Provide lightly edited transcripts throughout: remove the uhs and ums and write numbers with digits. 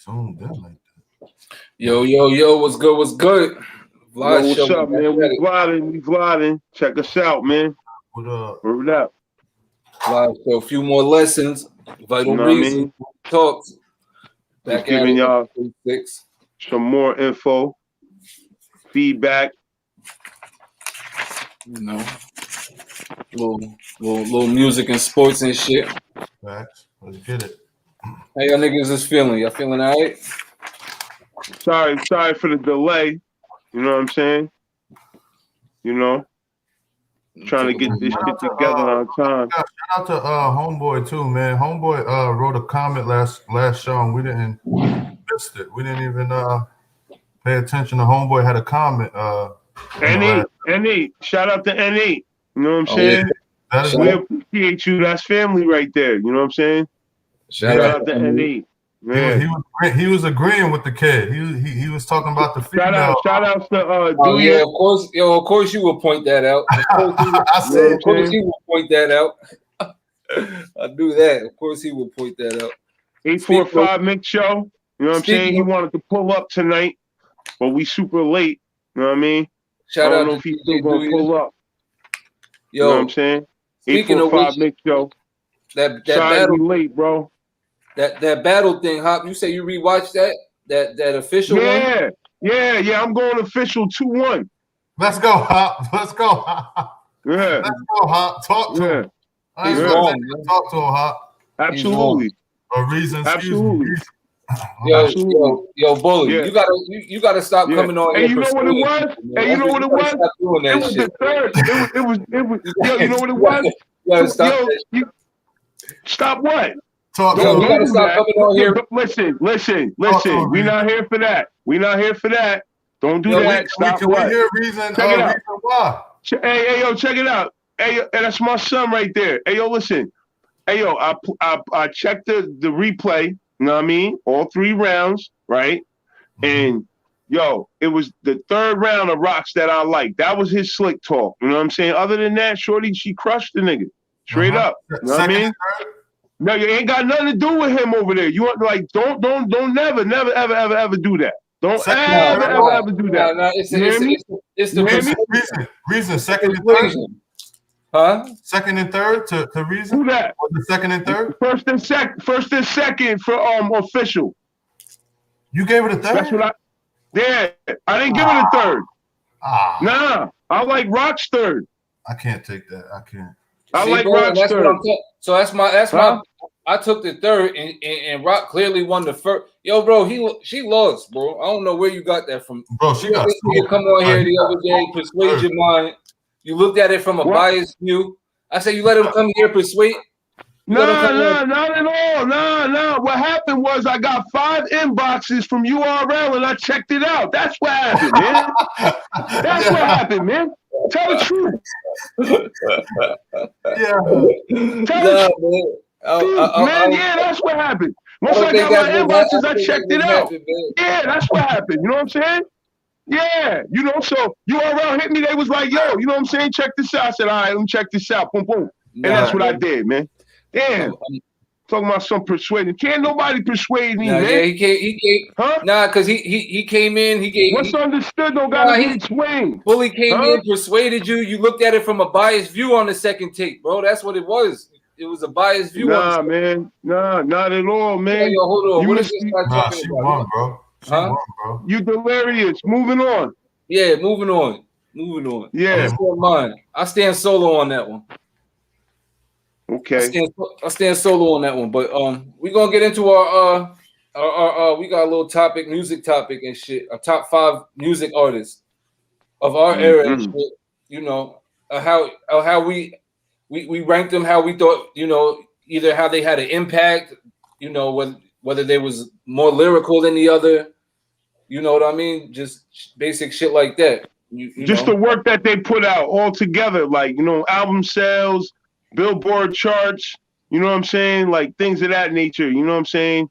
zoomed in like that. Yo, what's good? What's good? Yo, what's up, man? We vlogging. Check us out, man. What up? Word up. Live show, PhewMor Lessons, Vital Reasons, Talks. Back giving y'all some more info, feedback. You know, little music and sports and shit. Facts. Let's get it. How y'all niggas is feeling? Y'all feeling all right? Sorry for the delay. You know what I'm saying? You know, trying to get this shit together on time. Shout out to Homeboy too, man. Homeboy wrote a comment last show and we missed it. We didn't even pay attention to Homeboy had a comment. N8. Shout out to N8. You know what I'm saying? Yeah. We appreciate you. That's family right there. You know what I'm saying? Shout out to N8. Man. He was agreeing with the kid. He was talking about the female. Shout out to Dooyah. Yeah, of course you will point that out. Of course he will point that out. I do that. Of course he will point that out. 845 Mix Show. You know what I'm saying? He wanted to pull up tonight, but we super late. You know what I mean? Shout out to if he's still gonna pull up. Yo, you know what I'm saying? 845 Mix Show. That sorry battle we late, bro. That battle thing, Hop. You say you rewatched that official one? Yeah. I'm going official 2-1. Let's go, Hop. Let's go, Hop. Yeah. Let's go, Hop. Talk to him. He's wrong. Talk to him, Hop. Absolutely. A reason. Absolutely. Yo, Bully, yeah. you gotta stop coming on here. You know what it was? Hey, you know what it was? It was the third. It was. Yo, you know what it was? You gotta stop that shit. Stop what? Talk to you gotta stop coming on here. Listen. We not here for that. Don't do that. Stop what? We hear reason why. Hey, yo, check it out. Hey, that's my son right there. Hey, yo, listen. Hey, yo, I checked the replay. You know what I mean? All 3 rounds, right? And yo, it was the 3rd round of Rocks that I liked. That was his slick talk. You know what I'm saying? Other than that, Shorty, she crushed the nigga. Straight up. You know what I mean? No, you ain't got nothing to do with him over there. You want like don't never ever do that. Don't ever do that. No, it's the reason second and third. Huh? Second and third to reason. Who that? Or the second and third. First and second for official. You gave it a third. That's what I didn't give it a third. Nah, I like Rock's third. I can't take that. I can't. I like Rock's third. So that's my. I took the third, and Rock clearly won the first. Yo, bro, she lost, bro. I don't know where you got that from. Bro, she got you come on here the other day, persuade your mind. You looked at it from a biased view. I said you let him come here persuade. Not at all. Nah. What happened was I got 5 inboxes from URL and I checked it out. That's what happened, man. That's what happened, man. Tell the truth. Tell the truth. Man, that's what happened. Once I got my inboxes, I checked it out. Yeah, that's what happened. You know what I'm saying? Yeah, you know, so URL hit me. They was like, yo, you know what I'm saying? Check this out. I said, all right, let me check this out. Boom, boom. And that's what I did, man. Damn. Talking about some persuading. Can't nobody persuade me, man. Yeah, he came. Huh? Nah, because he came in. He gave. What's understood don't gotta be swing. Bully came in, persuaded you. You looked at it from a biased view on the second tape, bro. That's what it was. It was a biased view. Nah, man. Nah, not at all, man. Yo, hold on. What is this guy talking she about? won, bro. She won, bro. You delirious. Moving on. Yeah, moving on. Yeah. I stand solo on that one. Okay. I stand solo on that one. But we're gonna get into our we got a little topic, music topic and shit. Our top 5 music artists of our era and shit. You know, how we ranked them, how we thought, you know, either how they had an impact, you know, whether they was more lyrical than the other. You know what I mean? Just basic shit like that. You just know? The work that they put out all together, like, you know, album sales, Billboard charts, you know what I'm saying? Like things of that nature, you know what I'm saying?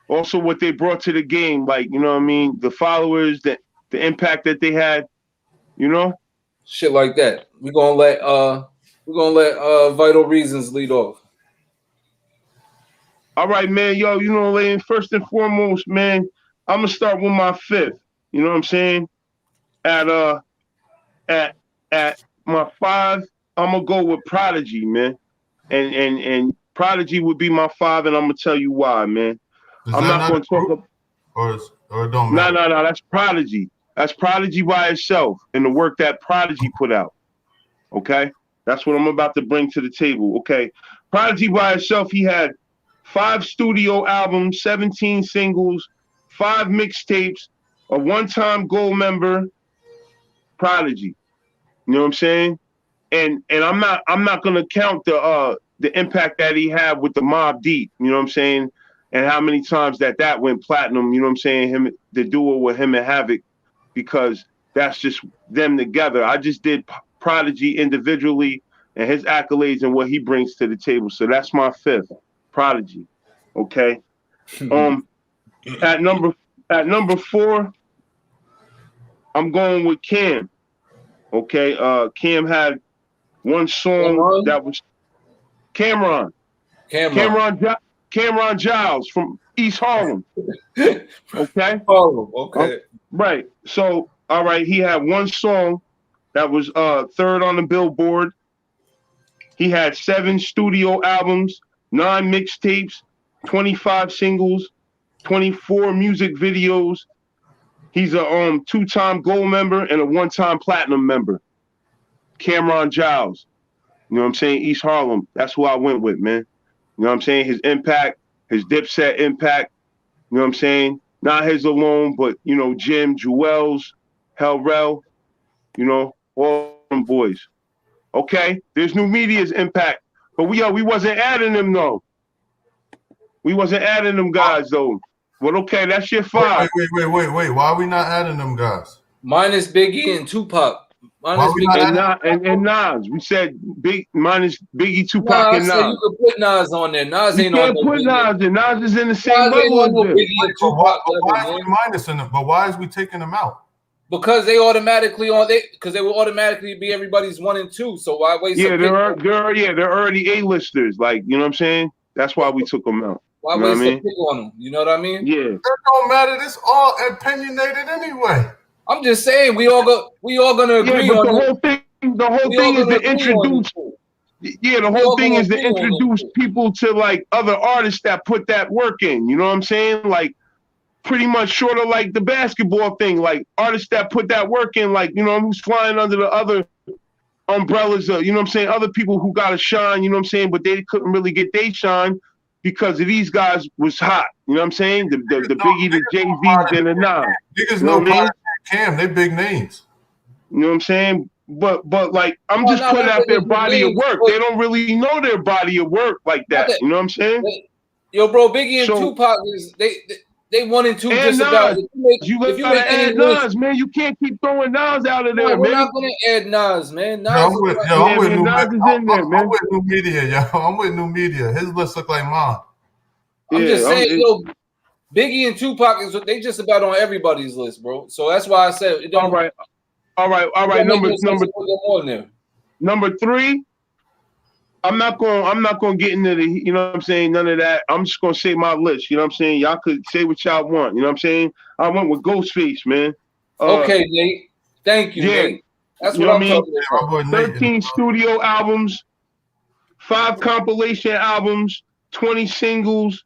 Also what they brought to the game, like, you know what I mean? The followers, the impact that they had, you know? Shit like that. We're gonna let Vital Reasons lead off. All right, man. Yo, you know, man, first and foremost, man, I'm gonna start with my fifth. You know what I'm saying? At at my five, I'm gonna go with Prodigy, man. And Prodigy would be my five, and I'm gonna tell you why, man. Is I'm that not not gonna a talk group? about Or it don't no, matter? no, no, that's Prodigy. That's Prodigy by itself and the work that Prodigy put out. Okay? That's what I'm about to bring to the table. Okay. Prodigy by itself, he had 5 studio albums, 17 singles, 5 mixtapes, a one-time gold member, Prodigy. You know what I'm saying? And I'm not gonna count the impact that he had with the Mobb Deep, you know what I'm saying? And how many times that went platinum, you know what I'm saying? Him, the duo with him and Havoc, because that's just them together. I just did Prodigy individually and his accolades and what he brings to the table. So that's my fifth, Prodigy. Okay. Um, at number 4, I'm going with Cam. Okay. Cam had one song that was Cameron. Cameron Giles from East Harlem. Okay. Okay. Right. So, all right, he had one song that was third on the Billboard. He had 7 studio albums, 9 mixtapes, 25 singles, 24 music videos. He's a 2-time gold member and a 1-time platinum member. Cameron Giles. You know what I'm saying? East Harlem. That's who I went with, man. You know what I'm saying? His impact, his Dipset impact. You know what I'm saying? Not his alone, but, you know, Jim, Jewels, Hellrell, you know, all them boys. Okay? There's New Media's impact. But we wasn't adding them, though. We wasn't adding them guys, though. Well, okay, that's your 5. Wait. Why are we not adding them guys? Minus Biggie and Tupac. Why we not adding And Nas. We said minus Biggie, Tupac, I and said Nas. you could put Nas on there. Nas You ain't on can't no put Biggie. Nas in. Nas is in the same Nas ain't level on as no this. Biggie and Tupac why level, is man. we minusing them? But why is we taking them out? Because they automatically on because they will automatically be everybody's 1 and 2. So why waste a pick? They're already A-listers. Like, you know what I'm saying? That's why we took them out. Why you know waste what I a mean? pick on them? You know what I mean? Yeah. It don't matter. It's all opinionated anyway. I'm just saying we all gonna agree but on the whole thing is to introduce. Yeah, the whole thing is to introduce people to like other artists that put that work in. You know what I'm saying? Like pretty much sort of like the basketball thing, like artists that put that work in, like, you know, who's flying under the other umbrellas of, you know what I'm saying, other people who got to shine, you know what I'm saying, but they couldn't really get they shine because of these guys was hot. You know what I'm saying? The Biggie, the Jay-Z's, and the Nas. Niggas know Cam, they big names. You know what I'm saying? But like I'm just putting out their body of work. They don't really know their body of work like that. You know what I'm saying? Yo, bro, Biggie and Tupac is they 1 and 2 just Nas. about. If you gotta add Nas, man, you can't keep throwing Nas out of there, man. We're not gonna add Nas, man. Nas I'm with New Media, yo. I'm with New Media. His list look like mine. I'm just saying, yo, Biggie and Tupac they just about on everybody's list, bro. So that's why I said it don't. All right. Number 3. I'm not gonna get into the, you know what I'm saying, none of that. I'm just gonna say my list. You know what I'm saying? Y'all could say what y'all want. You know what I'm saying? I went with Ghostface, man. Okay, Nate. Thank you, Nate. That's what I'm talking about. 13 studio albums, 5 compilation albums, 20 singles,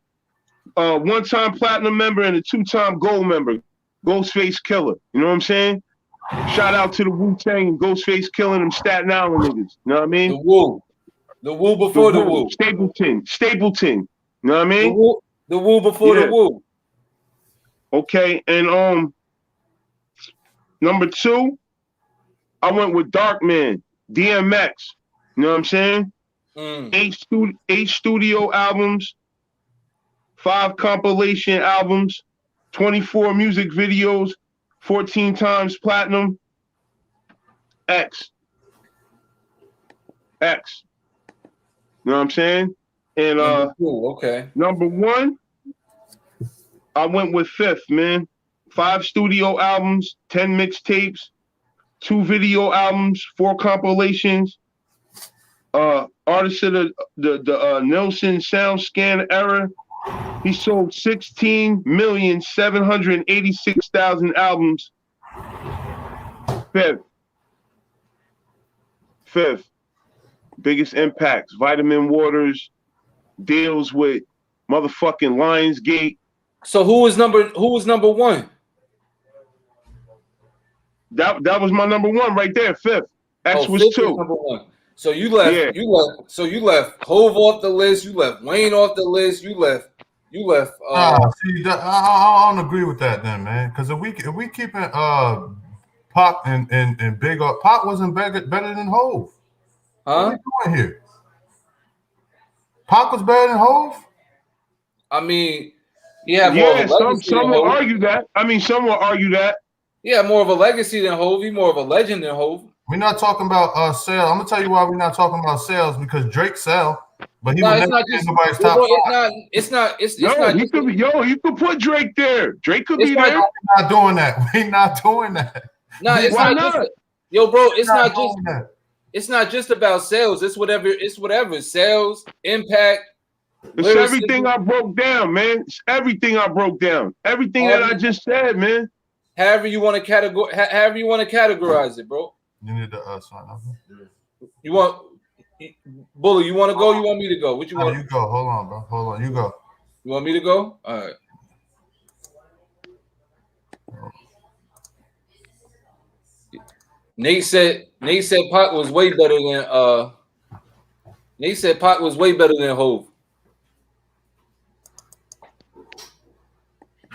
1-time platinum member and a 2-time gold member. Ghostface Killer. You know what I'm saying? Shout out to the Wu-Tang and Ghostface killing them Staten Island niggas. You know what I mean? The Wu before the Wu. Stapleton. You know what I mean? The Wu before the Wu. Okay, and number 2, I went with Darkman, DMX. You know what I'm saying? 8 studio albums, 5 compilation albums, 24 music videos, 14 times platinum. X. You know what I'm saying? And number 1, I went with 5th, man. 5 studio albums, 10 mixtapes, 2 video albums, 4 compilations. Artist of the Nielsen Sound Scan era, He sold 16,786,000 albums. Fifth. Biggest impacts. Vitamin Waters deals with motherfucking Lionsgate. So who was number one? That was my number one right there. Fifth. X was Fifth 2. number one. So you left. Yeah. You left Hove off the list. You left Wayne off the list. You left. See, I don't agree with that then, man. Because if we keeping Pac and Big up, Pac wasn't better than Hove. Huh? What are we doing here? Pac was better than Hove. I mean, yeah, some will argue that. Some will argue that. Yeah, more of a legacy than Hove. He's more of a legend than Hove. We're not talking about sales. I'm gonna tell you why we're not talking about sales, because Drake sell, but he would never be nobody's top five. You could put Drake there. Drake could be there. We're not doing that. We're not doing that. No, it's not just. Yo, bro, it's not just. It's not just about sales. It's whatever. Sales, impact. It's everything I broke down, man. It's everything I broke down. Everything that I just said, man. However you want to categorize it, bro. You need to sign up. You want Bully? You want to go? You want me to go? What you want? You go. Hold on, bro. Hold on. You go. You want me to go? All right. Nate said Pac was way better than Nate said Pac was way better than Hove.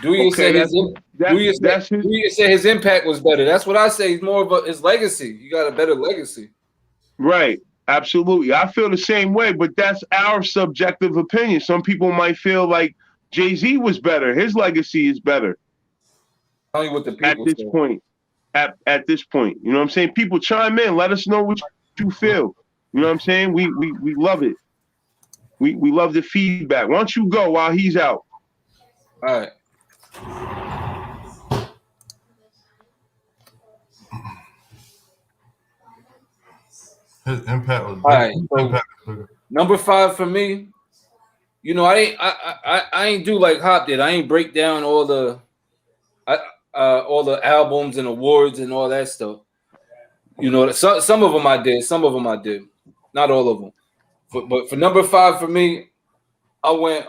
Dooyah said his impact was better. That's what I say. He's more of his legacy. You got a better legacy. Right. Absolutely. I feel the same way, but that's our subjective opinion. Some people might feel like Jay-Z was better. His legacy is better. Tell me what the people at this point. At this point. You know what I'm saying? People chime in. Let us know what you feel. You know what I'm saying? We love it. We love the feedback. Why don't you go while he's out? All right. His impact was big. All right, so number 5 for me. You know, I ain't do like Hop did. I ain't break down all the albums and awards and all that stuff. You know, some of them I did. Some of them I did. Not all of them. But for number 5 for me, I went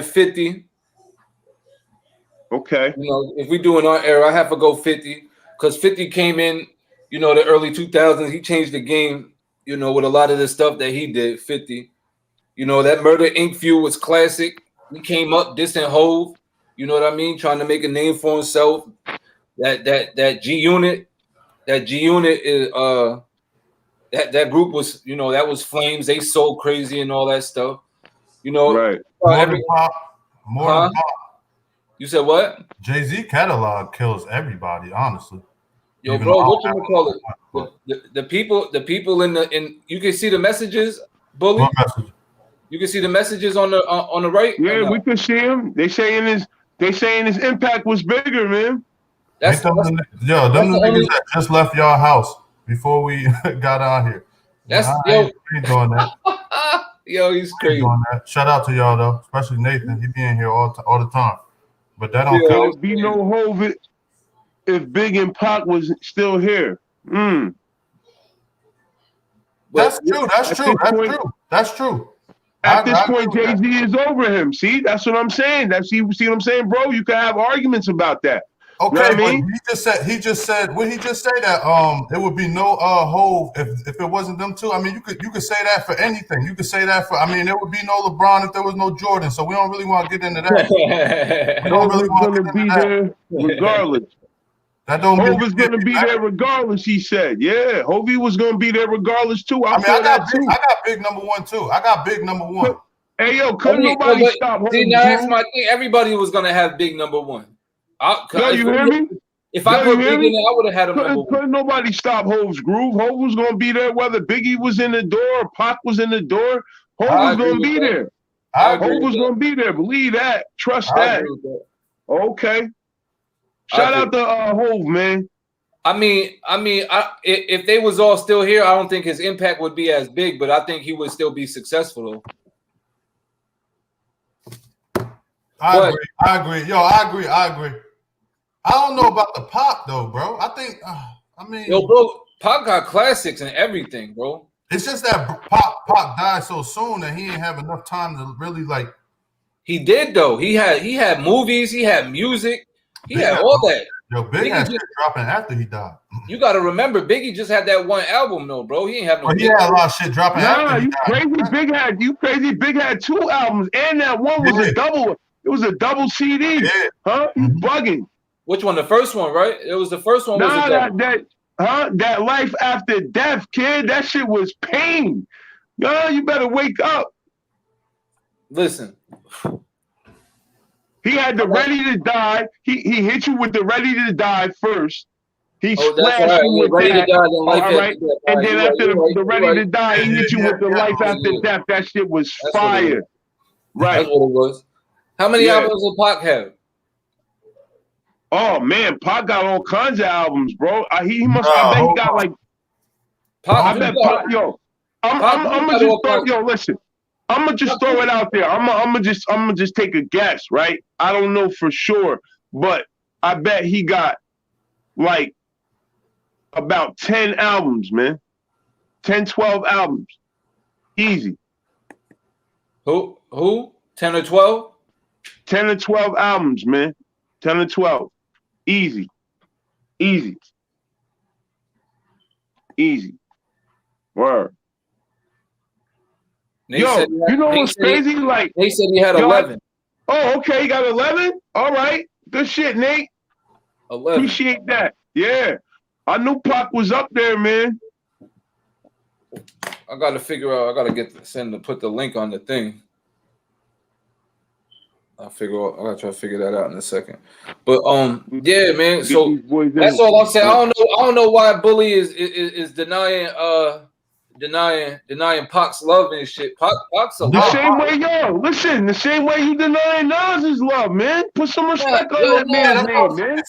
50. Okay. You know, if we do in our era, I have to go 50 because 50 came in, you know, the early 2000s. He changed the game, you know, with a lot of the stuff that he did. 50, you know, that Murder Inc. feud was classic. He came up distant Hove, you know what I mean, trying to make a name for himself. That G Unit is that group was, you know, that was Flames. They so crazy and all that stuff, you know. Right. More than Pop. You said what? Jay-Z catalog kills everybody, honestly. Yo, bro, what you call it? The people in you can see the messages, Bully. What message? You can see the messages on the right. Yeah, we can see him. They saying his impact was bigger, man. Them niggas that just left y'all house before we got out here. Yo, ain't doing that. Yo, he's crazy. Doing that. Shout out to y'all though, especially Nathan. He be in here all the time. But that don't count. There'd be no Hove if Big and Pac was still here. That's true. That's true. At this point, Jay-Z is over him. See, that's what I'm saying. See what I'm saying, bro? You can have arguments about that. Okay, you know what but I mean? he just said when he just say that there would be no Hove if it wasn't them two. I mean, you could say that for anything. You could say that for there would be no LeBron if there was no Jordan. So we don't really want to get into that. We don't really want to get into there regardless. That don't Hove is going to be there regardless, he said. Yeah, Hovey was going to be there regardless, too. I got big number 1, too. I got big number 1. Hey, yo, couldn't nobody stop Hove? See, now that's my thing. Everybody was going to have big number 1. No, you hear me? If I put Big in there, I would have had him number 1. Couldn't nobody stop Hove's groove. Hove was going to be there whether Biggie was in the door or Pac was in the door. Hove was going to be there. Hove was going to be there. Believe that. Trust that. Okay. Shout out to Hove, man. I mean, if they was all still here, I don't think his impact would be as big, but I think he would still be successful though. I agree. Yo, I agree. I don't know about the Pop though, bro. I think, yo, bro, Pop got classics and everything, bro. It's just that Pop died so soon that he didn't have enough time to really like. He did though. He had movies. He had music. He had all that. Yo, Big had shit dropping after he died. You got to remember, Biggie just had that one album, though, bro. He ain't have no. He had a lot of shit dropping after he died. You crazy? Big had 2 albums, and that one was a double. It was a double CD. Yeah. Huh? You bugging? Which one? The first one, right? It was the first one. That Life After Death, kid. That shit was pain. Yo, you better wake up. Listen. He had the Ready to Die. He hit you with the Ready to Die first. He splashed you with Ready that. To Die, then Life all right. After Death. And then after the Ready to Die, he hit you with the Life After Death. That shit was fire. Right. That's what it was. How many albums did Pac have? Oh man, Pac got all kinds of albums, bro. He must. I bet he got like. Pac, I bet Pac. Yo, I'm gonna just throw. Yo, listen. I'm gonna just throw it out there. I'm gonna just take a guess, right? I don't know for sure, but I bet he got like about 10 albums, man. 10, 12 albums. Easy. Who? 10 or 12? 10 or 12 albums, man. 10 or 12. Easy. Word. Yo, you know what's crazy? Like they said he had 11. Oh, okay, he got 11. All right, good shit, Nate. 11. Appreciate that. Yeah, I knew Pac was up there, man. I gotta figure out. I gotta put the link on the thing. I gotta try to figure that out in a second. But yeah, man. So that's all I'm saying. I don't know why Bully is denying Pac's love and shit. Pac's a the same way, yo. Listen, the same way you denying Nas's love, man. Put some respect on that man's name, man.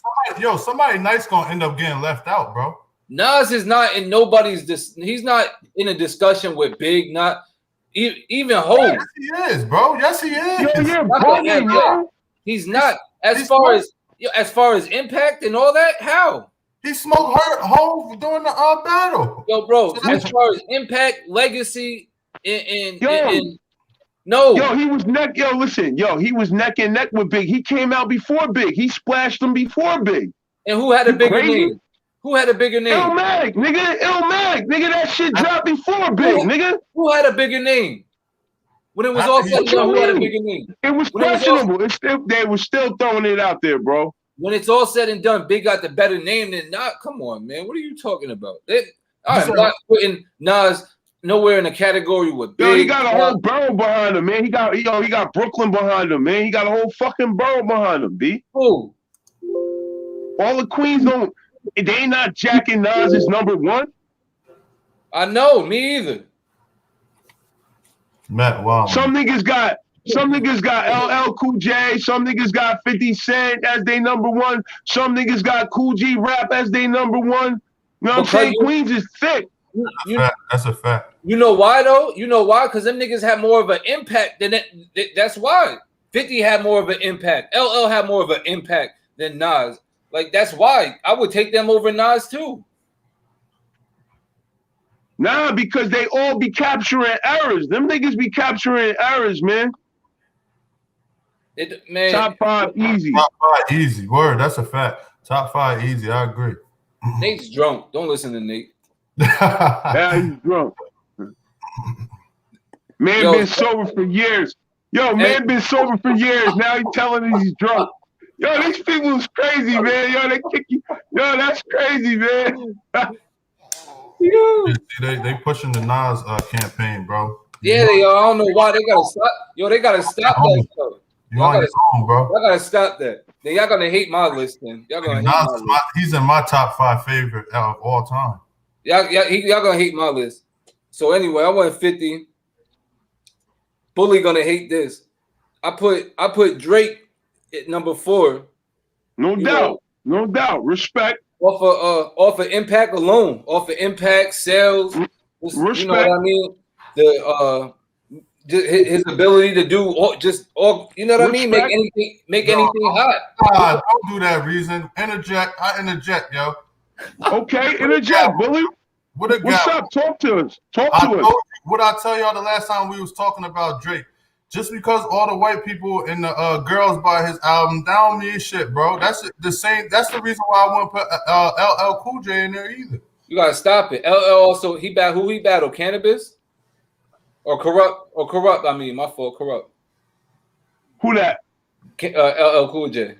Somebody nice gonna end up getting left out, bro. Nas is not in he's not in a discussion with Big, not even Hov. Yes, he is, bro. Yes, he is. Yo. He's not. As far as impact and all that, how? He smoked Hov during the battle. Yo, bro, as far as impact, legacy, no. Yo, he was he was neck and neck with Big. He came out before Big. He splashed him before Big. And who had a bigger name? Who had a bigger name? Illmatic, nigga. That shit dropped before Big, nigga. Who had a bigger name? When it was all said and done, who had a bigger name? It was questionable. They were still throwing it out there, bro. When it's all said and done, Big got the better name than Nas. Come on, man. What are you talking about? I'm not putting Nas nowhere in the category with Big. Yo, he got a whole borough behind him, man. He got Brooklyn behind him, man. He got a whole fucking borough behind him, B. Who? All the queens don't. They not jacking Nas as number 1. I know, me either. Matt, wow. Some niggas got LL Cool J. Some niggas got 50 Cent as they number 1. Some niggas got Cool G Rap as they number 1. You know what I'm saying? Queens is thick. That's a fact. You know why though? You know why? Because them niggas had more of an impact than it. That's why 50 had more of an impact. LL had more of an impact than Nas. Like that's why I would take them over Nas too. Nah, because they all be capturing errors. Them niggas be capturing errors, man. Man. Top 5 easy. Top 5 easy. Word, that's a fact. Top 5 easy. I agree. Nate's drunk. Don't listen to Nate. Yeah, he's drunk. Man been sober for years. Man been sober for years. Now he's telling us he's drunk. Yo, these people is crazy, man. Yo, they kick you. Yo, that's crazy, man. They pushing the Nas campaign, bro. Yeah, they are. I don't know why they gotta stop. Yo, they gotta stop that stuff. Y'all gotta stop that. Then y'all gonna hate my list. Then y'all gonna hate he's in my top 5 favorite of all time. Y'all gonna hate my list. So anyway, I went 50. Bully gonna hate this. I put Drake at number 4. No doubt. Respect. Off of impact alone, off of impact sales. Respect. You know what I mean? his ability to do all, you know what I mean? Make anything hot. Nah, don't do that, Reason. Interject. I interject, yo. Okay, interject, Bully. What's up? Talk to us. What I tell y'all the last time we was talking about Drake. Just because all the white people and the girls buy his album, that don't mean shit, bro. That's the same. That's the reason why I wouldn't put LL Cool J in there either. You gotta stop it. LL also who he battled? Cannabis or corrupt? I mean, my fault. Corrupt. Who that? LL Cool J.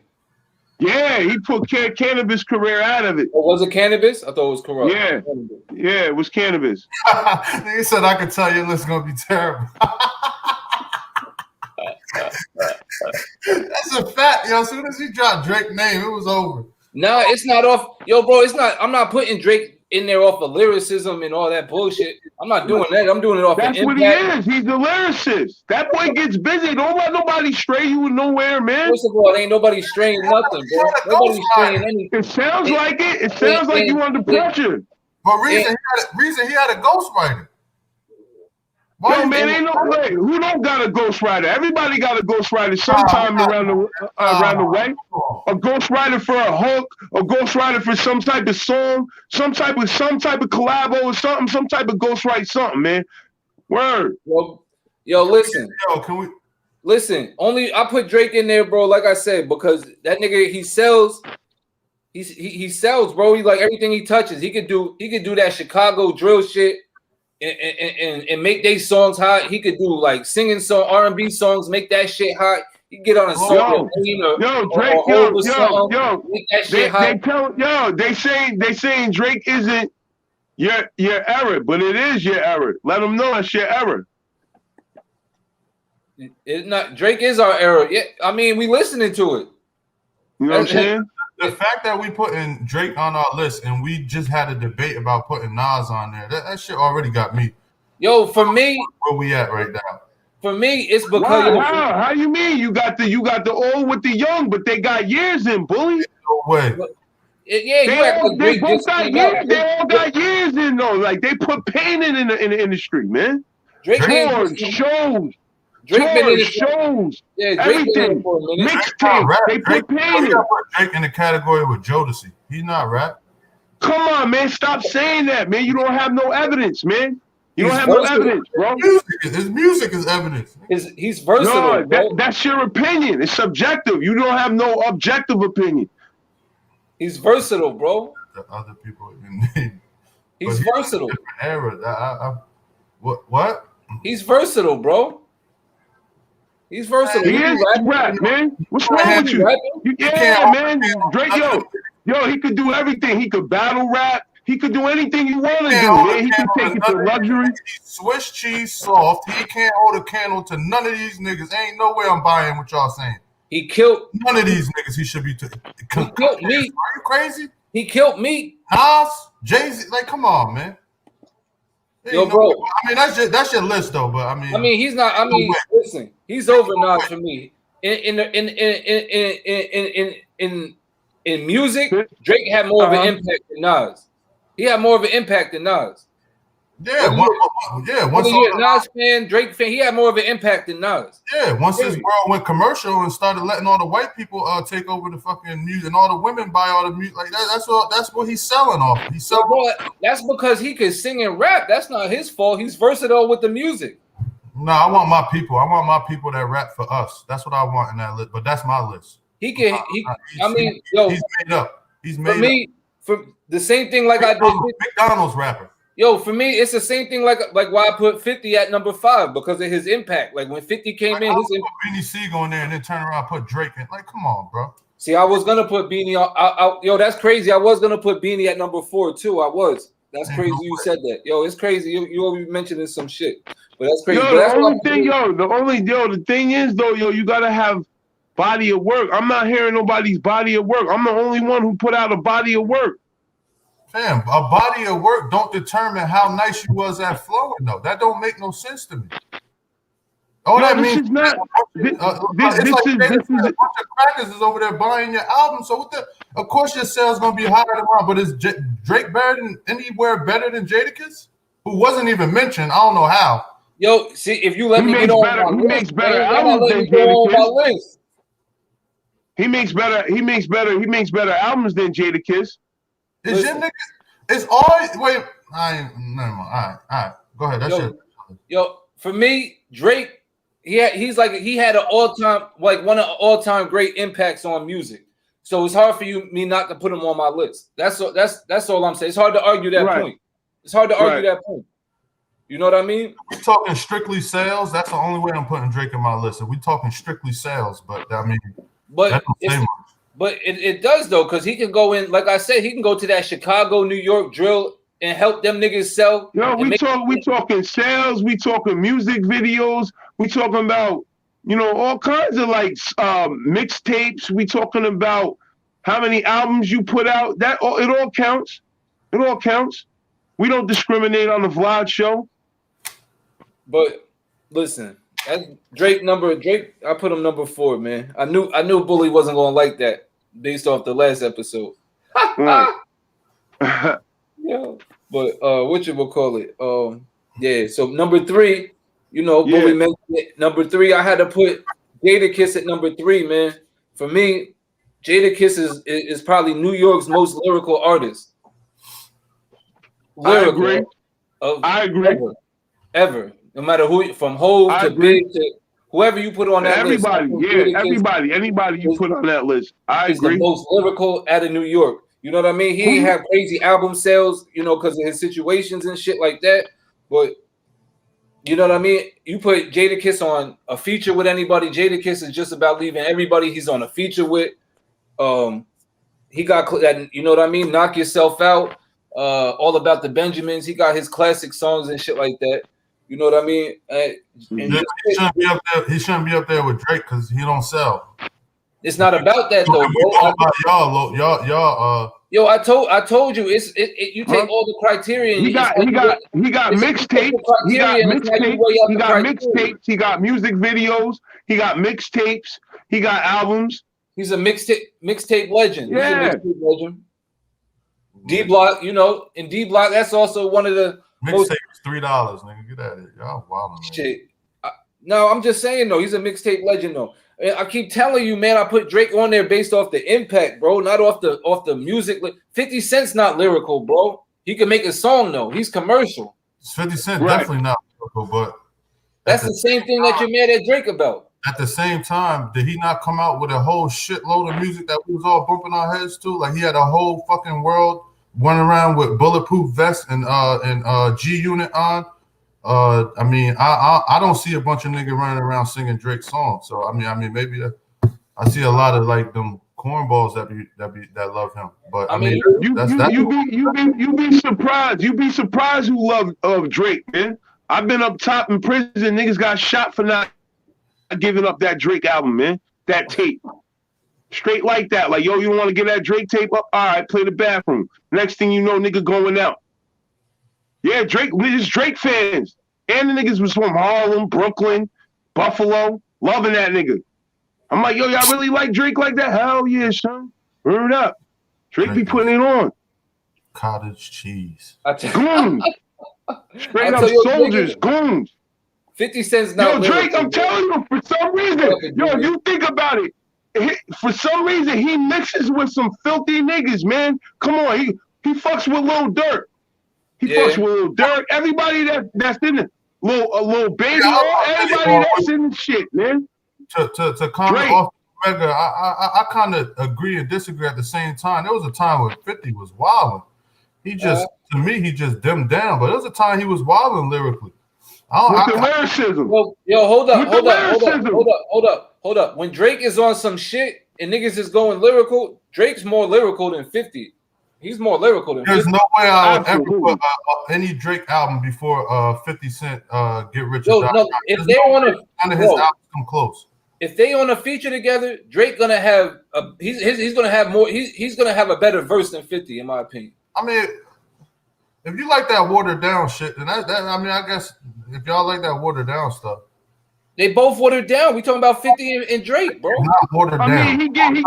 Yeah, he put Cannabis career out of it. Oh, was it Cannabis? I thought it was corrupt. Yeah, it was Cannabis. He said I could tell your list gonna be terrible. That's a fact, yo. As soon as he dropped Drake's name, it was over. No, it's not off. Yo, bro, it's not. I'm not putting Drake in there off of lyricism and all that bullshit. I'm not doing that. I'm doing it off That's of what impact. he is. He's the lyricist. That boy gets busy. Don't let nobody stray you nowhere, man. First of all, ain't nobody straying nothing, bro. Nobody's straying anything. It sounds like it. It sounds like you under pressure. But Reason he had a ghostwriter. Yo, man, ain't no way. Who don't got a ghostwriter? Everybody got a ghostwriter sometime around the way. A ghostwriter for a hook, a ghostwriter for some type of song, some type of collabo or something, some type of ghostwrite something, man. Word. Yo, listen. Yo, can we listen? Only I put Drake in there, bro. Like I said, because that nigga he sells. He sells, bro. He like everything he touches. He could do that Chicago drill shit. And make they songs hot. He could do like singing song R&B songs, make that shit hot. He get on a song, Drake, make that shit hot. They saying Drake isn't your era, but it is your era. Let them know it's your era. It's not. Drake is our era. Yeah, I mean we listening to it. You know what I'm saying? The fact that we putting Drake on our list and we just had a debate about putting Nas on there, that shit already got me. Yo, for me, where we at right now? For me, it's because how you mean you got the old with the young, but they got years in, Bully. No way. They all got years in though. Like they put pain in the industry, man. Drake shows. Drake been in shows. Yeah, everything. Mixtape. They put pain in. Put Drake in the category with Jodeci. He's not rap. Come on, man. Stop saying that, man. You don't have no evidence, man. You don't have no evidence, bro. His music is evidence. He's versatile. No, that's your opinion. It's subjective. You don't have no objective opinion. He's versatile, bro. The other people he's versatile. Era. What? He's versatile, bro. He's versatile. He is rap, man. What's wrong with you? Yeah, man. Drake, yo, he could do everything. He could battle rap. He could do anything you want to do, man. He can take it to luxury. Swiss cheese soft. He can't hold a candle to none of these niggas. Ain't no way I'm buying what y'all saying. He killed none of these niggas. He should be. He killed me. Are you crazy? He killed me. Nas, Jay-Z. Like, come on, man. Yo, bro. I mean, that's your list, though. But I mean, he's not. I mean, listen, he's over Nas for me. In music, Drake had more of an impact than Nas. He had more of an impact than Nas. Yeah, once you're a Nas fan, Drake fan, he had more of an impact than Nas. Yeah, once this world went commercial and started letting all the white people take over the fucking music and all the women buy all the music, like that's what he's selling off. He's selling. But that's because he could sing and rap. That's not his fault. He's versatile with the music. No, I want my people. I want my people that rap for us. That's what I want in that list. But that's my list. He's made up. He's made for me, for the same thing like I did. McDonald's rapper. Yo, for me, it's the same thing like why I put 50 at number 5 because of his impact. Like when 50 came in, his impact. Beanie Siegel in there and then turn around and put Drake in. Like, come on, bro. See, I was gonna put Beanie on. Yo, that's crazy. I was gonna put Beanie at number 4 too. I was. That's crazy. You said that. Yo, it's crazy. You always mentioning some shit, but that's crazy. Yo, the thing is though, you gotta have body of work. I'm not hearing nobody's body of work. I'm the only one who put out a body of work. Fam, a body of work don't determine how nice you was at flowing, though. That don't make no sense to me. Oh, that means not. This is a bunch of crackers is over there buying your album. So what the? Of course, your sales gonna be higher than mine. But is Drake better than anywhere better than Jadakiss, who wasn't even mentioned? I don't know how. Yo, see, if you let me get on my list, he makes better man, why not albums let than me go on Jadakiss. my list? He makes better albums than Jadakiss. Is your nigga? It's all. Wait, I ain't. Never mind. All right. Go ahead. That's it. Yo, for me, Drake, he had an all-time, like one of the all-time great impacts on music. So it's hard for me not to put him on my list. That's all I'm saying. It's hard to argue that point. It's hard to argue that point. You know what I mean? We're talking strictly sales. That's the only way I'm putting Drake in my list. If we talking strictly sales, but I mean, it does though, because he can go in, like I said, he can go to that Chicago, New York drill and help them niggas sell. Yo, we talking sales, we talking music videos, we talking about, all kinds of like mixtapes. We talking about how many albums you put out. It all counts. It all counts. We don't discriminate on the Vlad show. But listen, Drake, I put him number 4, man. I knew Bully wasn't gonna like that based off the last episode. Yeah, but what you will call it? Yeah. So number 3, Bully mentioned it. Number 3, I had to put Jadakiss at number 3, man. For me, Jadakiss is probably New York's most lyrical artist. I agree. Ever. No matter who, from Hov to Big to whoever you put on that list. Anybody you put on that list. I agree. He's the most lyrical out of New York. You know what I mean? He ain't have crazy album sales, because of his situations and shit like that. But you know what I mean? You put Jadakiss on a feature with anybody. Jadakiss is just about leaving everybody he's on a feature with. He got that, you know what I mean? Knock Yourself Out. All About the Benjamins. He got his classic songs and shit like that. You know what I mean? He shouldn't be up there with Drake because he don't sell. It's not about that though, bro. Yo, I told you, you take all the criteria. He got mixtapes. He got mixtapes. He got music videos. He got mixtapes. He got albums. He's a mixtape legend. Yeah. He's a mixtape legend. D Block, in D Block, that's also one of the mixtape is $3, nigga. Get at it, y'all. Wow, shit. No, I'm just saying though, he's a mixtape legend though. I keep telling you, man, I put Drake on there based off the impact, bro, not off the music. 50 Cent's not lyrical, bro. He can make a song though. He's commercial. 50 Cent definitely not lyrical, but that's the same thing that you're mad at Drake about. At the same time, did he not come out with a whole shitload of music that we was all bumping our heads to? Like he had a whole fucking world went around with bulletproof vests and G Unit on. I mean, I don't see a bunch of niggas running around singing Drake songs. So I mean, maybe I see a lot of like them cornballs that love him. But I mean, you be surprised. You be surprised who love Drake, man. I've been up top in prison. Niggas got shot for not giving up that Drake album, man. That tape. Straight like that. Like, yo, you want to get that Drake tape up? All right, play the bathroom. Next thing you know, nigga going out. Yeah, Drake, we just Drake fans. And the niggas was from Harlem, Brooklyn, Buffalo. Loving that nigga. I'm like, yo, y'all really like Drake like that? Hell yeah, son. Burn it up. Drake be putting it on. Cottage cheese. Goons. Straight up soldiers, goons. 50 Cent's not Yo, Drake, I'm telling you, for some reason, yo, you think about it. For some reason, he mixes with some filthy niggas, man. Come on, he fucks with Lil Durk. He fucks with Lil Durk. Everybody that's in it, Lil Baby, everybody that's in the shit, man. To comment off regular, I kind of agree and disagree at the same time. There was a time when 50 was wilding. He just, to me, he just dimmed down. But there was a time he was wilding lyrically. With the lyricism. Yo, hold up. When Drake is on some shit and niggas is going lyrical, Drake's more lyrical than 50. He's more lyrical than 50. There's no way I would ever put any Drake album before 50 Cent Get Rich or Die. No, if they want to, none of his albums come close. If they on a feature together, Drake gonna have he's gonna have more. He's gonna have a better verse than 50, in my opinion. I mean, if you like that watered down shit, then I mean, I guess if y'all like that watered down stuff, they both watered down. We talking about 50 and Drake, bro. Not watered down. I mean, he gives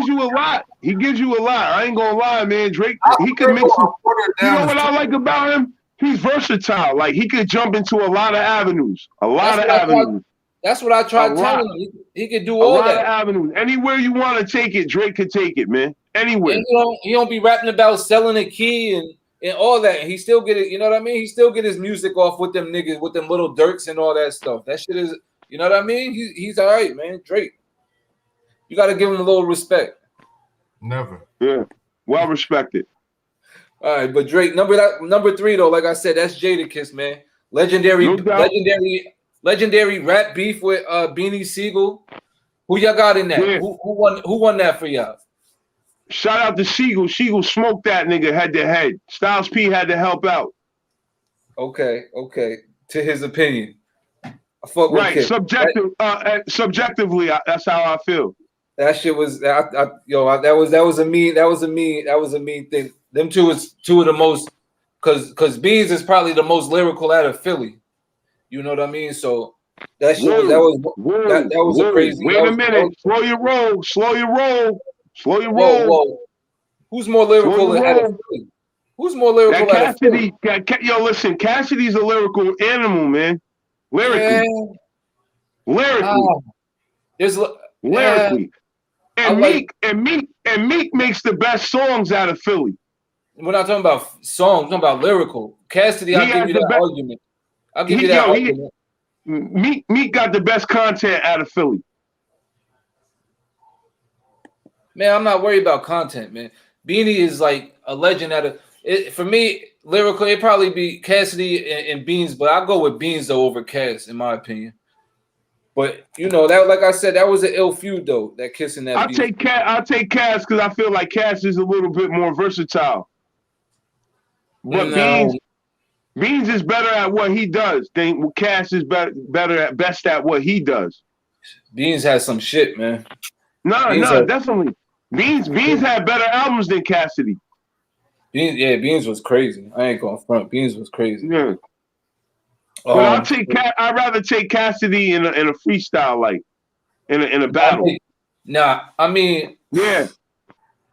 you a lot. He gives you a lot. I ain't gonna lie, man. Drake, he can mix. You know what I like about him? he's versatile. Like he could jump into a lot of avenues. That's what I tried telling him. He could do all that. A lot of avenues. Anywhere you want to take it, Drake could take it, man. Anywhere. And he don't be rapping about selling a key and all that. He still get it. You know what I mean? He still get his music off with them niggas, with them little Dirks and all that stuff. That shit is, you know what I mean? He's all right, man. Drake. You got to give him a little respect. Never. Yeah. Well respected. All right, but Drake, number 3 though, like I said, that's Jadakiss, man. Legendary rap beef with Beanie Siegel. Who y'all got in that? Yeah. Who won that for y'all? Shout out to Siegel. Siegel smoked that nigga head to head. Styles P had to help out. Okay. To his opinion. I fuck with right. Subjectively, that's how I feel. That shit was that was a mean thing. Them two is two of the most, because Beans is probably the most lyrical out of Philly. You know what I mean? So that shit was a crazy. Wait a minute. Slow your roll. Whoa. Who's more lyrical out of Philly? Who's more lyrical out of Philly? Yo, listen, Cassidy's a lyrical animal, man. Lyrically. Lyrically. And Meek makes the best songs out of Philly. We're not talking about songs, we're talking about lyrical. Cassidy, I'll give you that argument. I'll give you that argument. Meek got the best content out of Philly. Man, I'm not worried about content, man. Beanie is like a legend for me, lyrical, it'd probably be Cassidy and Beans, but I'll go with Beans though over Cass, in my opinion. But you know that, like I said, that was an ill feud though. That kissing that. I'll take Cass because I feel like Cass is a little bit more versatile. But Beans is better at what he does. Cass is best at what he does. Beans has some shit, man. No, definitely. Beans had better albums than Cassidy. Beans was crazy. I ain't going front. Beans was crazy. Yeah. But I'd rather take Cassidy in a freestyle, like in a battle. I mean, yeah,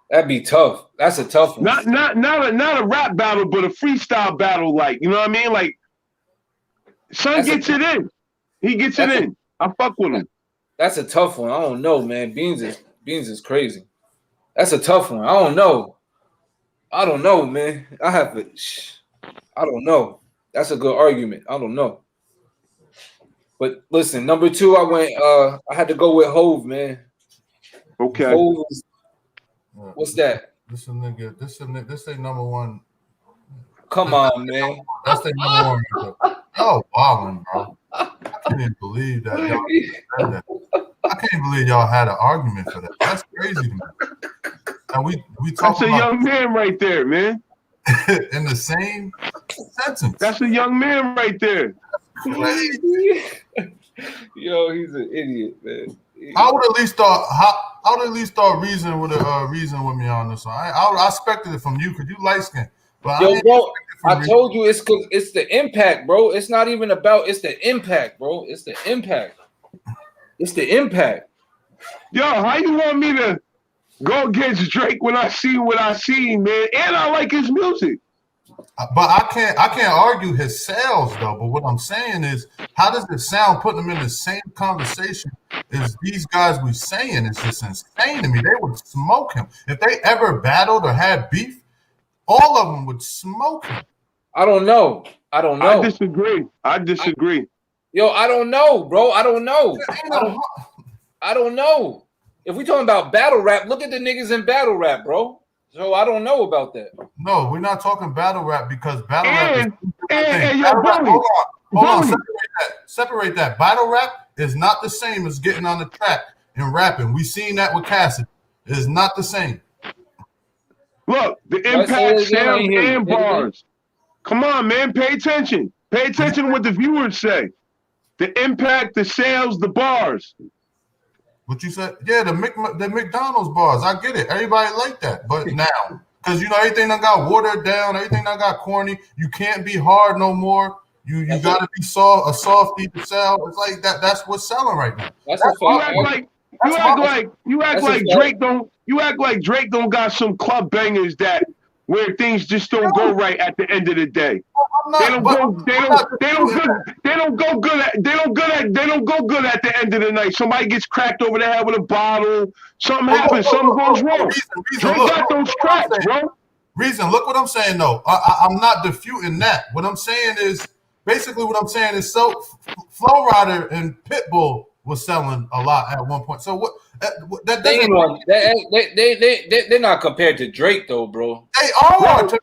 that'd be tough. That's a tough one. Not a rap battle, but a freestyle battle, like, you know what I mean? Like, Son gets it in. He gets it in. I fuck with him. That's a tough one. I don't know, man. Beans is crazy. That's a tough one. I don't know, man. I don't know. That's a good argument. I don't know. But listen, number 2, I had to go with Hove, man. Okay. Hove is, what's that? This ain't number 1. Come on, man. That's the number 1. Oh, wow, bro. I can't even believe that y'all said that. I can't believe y'all had an argument for that. That's crazy to me. And we talk That's a young man right there, man. In the same sentence. That's a young man right there. Yo, he's an idiot, man. I would at least thought reason with me on this one. I expected it from you because you light skinned. Yo, bro, I told you it's because it's the impact, bro. It's not even about it's the impact, bro. It's the impact. It's the impact. Yo, how you want me to go against Drake when I see what I see, man? And I like his music. But I can't argue his sales though. But what I'm saying is, how does it sound putting them in the same conversation as these guys we saying? It's just insane to me. They would smoke him if they ever battled or had beef. All of them would smoke him. I don't know. I disagree. Yo, I don't know, bro. I don't know. I don't know. If we talking about battle rap, look at the niggas in battle rap, bro. So I don't know about that. No, we're not talking battle rap because battle rap is hold on. Separate that. Battle rap is not the same as getting on the track and rapping. We seen that with Cassidy. It is not the same. Look, the impact, sounds, and bars. Come on, man. Pay attention. Pay attention to what the viewers say. The impact, the sales, the bars. What you said? Yeah, the McDonald's bars. I get it. Everybody like that. But now, because everything that got watered down, everything that got corny, you can't be hard no more. You gotta be a softy to sell. It's like that. That's what's selling right now. You act like Drake don't got some club bangers that where things just don't go right at the end of the day. They don't go good at the end of the night. Somebody gets cracked over the head with a bottle. Something happens. Something goes wrong. Drake got those cracks, bro. Reason, look what I'm saying though. I'm not disputing that. What I'm saying is so Flow Rider and Pitbull was selling a lot at one point. So what that they're not compared to Drake though, bro. They are to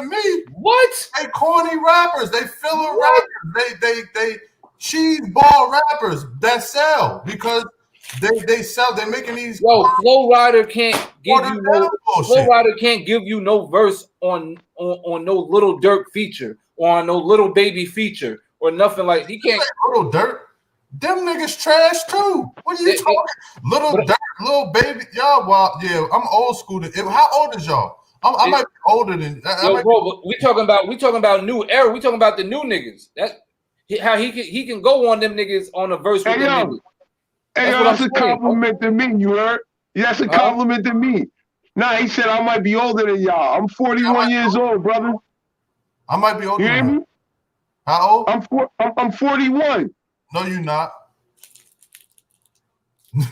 me. What? They corny rappers, they filler rappers, they cheese ball rappers that sell because they sell. They're making these. Yo, Flow Rider can't give you no. Flow Rider can't give you no verse on no Little Durk feature or on no Little Baby feature or nothing like. He can't. Little Durk. Them niggas trash too. What are you talking? Little Durk, Little Baby. Y'all, well, yeah. I'm old school. How old is y'all? I might be older than. Yo, bro, but we talking about new era. We talking about the new niggas. How he can go on them niggas on a verse with them niggas. Hey, that's a compliment to me, you heard? Yeah, that's a compliment to me. Nah, he said I might be older than y'all. I'm 41 years old, brother. I might be older. You hear me? How old? I'm 41. No, you're not.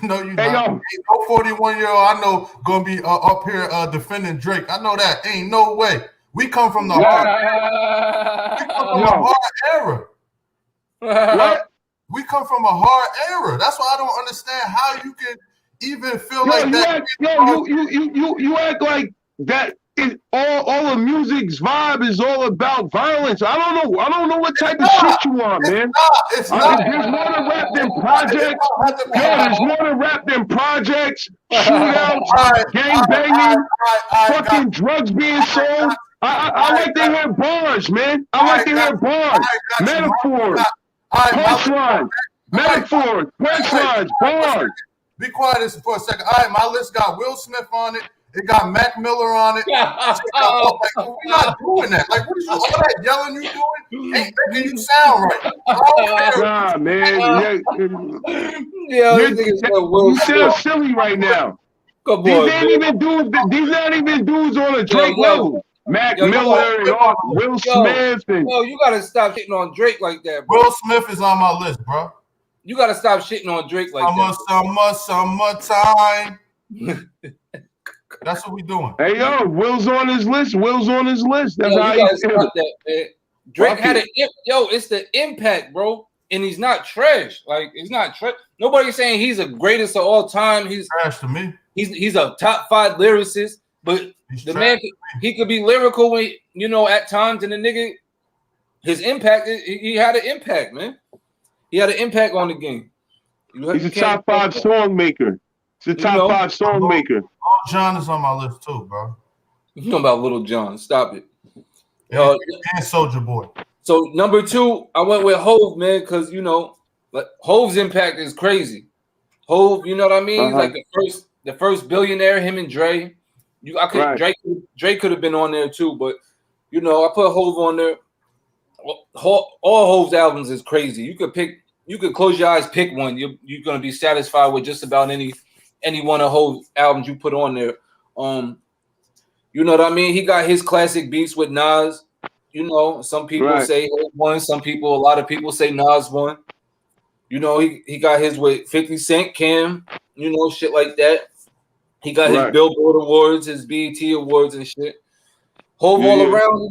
No, you're hey, not. Yo. Ain't no 41-year-old I know gonna be up here defending Drake. I know that. Ain't no way. We come from the hard era. What? We come from a hard era. That's why I don't understand how you can even feel like that. You act like that. All of music's vibe is all about violence. I don't know what type of shit you want, man. It's not. There's more to rap than projects. There's more to rap than projects, shootouts, gang banging, fucking drugs being sold. I like to hear bars, man. I like to hear bars, metaphors. Punchlines, metaphors, punchlines, bars. Be quiet for a second. All right, my list got Will Smith on it. It got Mac Miller on it. We're not doing that. Like, what is all that yelling you doing? Ain't making you sound right. Nah, man. You sound silly right now. Come on, these not even dudes on a Drake level. Mac Miller and Will Smith. You gotta stop shitting on Drake like that, bro. Will Smith is on my list, bro. You gotta stop shitting on Drake like that. Summertime. That's what we doing. Hey, yo, Will's on his list. That's how you stop that, man. Drake had it's the impact, bro. And he's not trash. Like, he's not trash. Nobody's saying he's the greatest of all time. He's trash to me. He's a top 5 lyricist, but the man, he could be lyrical when, at times, and the nigga, his impact, he had an impact, man. He had an impact on the game. He's a top 5 song maker. He's a top 5 song maker. Lil Jon is on my list too, bro. You know about Lil Jon. Stop it. And Soulja Boy. So number 2, I went with Hov, man, because like Hov's impact is crazy. Hov, you know what I mean? Like the first billionaire, him and Dre. Drake could have been on there too, but I put Hov on there. All Hov's albums is crazy. You could close your eyes, pick one. You're gonna be satisfied with just about any one of Hov's albums you put on there. You know what I mean? He got his classic beats with Nas. Some people say Hov won. A lot of people say Nas won. He got his with 50 Cent, Cam. Shit like that. He got his Billboard Awards, his BET Awards and shit. Hov all around,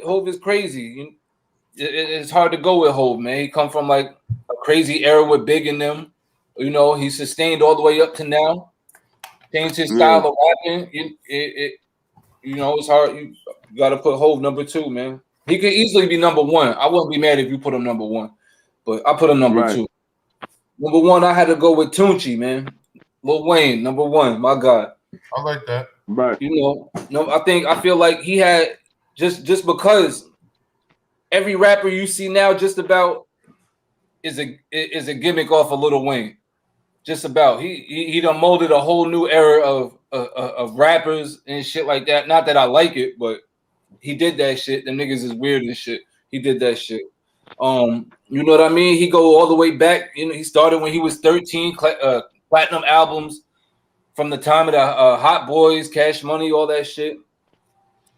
Hov is crazy. It's hard to go with Hov, man. He come from like a crazy era with Big in them. He sustained all the way up to now. Changed his style of rapping. It's hard. You got to put Hov number 2, man. He could easily be number 1. I wouldn't be mad if you put him number 1, but I put him number 2. Number 1, I had to go with Tunchi, man. Lil Wayne, number 1. My God. I like that. Right. I feel like he had just because every rapper you see now just about is a gimmick off of Lil Wayne. Just about. He done molded a whole new era of rappers and shit like that. Not that I like it, but he did that shit. Them niggas is weird and shit. He did that shit. You know what I mean? He go all the way back. He started when he was 13, platinum albums from the time of the Hot Boys, Cash Money, all that shit.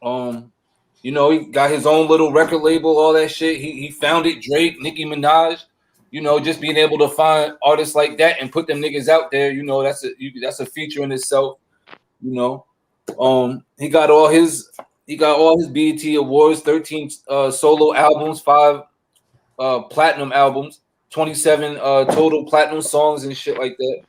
You know, he got his own little record label, all that shit. He founded Drake, Nicki Minaj. You know, just being able to find artists like that and put them niggas out there, you know, that's a feature in itself. You know, he got all his BET awards, 13 solo albums, 5 platinum albums, 27 total platinum songs and shit like that.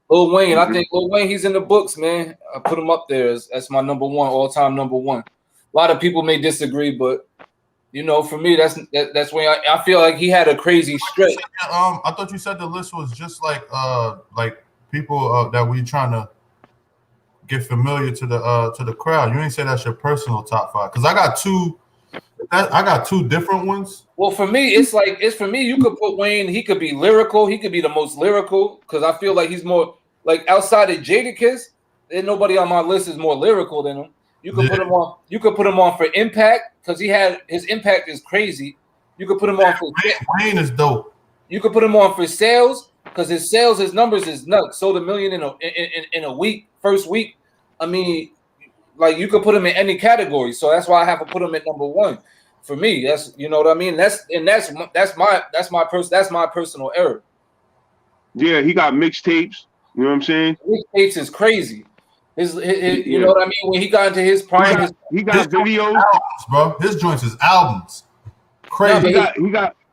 Lil Wayne, I think Lil Wayne, he's in the books, man. I put him up there as my number one, all-time number one. A lot of people may disagree, but you know, for me, that's when I feel like he had a crazy stretch. I thought you said the list was just like people that we trying to get familiar to the crowd. You ain't say that's your personal top 5 because I got two different ones. Well, for me, it's for me. You could put Wayne. He could be lyrical. He could be the most lyrical because I feel like he's more like outside of Jadakiss. There's nobody on my list is more lyrical than him. You could put him on. You could put him on for impact because his impact is crazy. You could put him on for Wayne is dope. You could put him on for sales because his numbers is nuts. Sold 1 million in a week, first week. I mean, like you could put him in any category. So that's why I have to put him at number 1. For me, that's you know what I mean. That's my personal error. Yeah, he got mixtapes. You know what I'm saying? Mixtapes is crazy. You know what I mean? When he got into his prime, he got videos, albums, bro. His joints is albums. Crazy. No,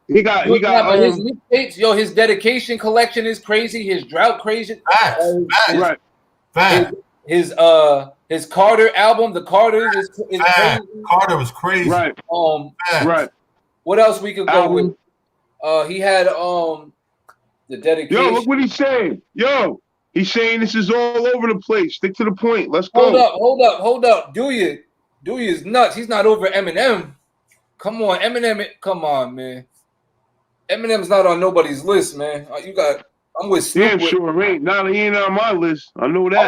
he got his mixtapes. Yo, his dedication collection is crazy. His drought crazy. Facts. Right. His Carter album, the Carters is crazy. Carter was crazy. Right. Right. What else we could go with? He had the dedication. Yo, look what he's saying. Yo, he's saying this is all over the place. Stick to the point. Let's go. Hold up. Dooyah is nuts. He's not over Eminem. Come on, Eminem. Come on, man. Eminem's not on nobody's list, man. I'm with Snoop. Yeah, sure ain't. Now he ain't on my list. I know that.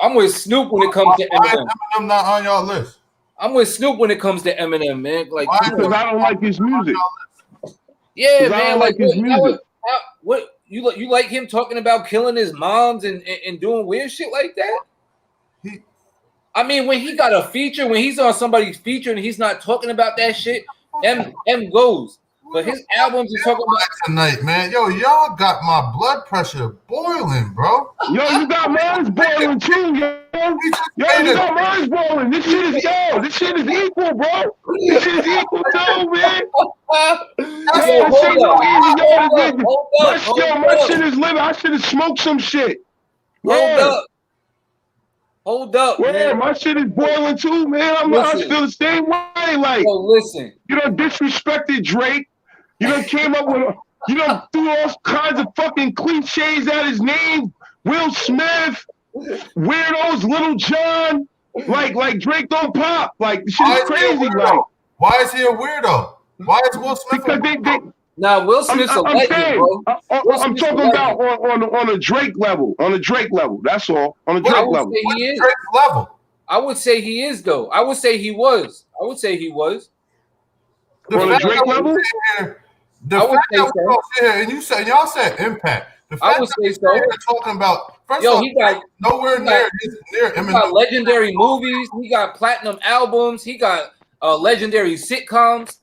I'm with Snoop when it comes to Eminem. Why is Eminem not on your list? I'm with Snoop when it comes to Eminem, man. Like because I don't like his music. Yeah, man. I don't like his music. What you like him talking about killing his moms and doing weird shit like that? I mean, when he got a feature, when he's on somebody's feature and he's not talking about that shit, M goes. But his albums are talking about tonight, man. Yo, y'all got my blood pressure boiling, bro. Yo, you got mine boiling too, yo. Yo, you got mine boiling. This shit is equal, bro. This shit is equal too, man. My shit is living. I should have smoked some shit. Hold up, man. My shit is boiling too, man. I feel the same way. Like, listen. You done disrespected Drake. You done came up with, you done threw all kinds of fucking cliches at his name. Will Smith, weirdos, Little John. Like Drake don't pop. Like, this shit is crazy. Like, why is he a weirdo? Why is Will Smith because Nah, Will Smith's a legend, bro. I'm talking about on a Drake level. On a Drake level. That's all. On a Drake level. I would say he is, though. I would say he was. On a Drake level? The fact that we don't sit here and y'all said impact. The fact I would say so. We're talking about he got nowhere near Eminem. He got legendary movies. He got platinum albums. He got legendary sitcoms.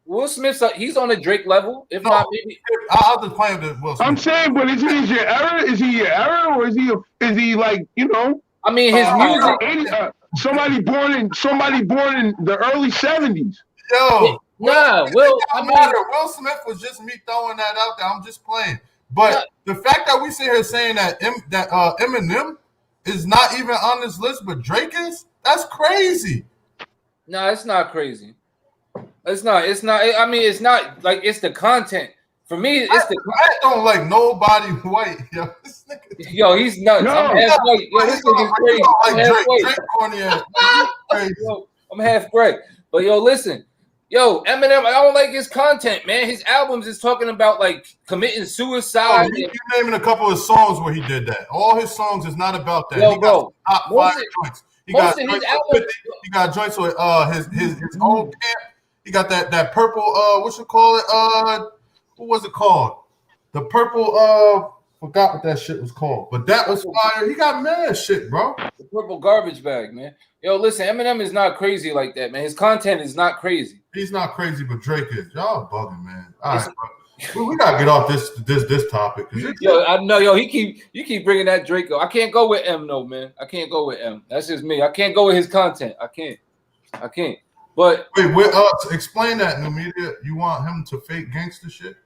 Will Smith, he's on a Drake level. If not, maybe I'll just claim that Will Smith. I'm saying, but is he your error? Is he your error, or is he like, you know? I mean, his music. Somebody born in the early 70s. Yo. Nah, Will Smith was just me throwing that out there. I'm just playing. But the fact that we sit here saying that Eminem is not even on this list, but Drake is, that's crazy. No, it's not crazy. It's not. I mean, it's not like it's the content. For me, it's I don't like nobody white. Yo, he's nuts. No. I'm half white. Yo, this nigga's crazy. I'm half white. Drake corny ass. Yo, I'm half gray. But yo, listen. Yo, Eminem, I don't like his content, man. His albums is talking about like committing suicide. You're naming a couple of songs where he did that. All his songs is not about that. Yo, bro. Top 5 joints. He got joints with his old camp. He got that purple, what you call it? What was it called? The purple, forgot what that shit was called. But that was fire. He got mad shit, bro. purple garbage bag, man. Yo, listen, Eminem is not crazy like that, man. His content is not crazy. He's not crazy, but Drake is. Y'all bugging, man. All right, we gotta get off this topic. Yo, I know, yo, you keep bringing that Drake up. I can't go with M, though, man. I can't go with M. That's just me. I can't go with his content. I can't. But wait, explain that, New Media. You want him to fake gangster shit?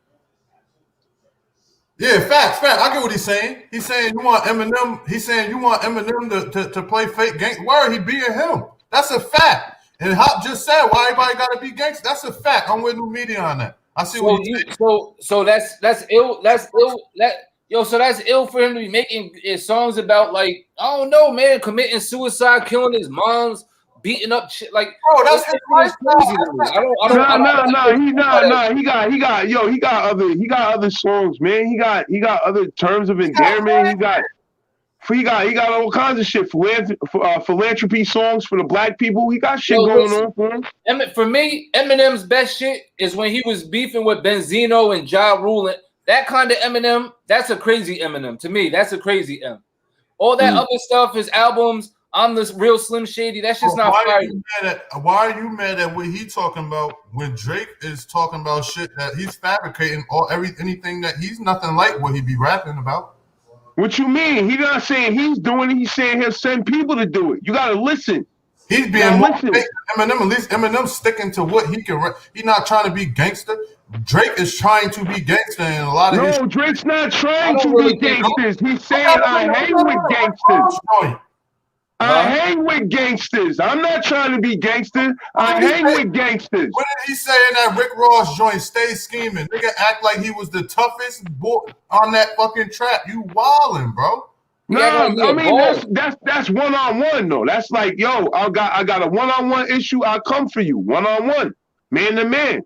Yeah, facts. I get what he's saying. He's saying you want Eminem. He's saying you want Eminem to play fake gangster. Why are he being him? That's a fact. And Hop just said why everybody got to be gangster. That's a fact. I'm with New Media on that. I see what you saying. So that's ill. That's ill. So that's ill for him to be making songs about, like, I don't know, man, committing suicide, killing his moms, beating up shit. Like, bro, that's his crazy. He got other songs, man. He got other terms of endearment. He got all kinds of shit. Philanthropy songs for the black people. He got shit going on for him. For me, Eminem's best shit is when he was beefing with Benzino and Ja Rule. That kind of Eminem, that's a crazy Eminem. To me, that's a crazy M. All that other stuff, his albums, I'm the real Slim Shady, that's just not fire. Why are you mad at what he talking about when Drake is talking about shit that he's fabricating anything that he's nothing like what he be rapping about? What you mean? He's not saying he's doing it. He's saying he'll send people to do it. You got to listen. He's being more fake than Eminem. At least Eminem's sticking to what he can. He's not trying to be gangster. Drake is trying to be gangster in a lot of his. No, Drake's not trying to be gangsters. He's saying I hang with gangsters. I hang with gangsters. I'm not trying to be gangster. I hang with gangsters. What did he say in that Rick Ross joint? Stay scheming. Nigga act like he was the toughest boy on that fucking track. You wildin', bro. No, I mean that's one-on-one though. That's like, yo, I got a one-on-one issue. I'll come for you. One-on-one. Man to man.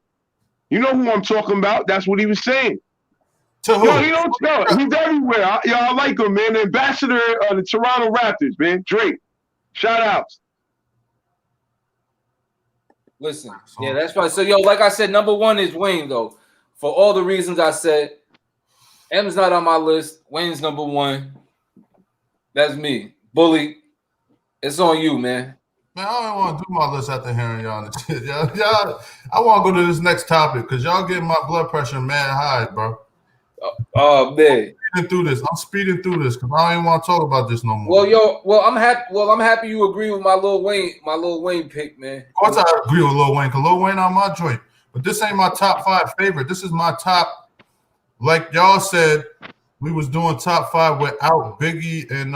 You know who I'm talking about. That's what he was saying. To who? Yo, he don't know. He's everywhere. I like him, man. The ambassador of the Toronto Raptors, man. Drake. Shout outs. Listen, yeah, that's fine. So, yo, like I said, number one is Wayne, though. For all the reasons I said, M's not on my list. Wayne's number one. That's me. Bully, it's on you, man. Man, I don't want to do my list after hearing y'all and shit. Y'all, I want to go to this next topic because y'all getting my blood pressure mad high, bro. Oh man, I'm speeding through this because I don't even want to talk about this no more. I'm happy you agree with my Lil Wayne pick, man. Of course I agree with Lil Wayne because Lil Wayne on my joint, but this ain't my top 5 favorite. This is my top, like y'all said, we was doing top 5 without Biggie and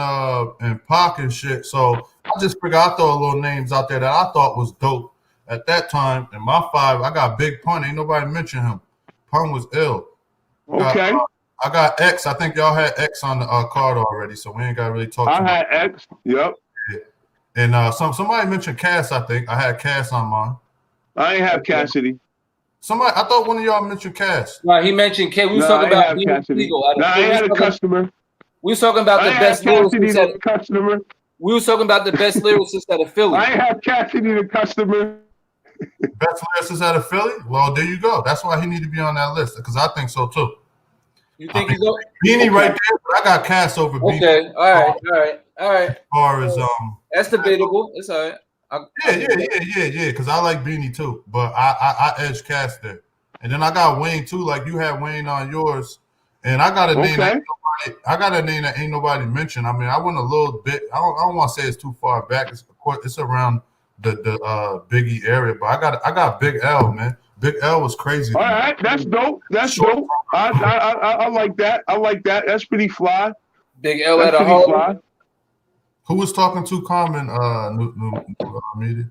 Pac and shit. So I just figured I throw a little names out there that I thought was dope at that time. And my 5, I got Big Pun. Ain't nobody mention him. Pun was ill. Okay. I got X. I think y'all had X on the card already, so we ain't got to really talk. I had X. Yep. Yeah. And somebody mentioned Cass. I think I had Cass on mine. I ain't have Cassidy. I thought one of y'all mentioned Cass. Right, he mentioned Cass. We was talking about Cassidy. I had a customer. We was talking about the best lyricist at customer. We was talking about the best lyricist at a Philly. I have Cassidy the customer. Best lyricist out of Philly? Well, there you go. That's why he need to be on that list because I think so too. You think he's over? Beanie right there, but I got Cass over Beanie. Okay, all right. As far as that's debatable. It's all right. Yeah. Because I like Beanie too, but I edge Cass there, and then I got Wayne too. Like you had Wayne on yours, and I got a name. I got a name that ain't nobody mentioned. I mean, I went a little bit. I don't want to say it's too far back. It's around the Biggie area, but I got Big L, man. Big L was crazy. All right, that's dope. Dope. I like that. That's pretty fly. Big L at a home. Who was talking to Common? New Media.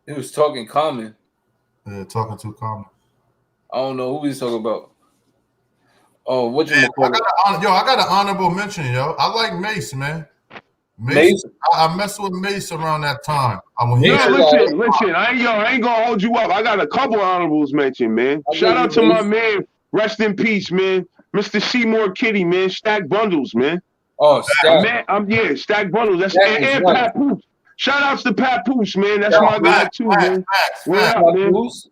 He was talking Common. Yeah, talking to Common. I don't know who he's talking about. Oh, what you? I got an honorable mention, yo. I like Mace, man. Mace. I messed with Mace around that time. Listen. I ain't gonna hold you up. I got a couple honorables mentioned, man. Shout out to my man. Rest in peace, man. Mr. Seymour Kitty, man. Stack Bundles, man. Oh, Stack. Man, Stack Bundles. That's and Pat Poos. Shout outs to Pat Poos, man. That's my guy too, man. Facts.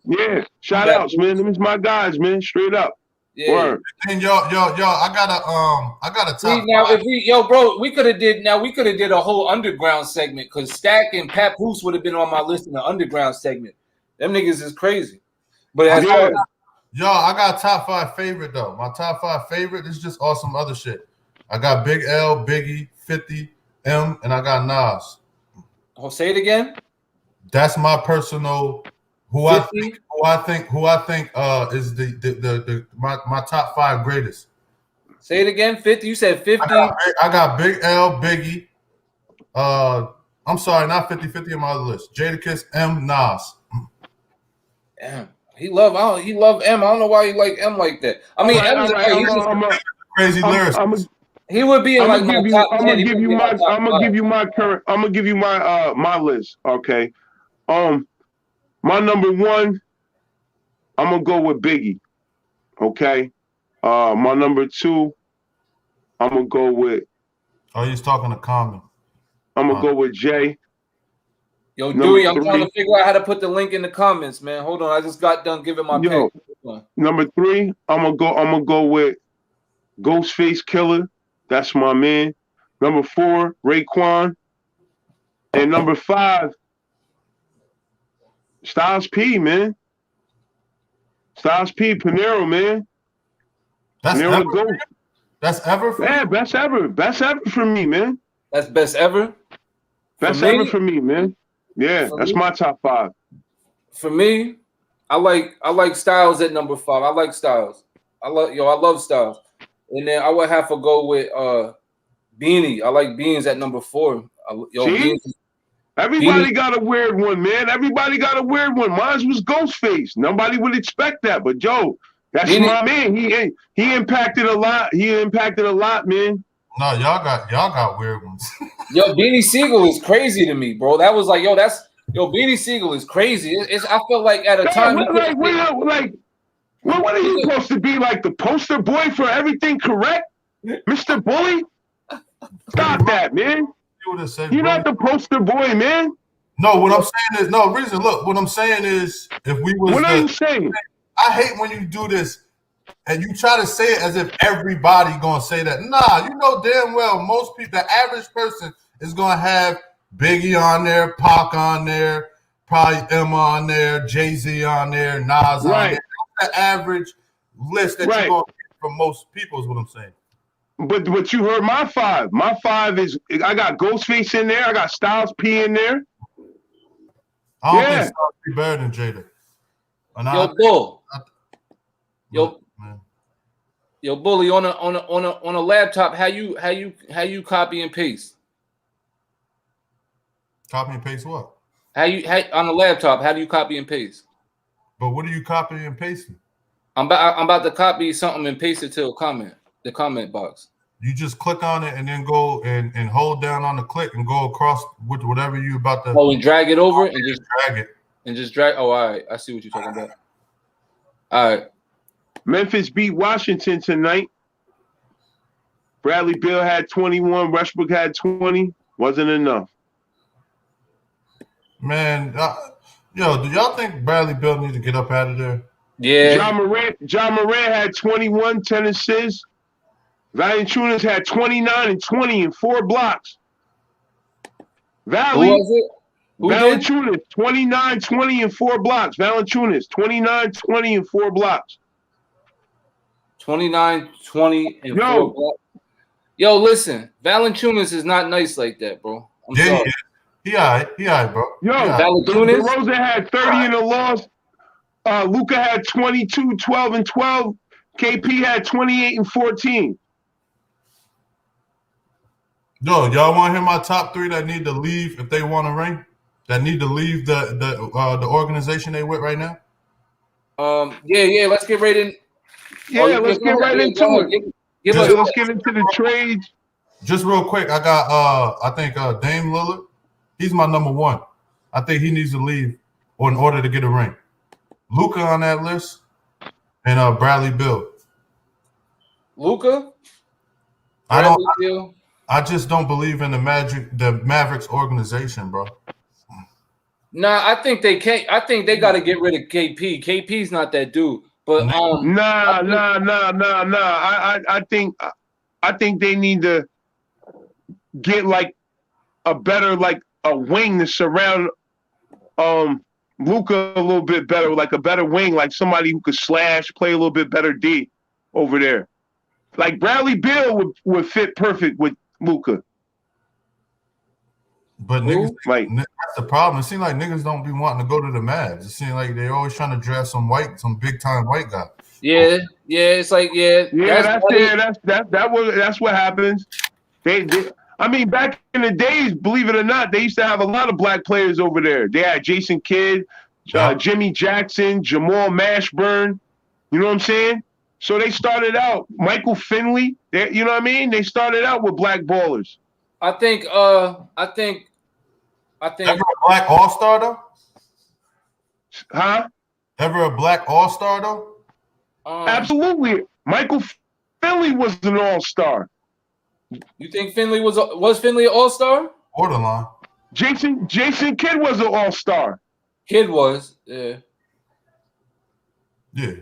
Yeah. Shout outs, man. Them is my guys, man. Straight up. Yeah. Word. And yo, I got a top See, now, 5. if we, bro, we could have did a whole underground segment because Stack and Papoose would have been on my list in the underground segment. Them niggas is crazy. But as far as I got top 5 favorite though. My top 5 favorite is just awesome other shit. I got Big L, Biggie, 50, M, and I got Nas. Oh, say it again. That's my personal who 50? I think is my top 5 greatest. Say it again. 50. You said 50. I got Big L, Biggie. I'm sorry, not 50 on my other list. Jadakiss, M, Nas. Damn. He love M. I don't know why he like M like that. I mean, M is crazy lyrics. He would be in like my top 10. I'm gonna give you my my list. Okay. My number 1, I'm gonna go with Biggie. Okay. My number 2, I'm gonna go with. Oh, he's talking to Common. I'm gonna go with Jay. Yo, Dooyah, I'm trying to figure out how to put the link in the comments, man. Hold on, I just got done giving my pick. Number 3, I'm gonna go with Ghostface Killer. That's my man. Number 4, Raekwon. And number 5, Styles P, man. Styles P, Panero, man. That's Panero ever. Ghost. That's ever for me? Best ever. Best ever for me, man. That's best ever? Best ever for me, man. Yeah, that's my top 5. For me, I like Styles at number 5. I like Styles. I love Styles. And then I would have to go with Beanie. I like Beans at number 4. Beans. Everybody got a weird one, man. Everybody got a weird one. Mine was Ghostface. Nobody would expect that, but Joe, that's Beanie. My man. He impacted a lot. He impacted a lot, man. No, y'all got weird ones. Yo, Beanie Siegel is crazy to me, bro. That was like, Beanie Siegel is crazy. I feel like at a time, what are you supposed to be, like the poster boy for everything correct, Mr. Bully? Stop that, man. You're not the poster boy, man. No, what I'm saying is what I'm saying is if we was. What are you saying? I hate when you do this. And you try to say it as if everybody gonna say that. Nah, you know damn well most people, the average person is gonna have Biggie on there, Pac on there, probably Emma on there, Jay-Z on there, Nas on there. That's the average list that you're gonna get from most people is what I'm saying. But you heard my 5. My 5 is I got Ghostface in there, I got Styles P in there. I don't think Styles P better than Jada. Yo, Bully, on a laptop, how you copy and paste? Copy and paste what? How on a laptop? How do you copy and paste? But what are you copying and pasting? I'm about to copy something and paste it to the comment box. You just click on it and then go and hold down on the click and go across with whatever you about to. Oh, and drag it over and just drag it and just drag. Oh, all right. I see what you're talking about. All right. Memphis beat Washington tonight. Bradley Beal had 21. Westbrook had 20. Wasn't enough. Man, do y'all think Bradley Beal needs to get up out of there? Yeah. John Morant had 21, 10 assists. Valanciunas had 29 and 20 and 4 blocks. Who was it? Valanciunas, 29, 20 and 4 blocks. Valanciunas, 29, 20 and 4 blocks. 29, 20, and 4 blocks. Yo, listen, Valanciunas is not nice like that, bro. I'm sorry. He all right, bro. Yo, Valanciunas. DeRozan had 30 in a loss. Luka had 22, 12, and 12. KP had 28 and 14. Yo, y'all want to hear my top 3 that need to leave if they want a ring? That need to leave the organization they with right now? Yeah. Let's get right in. Yeah, let's get right into it. Let's get into the trades. Just real quick, I got I think Dame Lillard. He's my number 1. I think he needs to leave in order to get a ring. Luka on that list, and Bradley Beal. Luka? I just don't believe in the Mavericks organization, bro. Nah, I think they can't. I think they got to get rid of KP. KP's not that dude. But nah. I think they need to get like a better a wing to surround Luka a little bit better, like a better wing, like somebody who could slash, play a little bit better D over there. Like Bradley Beal would fit perfect with Luka. But niggas, like that's the problem. It seems like niggas don't be wanting to go to the Mavs. It seems like they're always trying to draft some big time white guy. Yeah, it's like that's what happens. I mean, back in the days, believe it or not, they used to have a lot of black players over there. They had Jason Kidd, Jimmy Jackson, Jamal Mashburn. You know what I'm saying? So they started out Michael Finley. You know what I mean? They started out with black ballers. I think. Ever a black all-star though? Huh? Ever a black all-star though? Absolutely. Michael Finley was an all-star. You think Finley was Finley an all-star? Borderline. Jason Kidd was an all-star. Kidd was, yeah. Yeah.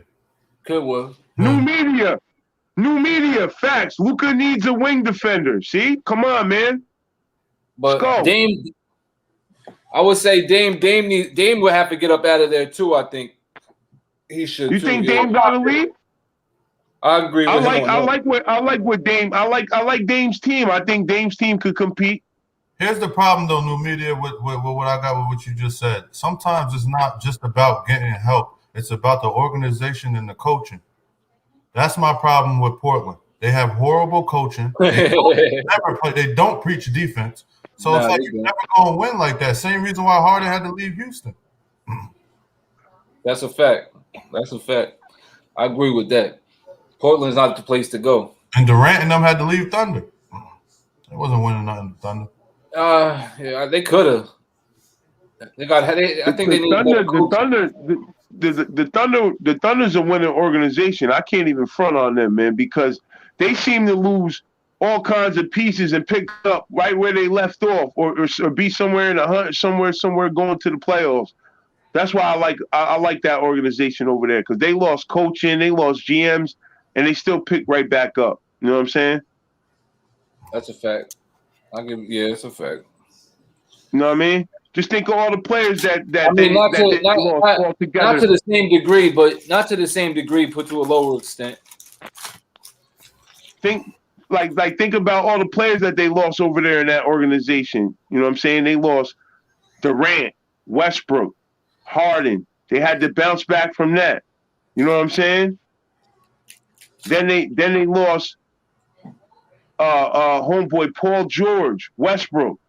Kidd was. New media, facts. Luka needs a wing defender. See? Come on, man. But Dame, I would say Dame would have to get up out of there too. I think he should. You think Dame got to leave? I agree with him. I like Dame. I like Dame's team. I think Dame's team could compete. Here's the problem though, New Media, with what I got with what you just said. Sometimes it's not just about getting help. It's about the organization and the coaching. That's my problem with Portland. They have horrible coaching. They don't preach defense. So it's like you're never going to win like that. Same reason why Harden had to leave Houston. That's a fact. I agree with that. Portland's not the place to go. And Durant and them had to leave Thunder. It wasn't winning nothing with Thunder. Yeah, they could have. I think they need the Thunder's a winning organization. I can't even front on them, man, because they seem to lose all kinds of pieces and pick up right where they left off, or be somewhere in the hunt, somewhere going to the playoffs. That's why I like that organization over there, because they lost coaching, they lost GMs, and they still pick right back up. You know what I'm saying? That's a fact. It's a fact. You know what I mean? Just think of all the players that not to the same degree, but not to the same degree, but to a lower extent. Think about all the players that they lost over there in that organization. You know what I'm saying? They lost Durant, Westbrook, Harden. They had to bounce back from that. You know what I'm saying? Then they lost homeboy Paul George, Westbrook.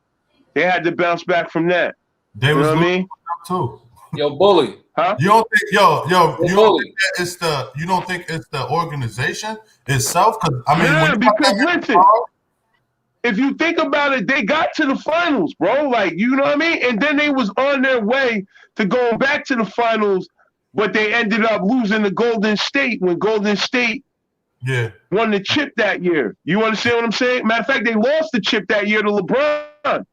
They had to bounce back from that. They was, you know what I mean? Too. Yo, Bully. Huh? You don't think, you don't think it's the organization itself? Because listen, if you think about it, they got to the finals, bro. Like, you know what I mean? And then they was on their way to going back to the finals, but they ended up losing to Golden State when Golden State won the chip that year. You understand what I'm saying? Matter of fact, they lost the chip that year to LeBron.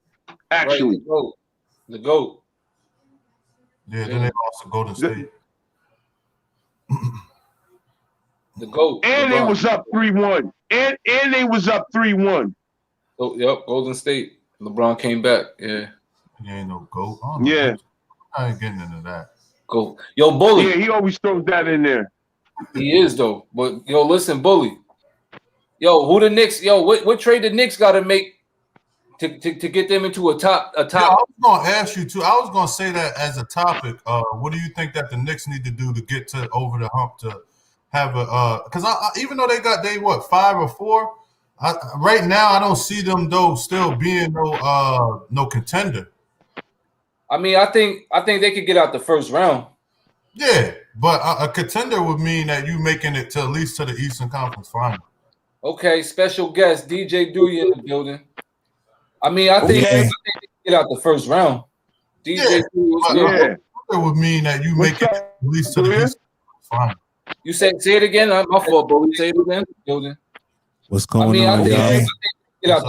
Actually, right, the GOAT. Yeah, then they lost to Golden State. The GOAT. And they was up 3-1. And they was up 3-1. Oh, yep, Golden State. LeBron came back. Yeah. He ain't no GOAT. Yeah. I ain't getting into that. GOAT. Yo, Bully. Yeah, he always throws that in there. He is though. But yo, listen, Bully. Yo, who the Knicks? Yo, what trade the Knicks got to make to get them into a top? Yeah, I was gonna ask you too. I was gonna say that as a topic. What do you think that the Knicks need to do to get to over the hump to have a? Because even though they 5 or 4, right now I don't see them though still being no contender. I mean, I think they could get out the first round. Yeah, but a contender would mean that you making it to at least to the Eastern Conference Final. Okay, special guest DJ Dooyah in the building. I mean, I think they get out the first round. DJ Dooyah would mean that you make it at least to the Eastern Conference Final. You say it again. My fault, but we say it again. Building. What's going on, y'all?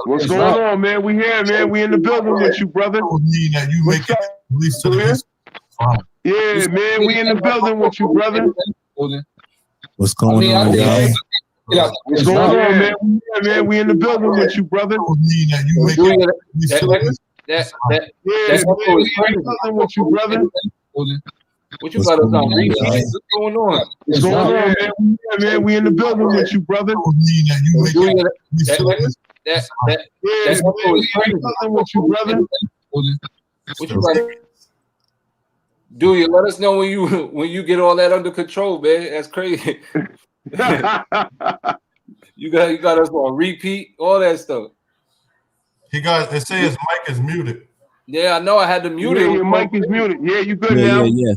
What's going on, man? We here, man. We in the building with you, brother. That would mean that you make it at least to the Eastern Conference Final. Yeah, man, we in the building with you, brother. What's going on, y'all? What's going on, man? Man, we in the building with you, brother. That's with you, brother. What you got us on repeat? What's going on? What's going on, man? Man, we in the building with you, brother. That's with you, brother. What you got? Dooyah, let us know when you get all that under control, man. That's crazy. You got us on repeat, all that stuff. They say his mic is muted. Yeah, I know. I had to mute it. Your mic is muted. Yeah, you good now? Yeah.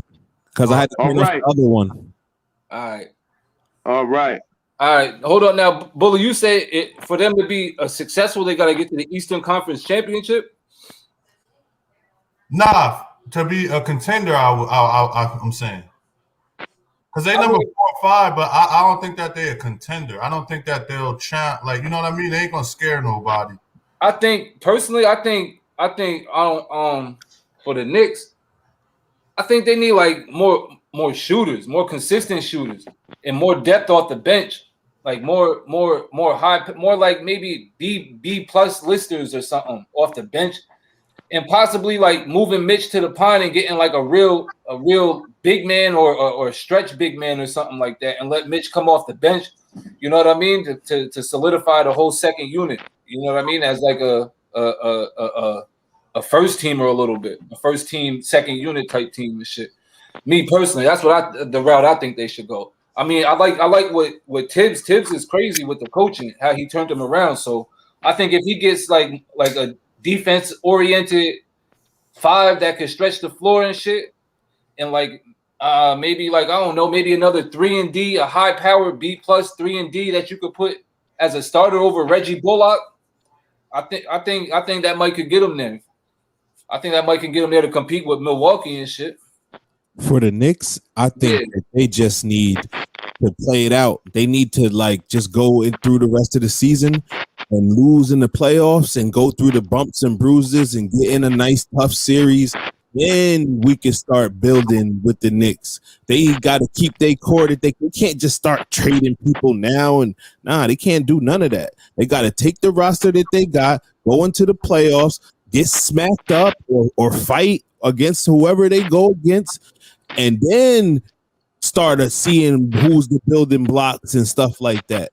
Because I had to turn off the other one. All right. Hold on now, Bully. You say for them to be successful, they got to get to the Eastern Conference Championship. Nah, to be a contender, I'm saying. Because they number 4 or 5, but I don't think that they're a contender. I don't think that they'll chant like, you know what I mean? They ain't gonna scare nobody. I think personally, I think for the Knicks, I think they need like more shooters, more consistent shooters, and more depth off the bench. Like more high, more like maybe B plus listers or something off the bench, and possibly like moving Mitch to the pine and getting like a real big man or a stretch big man or something like that, and let Mitch come off the bench. You know what I mean? To solidify the whole second unit. You know what I mean? As like a first teamer a little bit, a first team, second unit type team and shit. Me personally, that's the route I think they should go. I mean, I like what Tibbs is crazy with the coaching, how he turned him around. So I think if he gets like a defense oriented 5 that could stretch the floor and shit, and like maybe like I don't know, maybe another 3-and-D, a high powered B plus 3-and-D that you could put as a starter over Reggie Bullock. I think that might could get him there. I think that might can get him there to compete with Milwaukee and shit. For the Knicks, I think that they just need to play it out. They need to like just go in through the rest of the season and lose in the playoffs and go through the bumps and bruises and get in a nice tough series. Then we can start building with the Knicks. They got to keep their core. That they can't just start trading people now. And they can't do none of that. They got to take the roster that they got, go into the playoffs, get smacked up or fight against whoever they go against, and then start seeing who's the building blocks and stuff like that.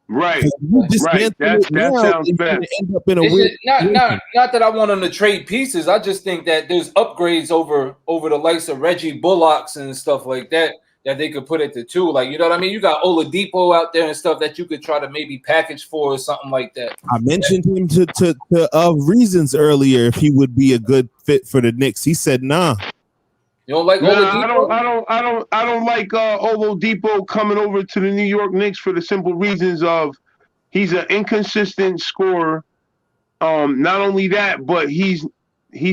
Right. That sounds bad. End up in a weird not that I want them to trade pieces. I just think that there's upgrades over the likes of Reggie Bullocks and stuff like that they could put at the 2. Like, you know what I mean? You got Oladipo out there and stuff that you could try to maybe package for or something like that. I mentioned him to reasons earlier if he would be a good fit for the Knicks. He said nah. You don't like Oladipo? I don't like Oladipo coming over to the New York Knicks for the simple reasons of he's an inconsistent scorer. Not only that, but he's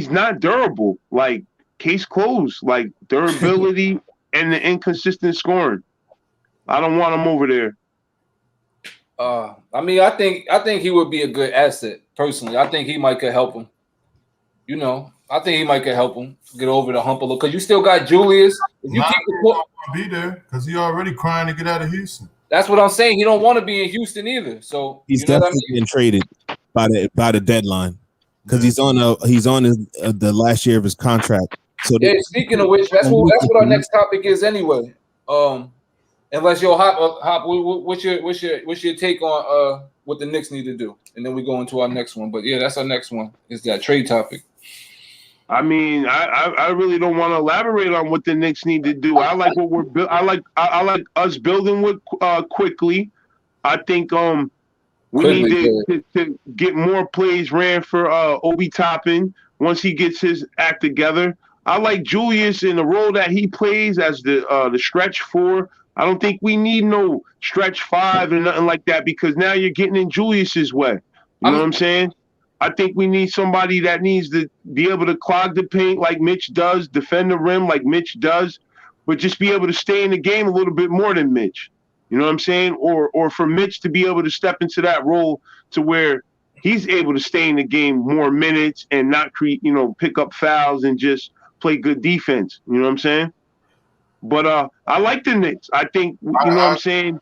not durable. Like, case closed. Like, durability and the inconsistent scoring. I don't want him over there. I mean, I think he would be a good asset personally. I think he might could help him. You know, I think he might could help him get over the hump a little because you still got Julius. If you keep the be there because he already crying to get out of Houston. That's what I'm saying. He don't want to be in Houston either. So he's definitely getting traded by the deadline because he's on the last year of his contract. So speaking of which, that's what our next topic is anyway. Unless your hop, what's your take on what the Knicks need to do, and then we go into our next one. But yeah, that's our next one. Is that trade topic? I mean, I really don't want to elaborate on what the Knicks need to do. I like what we're I like us building with quickly. I think we need to get more plays ran for Obi Toppin once he gets his act together. I like Julius in the role that he plays as the stretch 4. I don't think we need no stretch 5 and nothing like that because now you're getting in Julius's way. You know what I'm saying? I think we need somebody that needs to be able to clog the paint like Mitch does, defend the rim like Mitch does, but just be able to stay in the game a little bit more than Mitch. You know what I'm saying? Or for Mitch to be able to step into that role to where he's able to stay in the game more minutes and not pick up fouls and just play good defense. You know what I'm saying? But I like the Knicks. I think you know what I'm saying.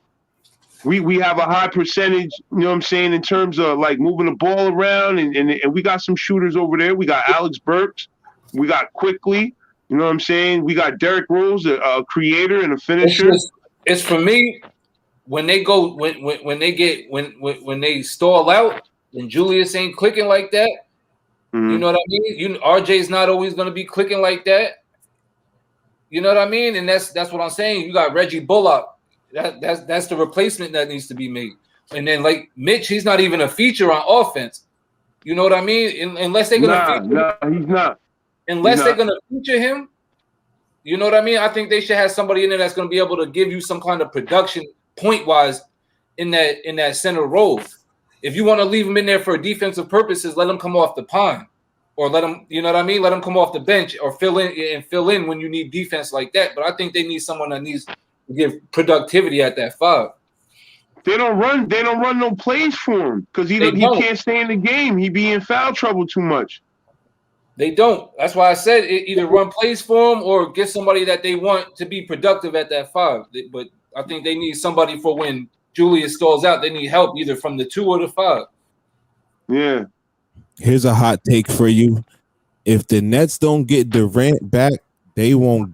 We have a high percentage, you know what I'm saying, in terms of like moving the ball around, and we got some shooters over there. We got Alex Burks, we got Quickly, you know what I'm saying. We got Derrick Rose, a creator and a finisher. It's for me when they go when they stall out and Julius ain't clicking like that. Mm-hmm. You know what I mean? RJ's not always going to be clicking like that. You know what I mean? And that's what I'm saying. You got Reggie Bullock. That's the replacement that needs to be made. And then like Mitch, he's not even a feature on offense. You know what I mean? Unless they're gonna he's not. Unless they're gonna feature him, you know what I mean? I think they should have somebody in there that's gonna be able to give you some kind of production point wise in that center role. If you want to leave him in there for defensive purposes, let him come off the pond. Or let him, you know what I mean? Let him come off the bench or fill in when you need defense like that. But I think they need someone that needs give productivity at that 5. They don't run no plays for him because he can't stay in the game. He be in foul trouble too much. They don't. That's why I said either run plays for him or get somebody that they want to be productive at that 5. But I think they need somebody for when Julius stalls out. They need help either from the 2 or the 5. Yeah. Here's a hot take for you. If the Nets don't get Durant back, they won't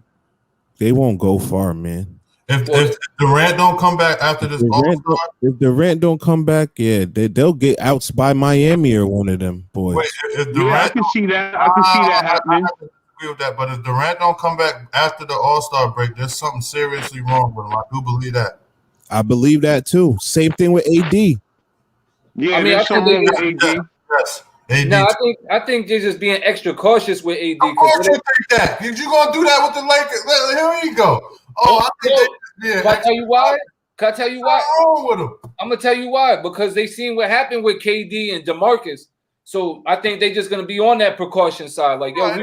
go far, man. If Durant don't come back after this, if Durant don't come back, yeah, they'll get outs by Miami or one of them boys. Wait, if Durant, I can see that. I can see that happening. I agree with that, but if Durant don't come back after the All-Star break, there's something seriously wrong with him. I do believe that. I believe that too. Same thing with AD. Yeah, I mean, there's something wrong with AD. Yes. AD. No, I think they're just being extra cautious with AD. Of course you think that. You gonna do that with the Lakers? Here we go. Oh, I think Can I tell you why? Can I tell you why? What's wrong with them? I'm gonna tell you why. Because they seen what happened with KD and Demarcus. So I think they're just gonna be on that precaution side. Like, yo,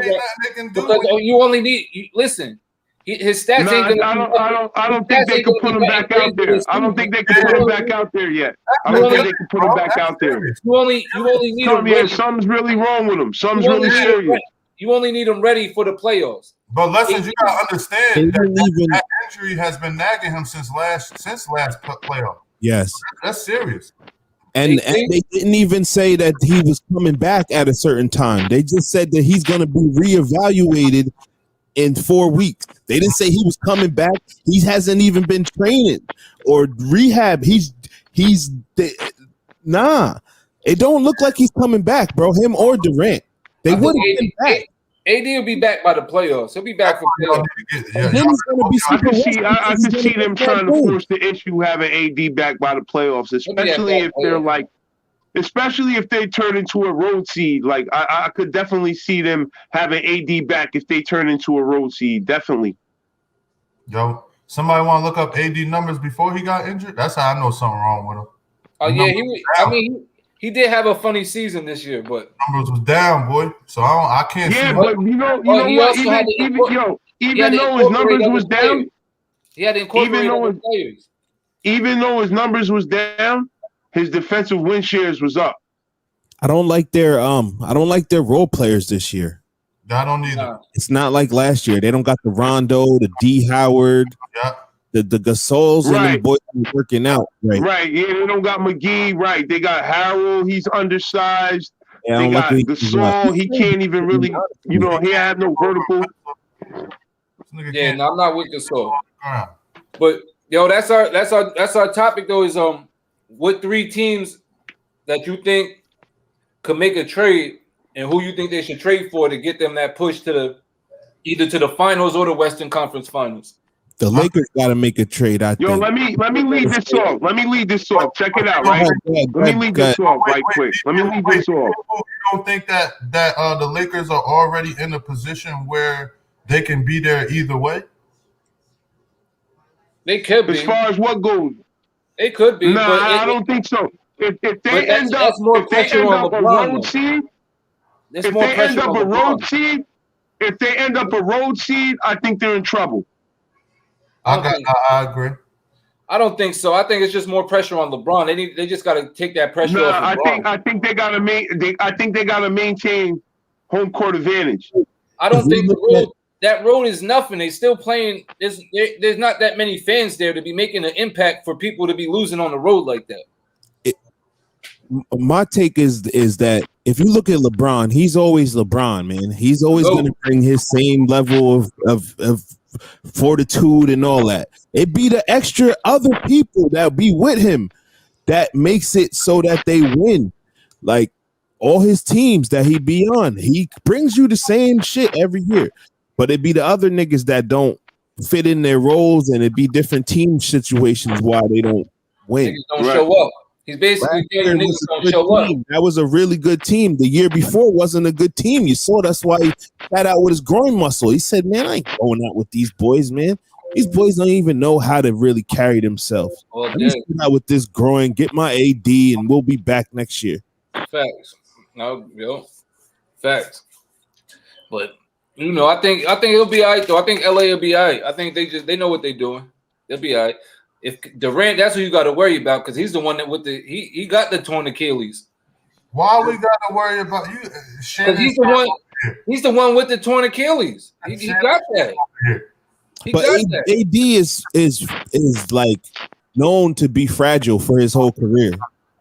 you only need listen. His stats ain't gonna. I don't think they can put him back out there. I don't think they can put him back out there yet. I don't think they can put him back out there. You only need him. Yeah, something's really wrong with him. Something's really serious. You only need him ready for the playoffs. But Lessons, you gotta understand that injury has been nagging him since last playoff. Yes, that's serious. And they didn't even say that he was coming back at a certain time. They just said that he's going to be reevaluated in 4 weeks. They didn't say he was coming back. He hasn't even been training or rehab. Nah. It don't look like he's coming back, bro. Him or Durant. They wouldn't be back. AD will be back by the playoffs. He'll be back for playoffs. I can see them trying to force the issue having AD back by the playoffs, especially if they turn into a road seed. Like I could definitely see them having AD back if they turn into a road seed. Definitely. Yo, somebody want to look up AD numbers before he got injured? That's how I know something wrong with him. Oh yeah, he did have a funny season this year, but numbers was down, boy. So I can't. Yeah, but you know what? Even though his numbers was down, he had to incorporate players. Even though his numbers was down, his defensive win shares was up. I don't like their role players this year. I don't either. It's not like last year. They don't got the Rondo, the D Howard. Yeah. The Gasols and the boys working out. Right. Yeah, they don't got McGee. Right. They got Harold. He's undersized. Yeah, they got Gasol. He can't even really, he had no vertical. Yeah, no, I'm not with Gasol. But yo, that's our topic though. Is what 3 teams that you think could make a trade and who you think they should trade for to get them that push to either to the finals or the Western Conference Finals. The Lakers got to make a trade. I think. Let me lead this off. Check it out, right? Let me lead this off right quick. Let me lead this off. You don't think that the Lakers are already in a position where they can be there either way? They could be. As far as what goes, they could be. Nah, I don't think so. If they end up a road seed, if they end up a road seed, I think they're in trouble. I agree. I don't think so. I think it's just more pressure on LeBron. They just got to take that pressure off LeBron. I think they got to maintain home court advantage. I don't think the that road is nothing. They still playing. There's not that many fans there to be making an impact for people to be losing on the road like that. My take is that if you look at LeBron, he's always LeBron, man. He's always going to bring his same level of fortitude and all that. It be the extra other people that be with him that makes it so that they win. Like all his teams that he be on, he brings you the same shit every year. But it be the other niggas that don't fit in their roles, and it be different team situations why they don't win. Niggas don't show up. He's basically getting niggas don't show up. That was a really good team. The year before wasn't a good team. You saw that's why he got out with his groin muscle. He said, man, I ain't going out with these boys, man. These boys don't even know how to really carry themselves. Let me sit out with this groin, get my AD, and we'll be back next year. Facts. No, yo. Facts. But you know, I think it'll be all right though. I think LA will be all right. I think they know what they're doing. They'll be all right. If Durant, that's who you got to worry about because he's the one that he got the torn Achilles. Why we got to worry about you? Because he's the one with the torn Achilles. He got that. But AD is like known to be fragile for his whole career.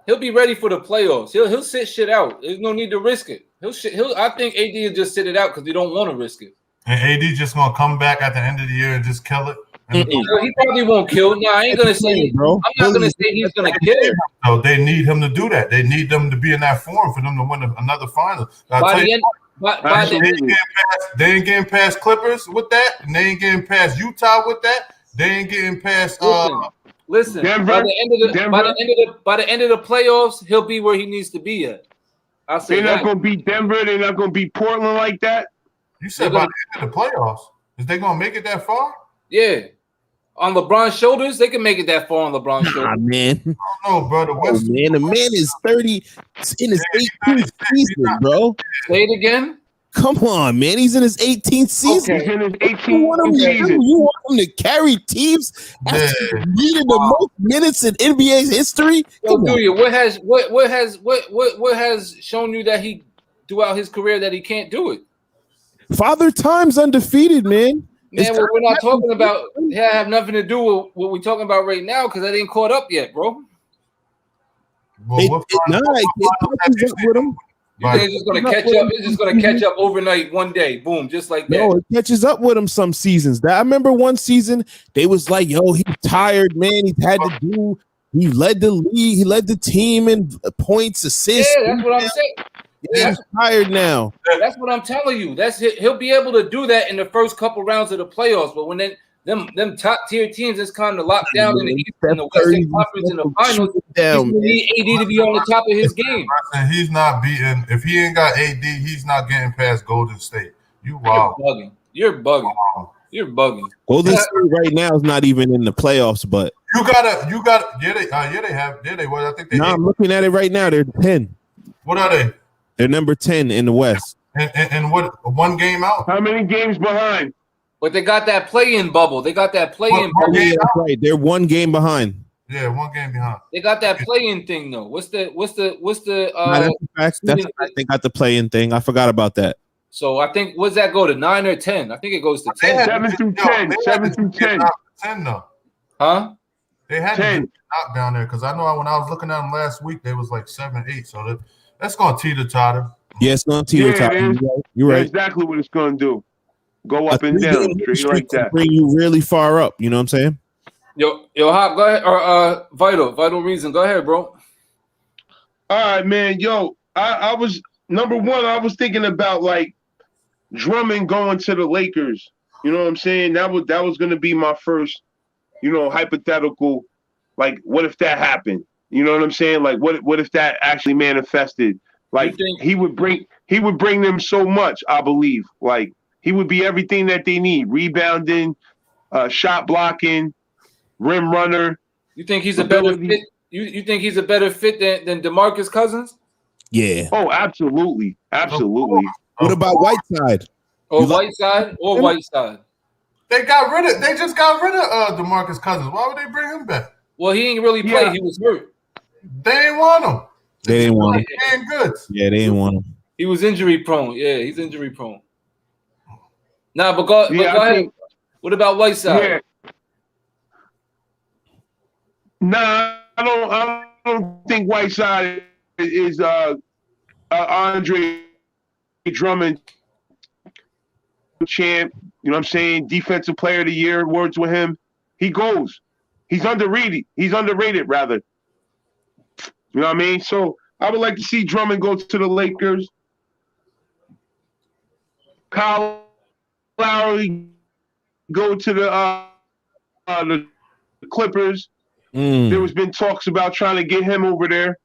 He'll be ready for the playoffs. He'll sit shit out. There's no need to risk it. I think AD will just sit it out because he don't want to risk it. And AD just gonna come back at the end of the year and just kill it. He probably won't kill. No, I ain't gonna say. Bro. I'm not gonna say he's gonna kill. No, they need him to do that. They need them to be in that form for them to win another final. They ain't getting past Clippers with that, and they ain't getting past Utah with that. They ain't getting past. Listen. Denver, by the end of the playoffs, he'll be where he needs to be at. They're not gonna beat Denver. They're not gonna beat Portland like that. You said by the end of the playoffs, is they gonna make it that far? Yeah. On LeBron's shoulders, they can make it that far on LeBron's shoulders. Man. I don't know, bro. The man is 30 in his 18th season, bro. Say it again. Come on, man. He's in his 18th season. Okay. He's in his 18th season. You want him to carry teams after leading the most minutes in NBA history? Yo, Dooyah, what has shown you that he throughout his career that he can't do it? Father Time's undefeated, man. Man, what we're not talking about have nothing to do with what we're talking about right now because that ain't caught up yet, bro. Well, You think it's just gonna catch up? It's just gonna catch up overnight, one day, boom, just like that. No, it catches up with him some seasons. I remember one season they was like, "Yo, he's tired, man. He had to do. He led the league. He led the team in points, assists. Yeah, that's what I'm saying. Yeah, he's tired now. That's what I'm telling you. He'll be able to do that in the first couple rounds of the playoffs, but when them top tier teams is kind of locked down in the East and the Western Conference in the finals, he need AD to be on the top of his game. He's not beating. If he ain't got AD, he's not getting past Golden State. You're bugging. You're bugging. Golden State right now is not even in the playoffs, but you gotta. They have. Yeah, they was. I think they. No, I'm looking at it right now. They're 10. What are they? They're number 10 in the West. And what? One game out? How many games behind? But they got that play-in bubble. They got that play-in bubble. Yeah, that's right. They're one game behind. Yeah, one game behind. They got that play-in thing though. What's the that's a fact. They got the play-in thing. I forgot about that. So I think what's that go to 9 or 10? I think it goes to 10. 7 through 10. 7 through 10. 10 though. Huh? They had 10 knocked down there because I know when I was looking at them last week, they was like 7, 8. So that's going to teeter-totter. Yeah, it's going to teeter-totter. You're right. That's exactly what it's going to do. Go up and down, straight like that. Bring you really far up. You know what I'm saying? Yo, Hop, go ahead. Or Vital Reason. Go ahead, bro. All right, man. Yo, I was number one. I was thinking about like Drummond going to the Lakers. You know what I'm saying? That was going to be my first, hypothetical. Like, what if that happened? You know what I'm saying? Like, what if that actually manifested? Like, he would bring them so much. I believe. Like, he would be everything that they need: rebounding, shot blocking, rim runner. You think he's a better fit? You think he's a better fit than Demarcus Cousins? Yeah. Oh, absolutely. What about Whiteside? Whiteside. They just got rid of Demarcus Cousins. Why would they bring him back? Well, he ain't really play. He was hurt. They didn't want him. They didn't want him. Good. Yeah, they didn't want him. He was injury prone. Yeah, he's injury prone. Nah, but go ahead. What about Whiteside? Yeah. Nah, I don't think Whiteside is Andre Drummond champ. You know what I'm saying? Defensive Player of the Year awards with him. He goes. He's underrated. He's underrated, rather. You know what I mean? So I would like to see Drummond go to the Lakers. Kyle Lowry go to the Clippers. There was been talks about trying to get him over there.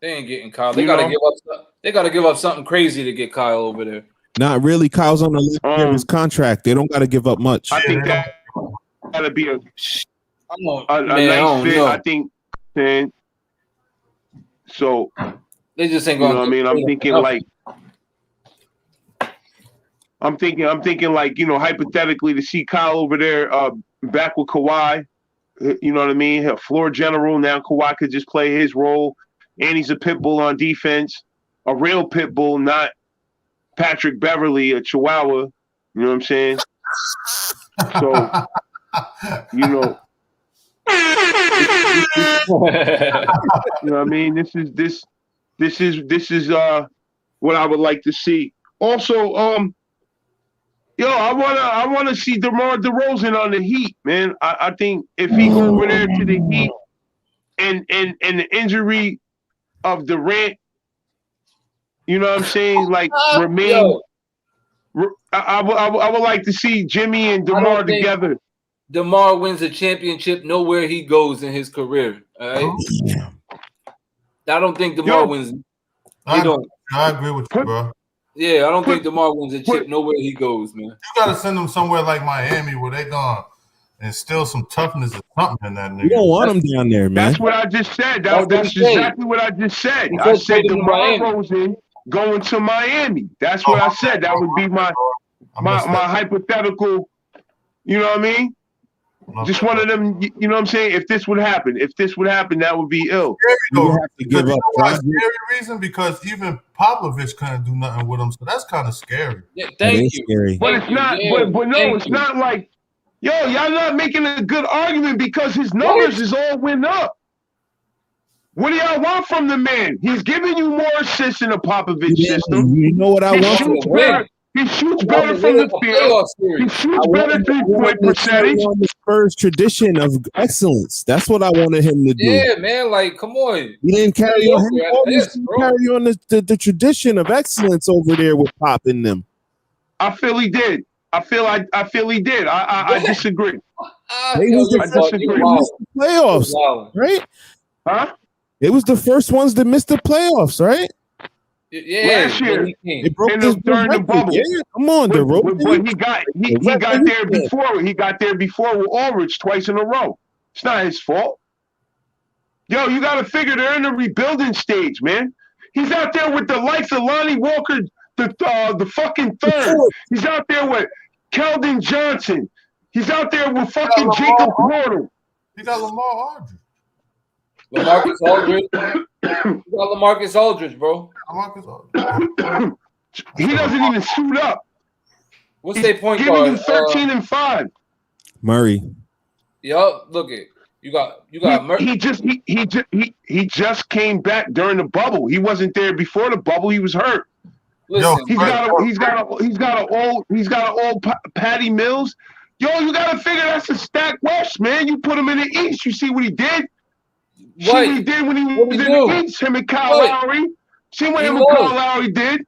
They ain't getting Kyle. They gotta give up. They gotta give up something crazy to get Kyle over there. Not really. Kyle's on the last year of his contract. They don't got to give up much. I think that gotta be a nice fit. I think, man. So they just ain't going. You know what I mean? I'm thinking like, you know, hypothetically to see Kyle over there back with Kawhi. You know what I mean? A floor general. Now Kawhi could just play his role. And he's a pit bull on defense. A real pit bull, not Patrick Beverly, a Chihuahua. You know what I'm saying? So, you know. You know what I mean? This is what I would like to see. Also, I wanna see DeMar DeRozan on the Heat, man. I think if he go over there to the Heat and the injury of Durant, you know what I'm saying, like remain. I would like to see Jimmy and DeMar together. DeMar wins a championship nowhere he goes in his career. All right. I don't think DeMar wins. I agree with you, bro. Yeah, I don't think DeMar wins a chip nowhere he goes, man. You gotta send him somewhere like Miami where they gone instill some toughness or something in that nigga. You don't want him down there, man. That's what I just said. That's exactly what I just said. I said DeMar DeRozan going to Miami. That's what I said. That would be my hypothetical. You know what I mean? Just one of them. You know what I'm saying? If this would happen, that would be ill. You have to give up. Scary reason because even Popovich couldn't do nothing with him, so that's kind of scary. Yeah, thank you. Scary. But it's not. But no, it's not like. Yo, y'all not making a good argument because his numbers is all went up. What do y'all want from the man? He's giving you more assists in the Popovich system. You know what I want? He shoots better from the field. He shoots better 3-point percentage. On the Spurs tradition of excellence. That's what I wanted him to do. Yeah, man. Like, come on. He didn't carry on. He always carry on the tradition of excellence over there with Pop in them. I feel he did. I feel he did. I disagree. I disagree. Playoffs, right? Huh? It was the first ones that missed the playoffs, right? Yeah, last year it broke during the bubble. Yeah, come on, but he got there before. He got there before with Ulrich twice in a row. It's not his fault. Yo, you got to figure they're in the rebuilding stage, man. He's out there with the likes of Lonnie Walker, the fucking third. He's out there with Keldon Johnson. He's out there with fucking Jacob Porter. He got Lamar Aldridge. LaMarcus Aldridge. You got LaMarcus Aldridge, bro. He doesn't even suit up. What's their point guard? Giving you 13 13 and 5. Murray. Yup, look it. You got Murray. He just came back during the bubble. He wasn't there before the bubble. He was hurt. Listen, he's got an old Patty Mills. Yo, you gotta figure that's a stacked West, man. You put him in the East. You see what he did? See what he did when he was in the East, him and Kyle Lowry. See what him and Kyle Lowry did?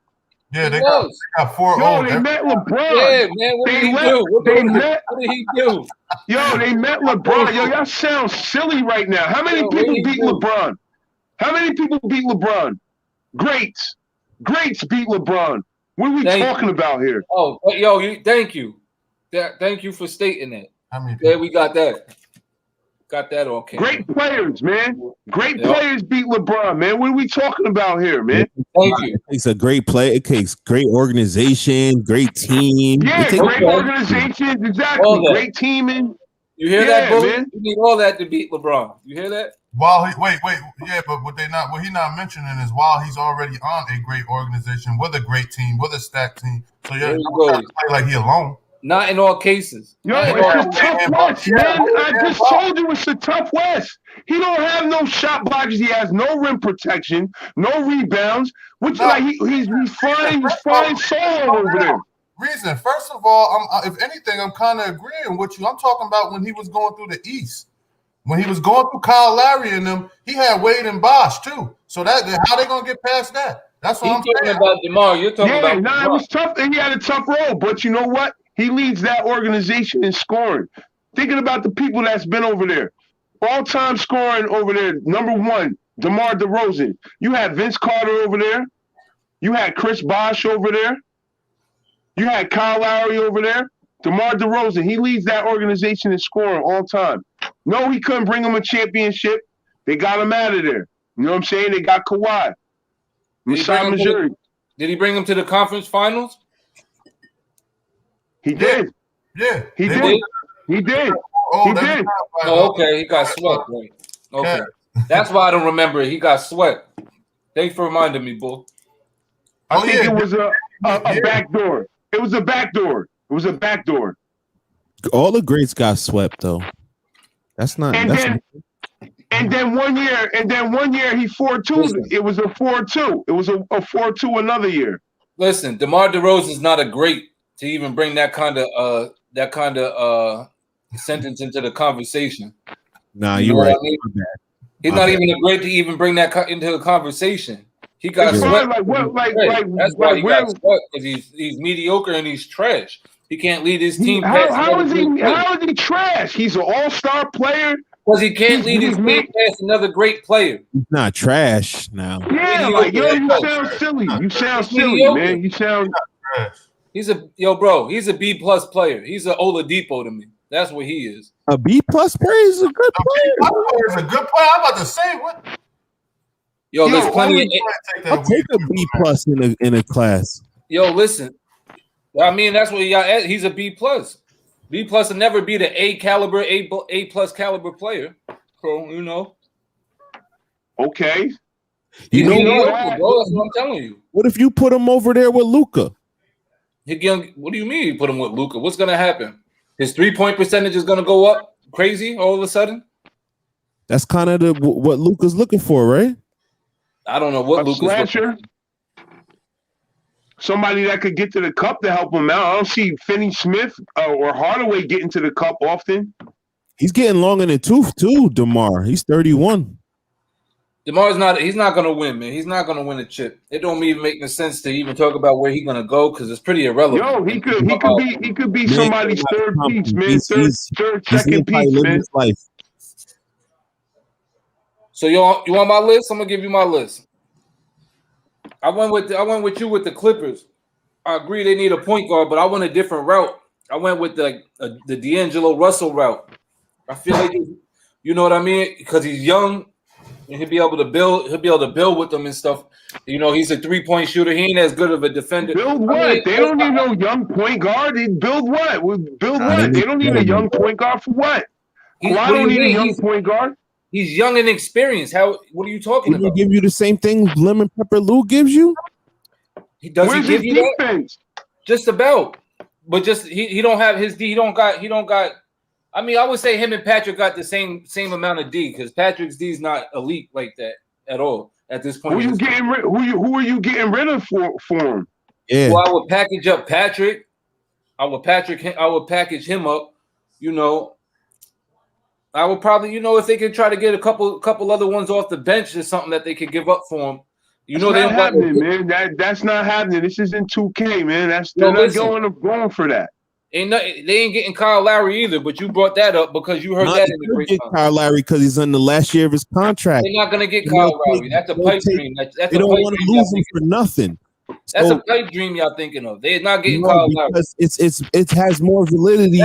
Yeah, they got 4-0. Yo, they met LeBron. Yeah, man, what did he do? What did he do? Yo, they met LeBron. Yo, y'all sound silly right now. How many people beat LeBron? How many people beat LeBron? Greats beat LeBron. What are we talking about here? Oh, yo, thank you. Thank you for stating that. Yeah, we got that. Got that on camera. Great players, man. Great players beat LeBron, man. What are we talking about here, man? Thank you. It's a great play. It takes great organization, great team. Yeah, great organization. Exactly. Great teaming. You hear that, Bully? Man? You need all that to beat LeBron. You hear that? Wait. Yeah, but what he not mentioning is while he's already on a great organization with a great team, with a stacked team, So yeah, you gotta play like he alone. Not in all cases. Yo, it's a tough West, man. I just told you it's a tough West. He don't have no shot blockers. He has no rim protection, no rebounds. Which like he's flying solo over there. Reason, first of all, if anything, I'm kind of agreeing with you. I'm talking about when he was going through the East. When he was going through Kyle Lowry and them, he had Wade and Bosh too. So how they gonna get past that? That's what I'm talking about. DeMar, you're talking about. Yeah, it was tough, and he had a tough role. But you know what? He leads that organization in scoring. Thinking about the people that's been over there, all-time scoring over there. Number one, DeMar DeRozan. You had Vince Carter over there. You had Chris Bosh over there. You had Kyle Lowry over there. DeMar DeRozan, he leads that organization in scoring all time. No, he couldn't bring him a championship. They got him out of there. You know what I'm saying? They got Kawhi. Did he bring him to the conference finals? He did. Yeah. He did. He did. Oh, he did. Oh, okay. He got swept. Right. Okay. Yeah. That's why I don't remember it. He got swept. Thanks for reminding me, Bull. I think it was a backdoor. It was a backdoor. It was a backdoor. All the greats got swept though. That's not. And then one year he 4-2. It was a 4-2. It was a 4-2 another year. Listen, DeMar DeRozan is not a great to even bring that kind of sentence into the conversation. Nah, you're right. I mean? He's not even a great to even bring that into the conversation. He got swept. That's why he got swept, because he's mediocre and he's trash. He can't lead his team. How is he trash? He's an all-star player. Because he can't lead his team past another great player. He's not trash now. Yeah, like you sound silly. You sound silly, man. You sound. He's a B+ player. He's an Oladipo to me. That's what he is. A B+ player is a good player. He's a good player. I'm about to say what. There's plenty. I'll take a B+ in a class. Yo, listen. I mean, that's what he's a B+. B+ will never be the A+ caliber player. So you know. Okay. You know that, bro. That's what I'm telling you. What if you put him over there with Luka? What do you mean you put him with Luka? What's gonna happen? His 3-point percentage is gonna go up crazy all of a sudden. That's kind of what Luka's looking for, right? I don't know what Luka's looking for. Somebody that could get to the cup to help him out. I don't see Finney Smith or Hardaway getting to the cup often. He's getting long in the tooth too, DeMar. He's 31. DeMar's he's not gonna win, man. He's not gonna win a chip. It don't even make no sense to even talk about where he's gonna go because it's pretty irrelevant. Yo, he could be somebody's third piece, man. Third, second piece, man. So you want my list? I'm gonna give you my list. I went with you with the Clippers. I agree they need a point guard, but I went a different route. I went with the D'Angelo Russell route. I feel like you know what I mean, because he's young and he'll be able to build. He'll be able to build with them and stuff. You know, he's a 3-point shooter. He ain't as good of a defender. Build what? I mean, they don't need no young point guard. They build what? Build what? They don't need a young point guard for what? Why don't need a young point guard? He's young and experienced. What are you talking about? He give you the same thing Lemon Pepper Lou gives you? Where's his defense? Just about. But just he don't have his D. He don't got. I mean, I would say him and Patrick got the same amount of D because Patrick's D is not elite like that at all at this point. Who are you getting rid of for him? Yeah. Well, I would package up Patrick. I would package him up. You know. I would probably, if they could try to get a couple other ones off the bench or something that they could give up for him. They don't happening, man. That's not happening. This isn't 2K, man. They're not going for that. They ain't getting Kyle Lowry either, but you brought that up because you heard that in the great time. Kyle Lowry because he's in the last year of his contract. They're not gonna get Kyle Lowry. That's a pipe dream. They don't want to lose him for nothing. That's a pipe dream y'all thinking of. They're not getting Kyle Lowry. It has more validity.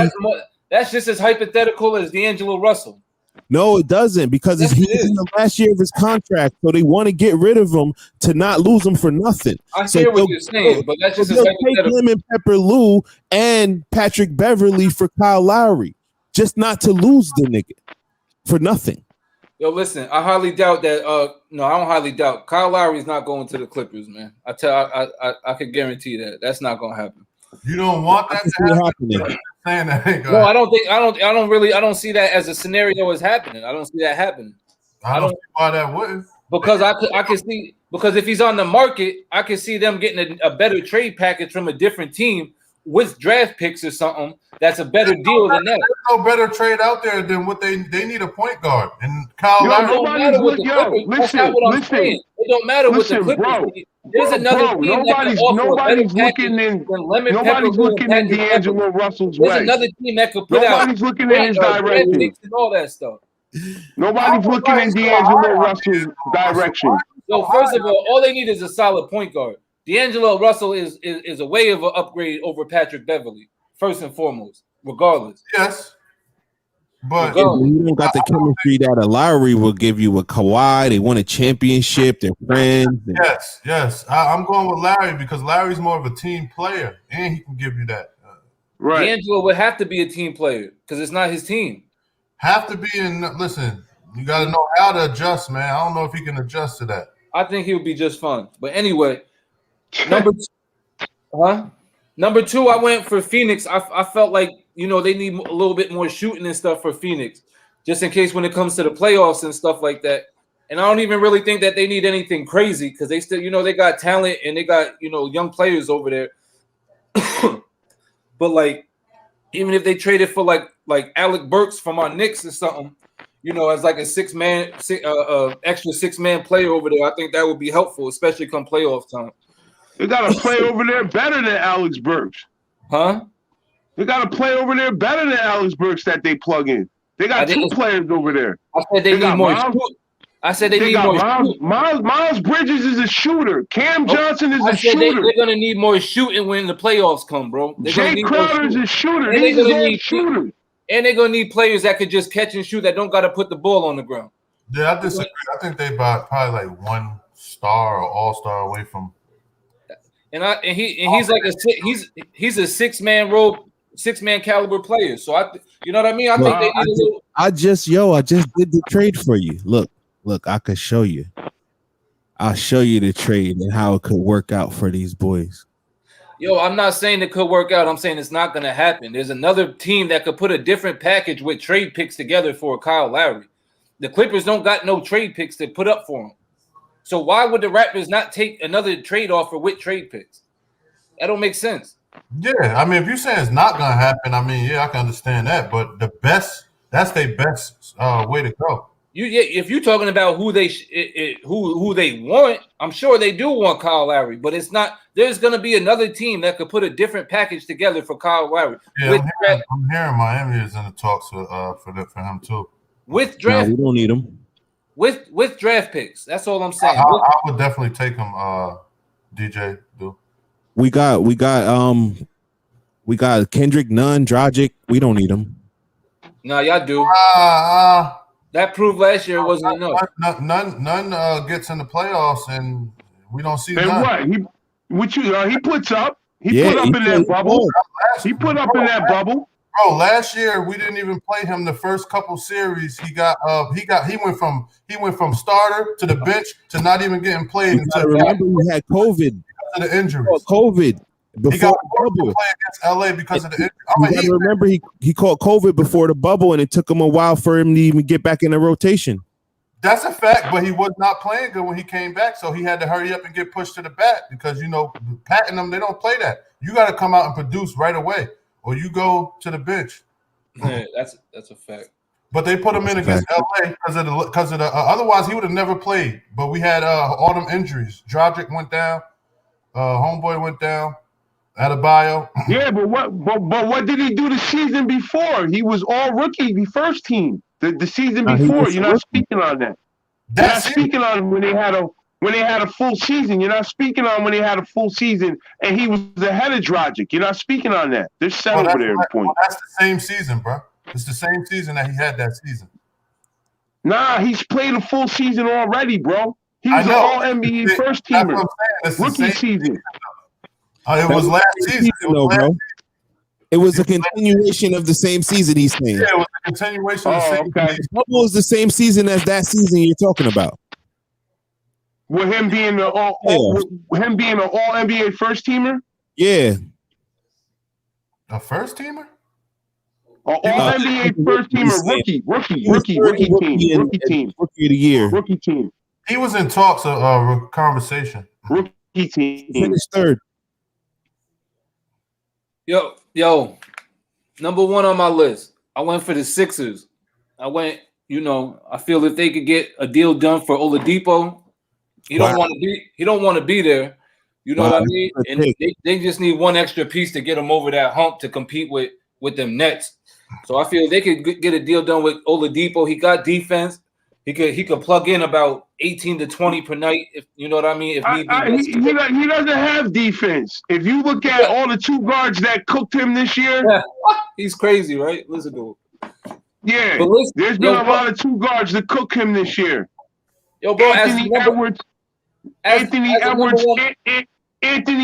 That's just as hypothetical as D'Angelo Russell. No, it doesn't because he's in the last year of his contract, so they want to get rid of him to not lose him for nothing. I hear what you're saying, but that's just as hypothetical. Take Lemon Pepper Lou and Patrick Beverly for Kyle Lowry, just not to lose the nigga for nothing. Yo, listen, I highly doubt that. No, I don't highly doubt Kyle Lowry is not going to the Clippers, man. I could guarantee that that's not gonna happen. You don't want that to happen. Saying that ain't no, I don't see that as a scenario as happening. I don't see that happening. I don't see why that wouldn't. Because I can see, because if he's on the market, I can see them getting a better trade package from a different team with draft picks or something. That's a better deal than that. There's no better trade out there than what they need a point guard. And Kyle Lowry. That's not what I'm saying. It don't matter what the Clippers. Bro, there's another team nobody's looking in D'Angelo Russell's way. There's another team that could put nobody's looking in his direction and all that stuff. Nobody's looking in D'Angelo Russell's direction. So first of all they need is a solid point guard. D'Angelo Russell is a way of an upgrade over Patrick Beverly, first and foremost, regardless. Yes. But you don't got the chemistry that a Lowry will give you with Kawhi. They won a championship. They're friends. Yes. I'm going with Larry because Larry's more of a team player, and he can give you that. Right. D'Angelo would have to be a team player because it's not his team. Have to be in. Listen, you got to know how to adjust, man. I don't know if he can adjust to that. I think he would be just fine. But anyway, number two, I went for Phoenix. I felt like, they need a little bit more shooting and stuff for Phoenix, just in case when it comes to the playoffs and stuff like that. And I don't even really think that they need anything crazy because they still, they got talent and they got, young players over there. But like, even if they traded for like Alec Burks from our Knicks or something, as like a extra 6-man player over there, I think that would be helpful, especially come playoff time. They got a play over there better than Alex Burks. Huh? They got a play over there better than Alex Burks that they plug in. They got two players over there. I said they need more shoot. I said they need more shoot. Miles Bridges is a shooter. Cam Johnson is a shooter. They're going to need more shooting when the playoffs come, bro. Jay Crowder is a shooter. These are all shooters. And they're going to need players that could just catch and shoot that don't got to put the ball on the ground. Yeah, I disagree. I think they probably like 1 star or all-star away from. He's like he's a 6-man caliber player. So you know what I mean? I think they need a little. I just did the trade for you. Look, I could show you. I'll show you the trade and how it could work out for these boys. Yo, I'm not saying it could work out. I'm saying it's not going to happen. There's another team that could put a different package with trade picks together for Kyle Lowry. The Clippers don't got no trade picks to put up for him. So why would the Raptors not take another trade offer with trade picks? That don't make sense. Yeah, I mean, if you're saying it's not going to happen, I mean, yeah, I can understand that. But that's their best way to go. If you're talking about who they want, I'm sure they do want Kyle Lowry, but it's not. There's going to be another team that could put a different package together for Kyle Lowry. Yeah, I'm hearing Miami is in the talks for him too. With draft, we don't need him. With draft picks, that's all I'm saying. I would definitely take him. DJ Dooyah. We got Kendrick Nunn, Dragic. We don't need him. No, y'all do. That proved last year it wasn't enough. None gets in the playoffs, and we don't see and none. He puts up. He put up in that bubble. He put up in that bubble. Bro, last year we didn't even play him the first couple series. He went from starter to the bench to not even getting played. Remember, he had COVID. To the injuries. COVID. He got to play against LA because of the injury. Remember, he caught COVID before the bubble, and it took him a while for him to even get back in the rotation. That's a fact, but he was not playing good when he came back, so he had to hurry up and get pushed to the back because, patting them, they don't play that. You got to come out and produce right away, or you go to the bench. Yeah, that's a fact. But they put him in against LA because of the otherwise he would have never played. But we had all them injuries. Dragic went down, Homeboy went down. Adebayo. Yeah, but what did he do the season before? He was all rookie, the first team. The season before. You're not speaking on that. You're not speaking on when they had a full season. You're not speaking on when they had a full season and he was ahead of Dragic. You're not speaking on that. They're set over there. That's the same season, bro. It's the same season that he had that season. Nah, he's played a full season already, bro. He was an all-NBA first teamer. Rookie season. It was last season. It was a continuation of the same season, he's saying. Yeah, it was a continuation of the same season. What was the same season as that season you're talking about? With him being an all NBA first teamer? Yeah. A first teamer? All NBA first teamer, rookie team. Rookie of the year. Rookie team. He was in talks of conversation. Rookie team. He finished third. Yo, number one on my list. I went for the Sixers. I feel if they could get a deal done for Oladipo, he don't want to be there. You know what I mean? And they just need one extra piece to get him over that hump to compete with them Nets. So I feel they could get a deal done with Oladipo. He got defense. He could plug in about 18 to 20 per night. If you know what I mean. If he doesn't have defense. If you look at all the two guards that cooked him this year, he's crazy, right? Listen to him. Yeah, there's been a lot of two guards that cook him this year. Yo, bro, Anthony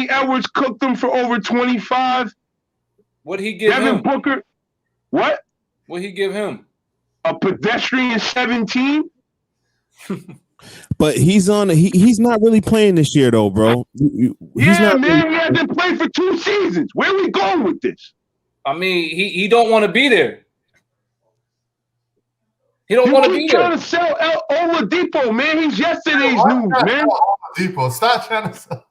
Edwards cooked him for over 25. What'd he give Devin him? Booker, what? What'd he give him? A pedestrian 17. But he's not really playing this year though, bro. He hasn't played for 2 seasons. Where are we going with this? I mean, he don't want to be there. He don't want to be there. Trying to sell Oladipo, man. He's yesterday's news, man. Oladipo, stop trying to sell.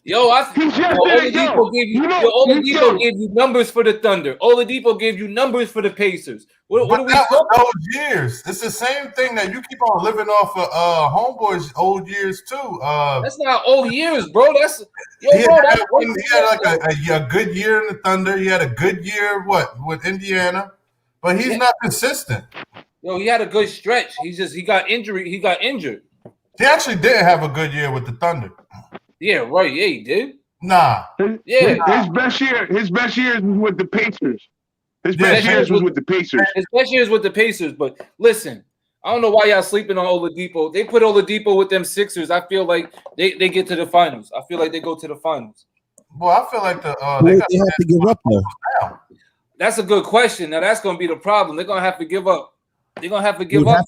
Oladipo gave you numbers for the Thunder. Oladipo gave you numbers for the Pacers. What are we talking about? Those years. It's the same thing that you keep on living off of Homeboy's old years too. That's not old years, bro. He had like a good year in the Thunder. He had a good year with Indiana, but he's not consistent. Yo, he had a good stretch. He got injured. He He actually didn't have a good year with the Thunder. Yeah, right. Yeah, he did. Nah. His best years was with the Pacers. His best years was with the Pacers. His best years with the Pacers. But listen, I don't know why y'all sleeping on Oladipo. They put Oladipo with them Sixers. I feel like they get to the finals. I feel like they go to the finals. Well, I feel like they have to give up though. That's a good question. Now that's gonna be the problem. They're gonna have to give up. They're gonna have to give up.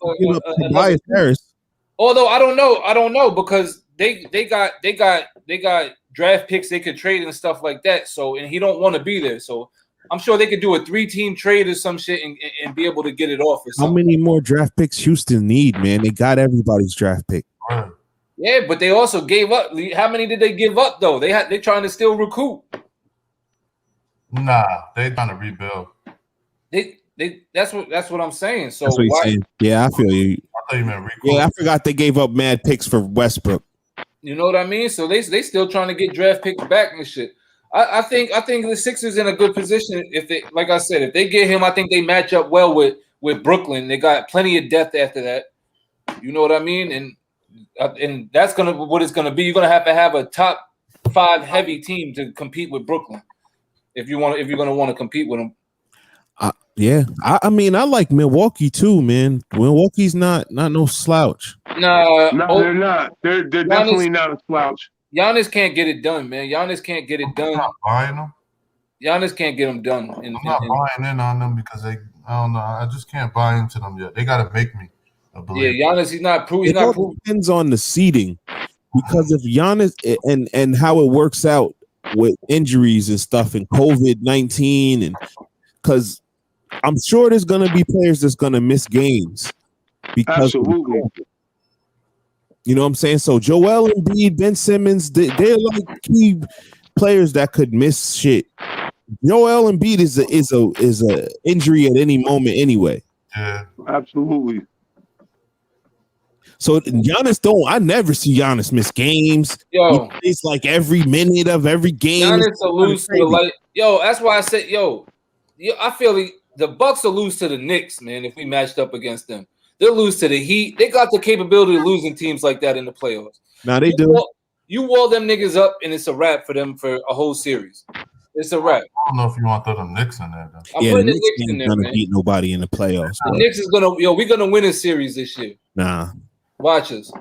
Tobias Harris. Although I don't know because they got draft picks they could trade and stuff like that. So and he don't want to be there. So I'm sure they could do a 3-team trade or some shit and be able to get it off. Or something. How many more draft picks Houston need, man? They got everybody's draft pick. Yeah, but they also gave up. How many did they give up though? They trying to still recruit. Nah, they trying to rebuild. That's what I'm saying. So that's what you're saying. Yeah, I feel you. I thought you meant recruit. Yeah, I forgot they gave up mad picks for Westbrook. You know what I mean? So they still trying to get draft picks back and shit. I think the Sixers in a good position if they, like I said, if they get him, I think they match up well with Brooklyn. They got plenty of depth after that. You know what I mean? And that's what it's gonna be. You're gonna have a top 5 heavy team to compete with Brooklyn if you're gonna want to compete with them. Yeah, I mean, I like Milwaukee too, man. Milwaukee's not no slouch. No, they're not. They're definitely not a slouch. Giannis can't get it done, man. Giannis can't get it done. I'm not buying them. Giannis can't get them done. I'm not buying in on them because I don't know. I just can't buy into them yet. They got to make me a believer. Yeah, Giannis, he's not proving. It depends on the seeding because if Giannis and how it works out with injuries and stuff and COVID-19 and because I'm sure there's going to be players that's going to miss games because absolutely. You know what I'm saying? So Joel Embiid, Ben Simmons, they're like key players that could miss shit. Joel Embiid is a injury at any moment anyway. Yeah, absolutely. So I never see Giannis miss games. Yo, he plays like every minute of every game. Giannis will lose to the light. Yo, that's why I said, I feel the Bucks will lose to the Knicks, man. If we matched up against them, they'll lose to the Heat. They got the capability of losing teams like that in the playoffs. Now they do. You wall them niggas up, and it's a wrap for them for a whole series. It's a wrap. I don't know if you want to throw them Knicks in there, though. I'm putting the Knicks in there, gonna man. beat nobody in the playoffs. The Knicks is we're gonna win a series this year. Nah. Watch us.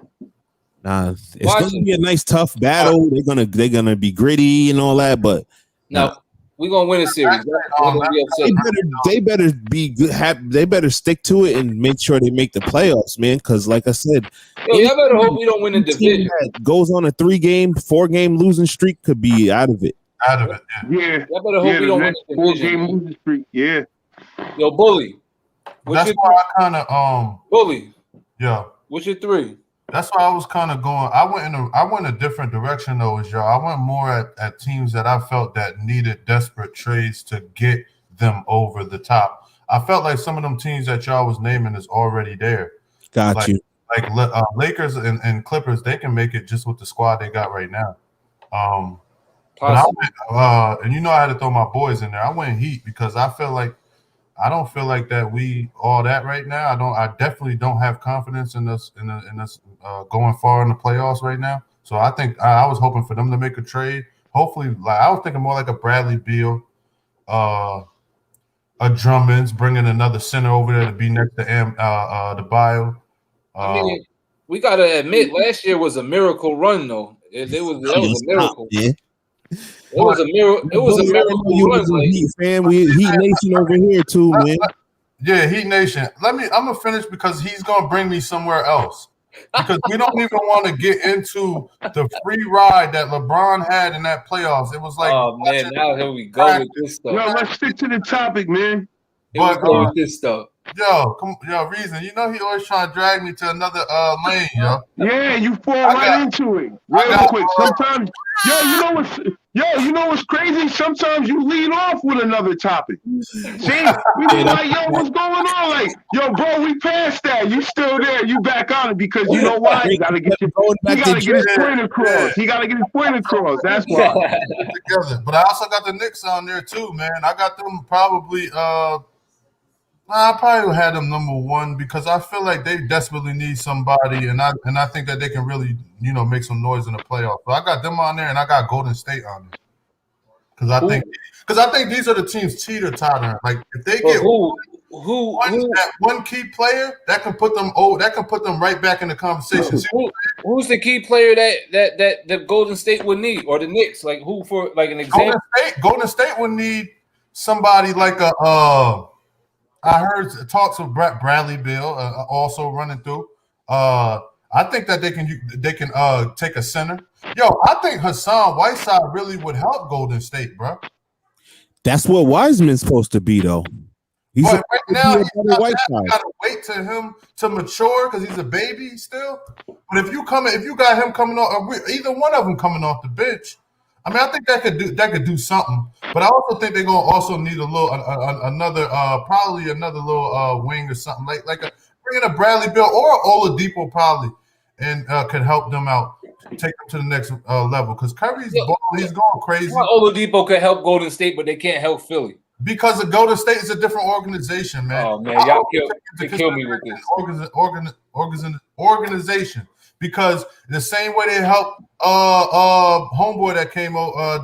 Nah, it's gonna be a nice tough battle. They're gonna be gritty and all that, but no, we're gonna win a series. They better be good. They better stick to it and make sure they make the playoffs, man. Because, like I said, y'all better hope we don't win the division. That goes on a 4-game losing streak could be out of it. out of it. Yeah. I better hope we don't win the division. 4-game losing streak. Yeah. Yo, Bully. That's why I kind of Bully. Yeah. What's your 3? That's why I was kind of going. I went a different direction though, as y'all. I went more at teams that I felt that needed desperate trades to get them over the top. I felt like some of them teams that y'all was naming is already there. Got you. Like Lakers and Clippers, they can make it just with the squad they got right now. But I went, and I had to throw my boys in there. I went Heat because I don't feel like that we all that right now. I definitely don't have confidence in us going far in the playoffs right now. So I think I was hoping for them to make a trade. Hopefully, I was thinking more like a Bradley Beal, a Drummond's, bringing another center over there to be next to the bio. I mean, we gotta admit, last year was a miracle run, though. That was a miracle. Yeah. It was a miracle. It was a miracle run. Heat fan, we Heat Nation over here too, man. Yeah, Heat Nation. I'm gonna finish because he's gonna bring me somewhere else. Because we don't even want to get into the free ride that LeBron had in that playoffs. It was like, oh man, now here we go with this stuff. Yo, let's stick to the topic, man. Here we go with this stuff. Yo, Reason. He always trying to drag me to another lane, yo. Yeah, you fall right into it real quick. Sometimes, you know what's crazy? Sometimes you lead off with another topic. See, we be like, yo, what's going on? Like, yo, bro, we passed that. You still there? You back on it because you know why? You gotta get his point across. He gotta get his point across. That's why. Together. But I also got the Knicks on there too, man. I got them probably. I probably had them number 1 because I feel like they desperately need somebody, and I think that they can really, make some noise in the playoffs. So I got them on there, and I got Golden State on there because I think these are the teams teeter-tottering. Like if they get one key player that can put them right back in the conversation. Who's the key player that the Golden State would need, or the Knicks? Like who, for like an example? Golden State would need somebody like a. I heard talks of Bradley Beal also running through. I think that they can take a center. Yo, I think Hassan Whiteside really would help Golden State, bro. That's what Wiseman's supposed to be, though. Right now, you gotta wait to him to mature because he's a baby still. But if you got him coming off, either one of them coming off the bench. I mean, I think that could do something, but I also think they're gonna also need a little probably another little wing or something like bringing a Bradley Beal or Oladipo probably, and could help them out, take them to the next level. Because Curry's he's going crazy. Oladipo could help Golden State, but they can't help Philly because the Golden State is a different organization, man. Oh man, y'all kill me with this organization. Because the same way they help homeboy that came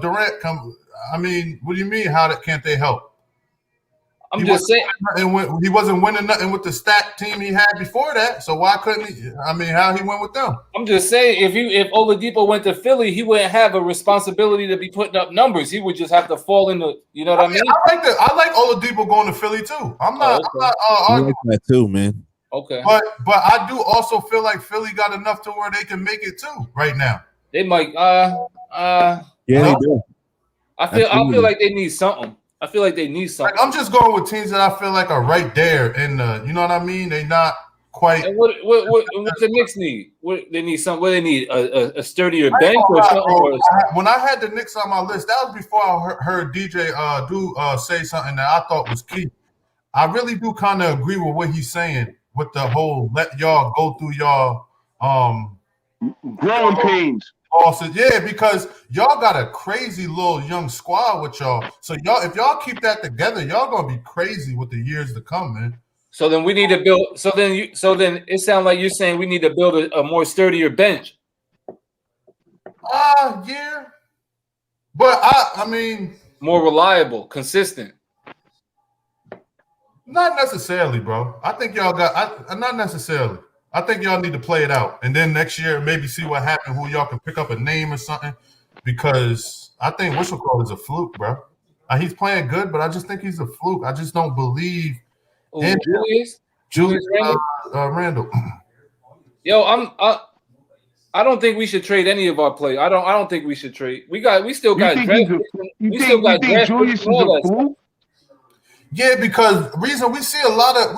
Durant come. I mean, what do you mean? Can't they help? I'm just saying. He wasn't winning nothing with the stacked team he had before that. So why couldn't he? I mean, how he went with them? I'm just saying, if Oladipo went to Philly, he wouldn't have a responsibility to be putting up numbers. He would just have to fall into. You know what I mean? I like Oladipo going to Philly too. I'm not arguing that too, man. Okay, but I do also feel like Philly got enough to where they can make it too right now. They might. Yeah, they do. I feel like they need something. I feel like they need something. Like, I'm just going with teams that I feel like are right there, and you know what I mean. They not quite. And what the Knicks need? What they need? Something. What they need? A sturdier bench or something? When I had the Knicks on my list, that was before I heard DJ Dooyah say something that I thought was key. I really do kind of agree with what he's saying. With the whole let y'all go through y'all growing pains. Also, yeah, because y'all got a crazy little young squad with y'all. So if y'all keep that together, y'all gonna be crazy with the years to come, man. So then we need to build. So then it sounds like you're saying we need to build a more sturdier bench. Yeah, but I mean more reliable, consistent. Not necessarily, bro. I think y'all got not necessarily. I think y'all need to play it out. And then next year, maybe see what happens, who y'all can pick up a name or something. Because I think Whistle is a fluke, bro. He's playing good, but I just think he's a fluke. I just don't believe in Julius Randle. Yo, I don't think we should trade any of our players. I don't think we should trade. We still got draft. You think Julius is a fool? Yeah, because the reason we see a lot of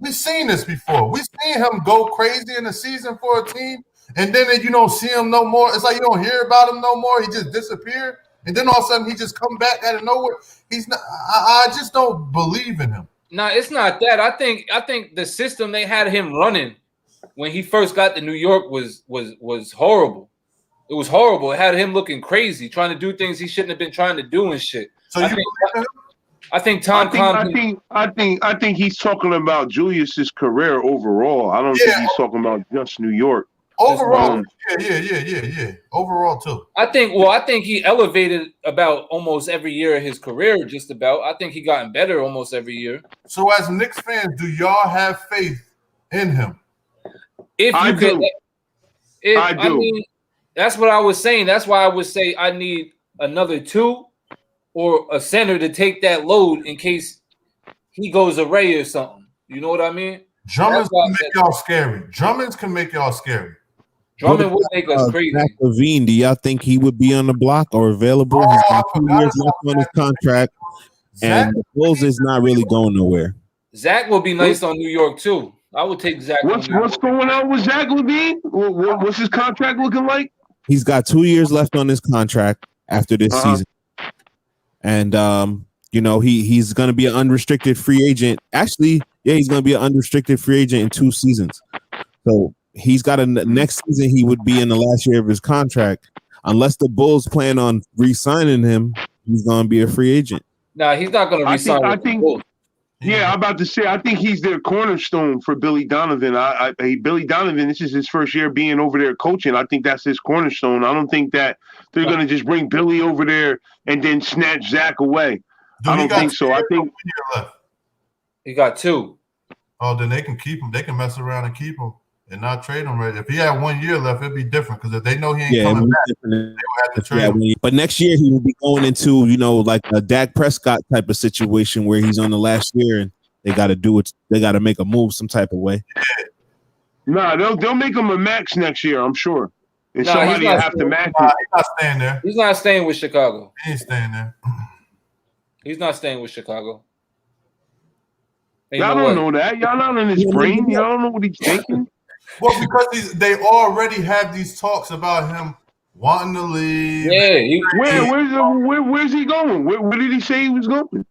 we've seen this before. We've seen him go crazy in the season for a team, and then you don't see him no more. It's like you don't hear about him no more. He just disappeared, and then all of a sudden he just come back out of nowhere. He's not. I just don't believe in him. No, it's not that. I think the system they had him running when he first got to New York was horrible. It was horrible. It had him looking crazy, trying to do things he shouldn't have been trying to do and shit. So I think I think he's talking about Julius's career overall. I don't think he's talking about just New York. Overall, yeah. Overall too. I think he elevated about almost every year of his career, just about. I think he gotten better almost every year. So as Knicks fans, do y'all have faith in him? I do. I mean, that's what I was saying. That's why I would say I need another 2 or a center to take that load in case he goes away or something. You know what I mean? Drummonds can make y'all scary. Drummonds can make y'all scary. Drummond would make us crazy. Zach LaVine, do y'all think he would be on the block or available? He's got 2 years left on his contract, and the Bulls is not really going nowhere. Zach will be nice on New York too. I would take Zach. What's going on with Zach LaVine? What's his contract looking like? He's got 2 years left on his contract after this season, and he's going to be an unrestricted free agent. Actually, yeah, he's going to be an unrestricted free agent in 2 seasons. So he's got next season. He would be in the last year of his contract, unless the Bulls plan on re-signing him. He's going to be a free agent. Nah, he's not going to re-sign. I think. Yeah, I'm about to say. I think he's their cornerstone for Billy Donovan. Billy Donovan. This is his first year being over there coaching. I think that's his cornerstone. I don't think that they're going to just bring Billy over there and then snatch Zach away. I don't think so. I think he got 2. Oh, then they can keep him. They can mess around and keep him and not trade him. Right? If he had 1 year left, it'd be different because if they know he ain't coming back, they would have to trade him. But next year he will be going into like a Dak Prescott type of situation where he's on the last year and they got to do it. They got to make a move some type of way. Nah, they'll make him a max next year. I'm sure. And somebody will have to match it. He's not staying there. He's not staying with Chicago. He ain't staying there. He's not staying with Chicago. Y'all don't know that. Y'all not in his brain. Y'all don't know what he's thinking. Well, because they already have these talks about him wanting to leave. Yeah. Where's he going? Where did he say he was going?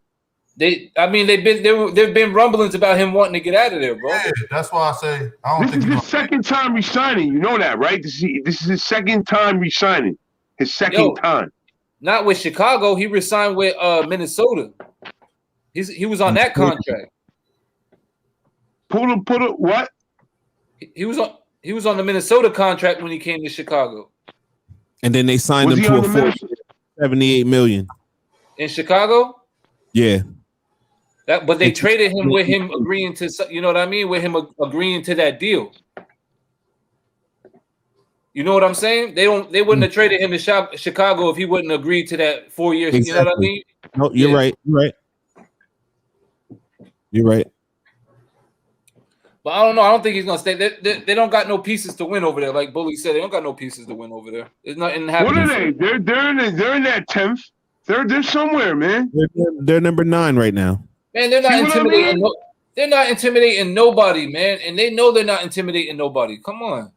They've been rumblings about him wanting to get out of there, bro. Yeah, that's why I say I don't think this is his second time resigning. You know that, right? This is his second time resigning. His second time. Not with Chicago. He resigned with Minnesota. He was on that contract. Put a what? He was on the Minnesota contract when he came to Chicago. And then they signed him to a $78 million. In Chicago? Yeah. But they traded him with him agreeing to, you know what I mean? With him agreeing to that deal. You know what I'm saying? They wouldn't have traded him to Chicago if he wouldn't agree to that 4 years. Exactly. You know what I mean? No, you're right. You're right. But I don't know. I don't think he's gonna stay. They don't got no pieces to win over there. Like Bully said, they don't got no pieces to win over there. There's nothing happening. What are they? They're in that 10th. They're somewhere, man. They're number 9 right now. Man, they're not intimidating. They're not intimidating nobody, man. And they know they're not intimidating nobody. Come on.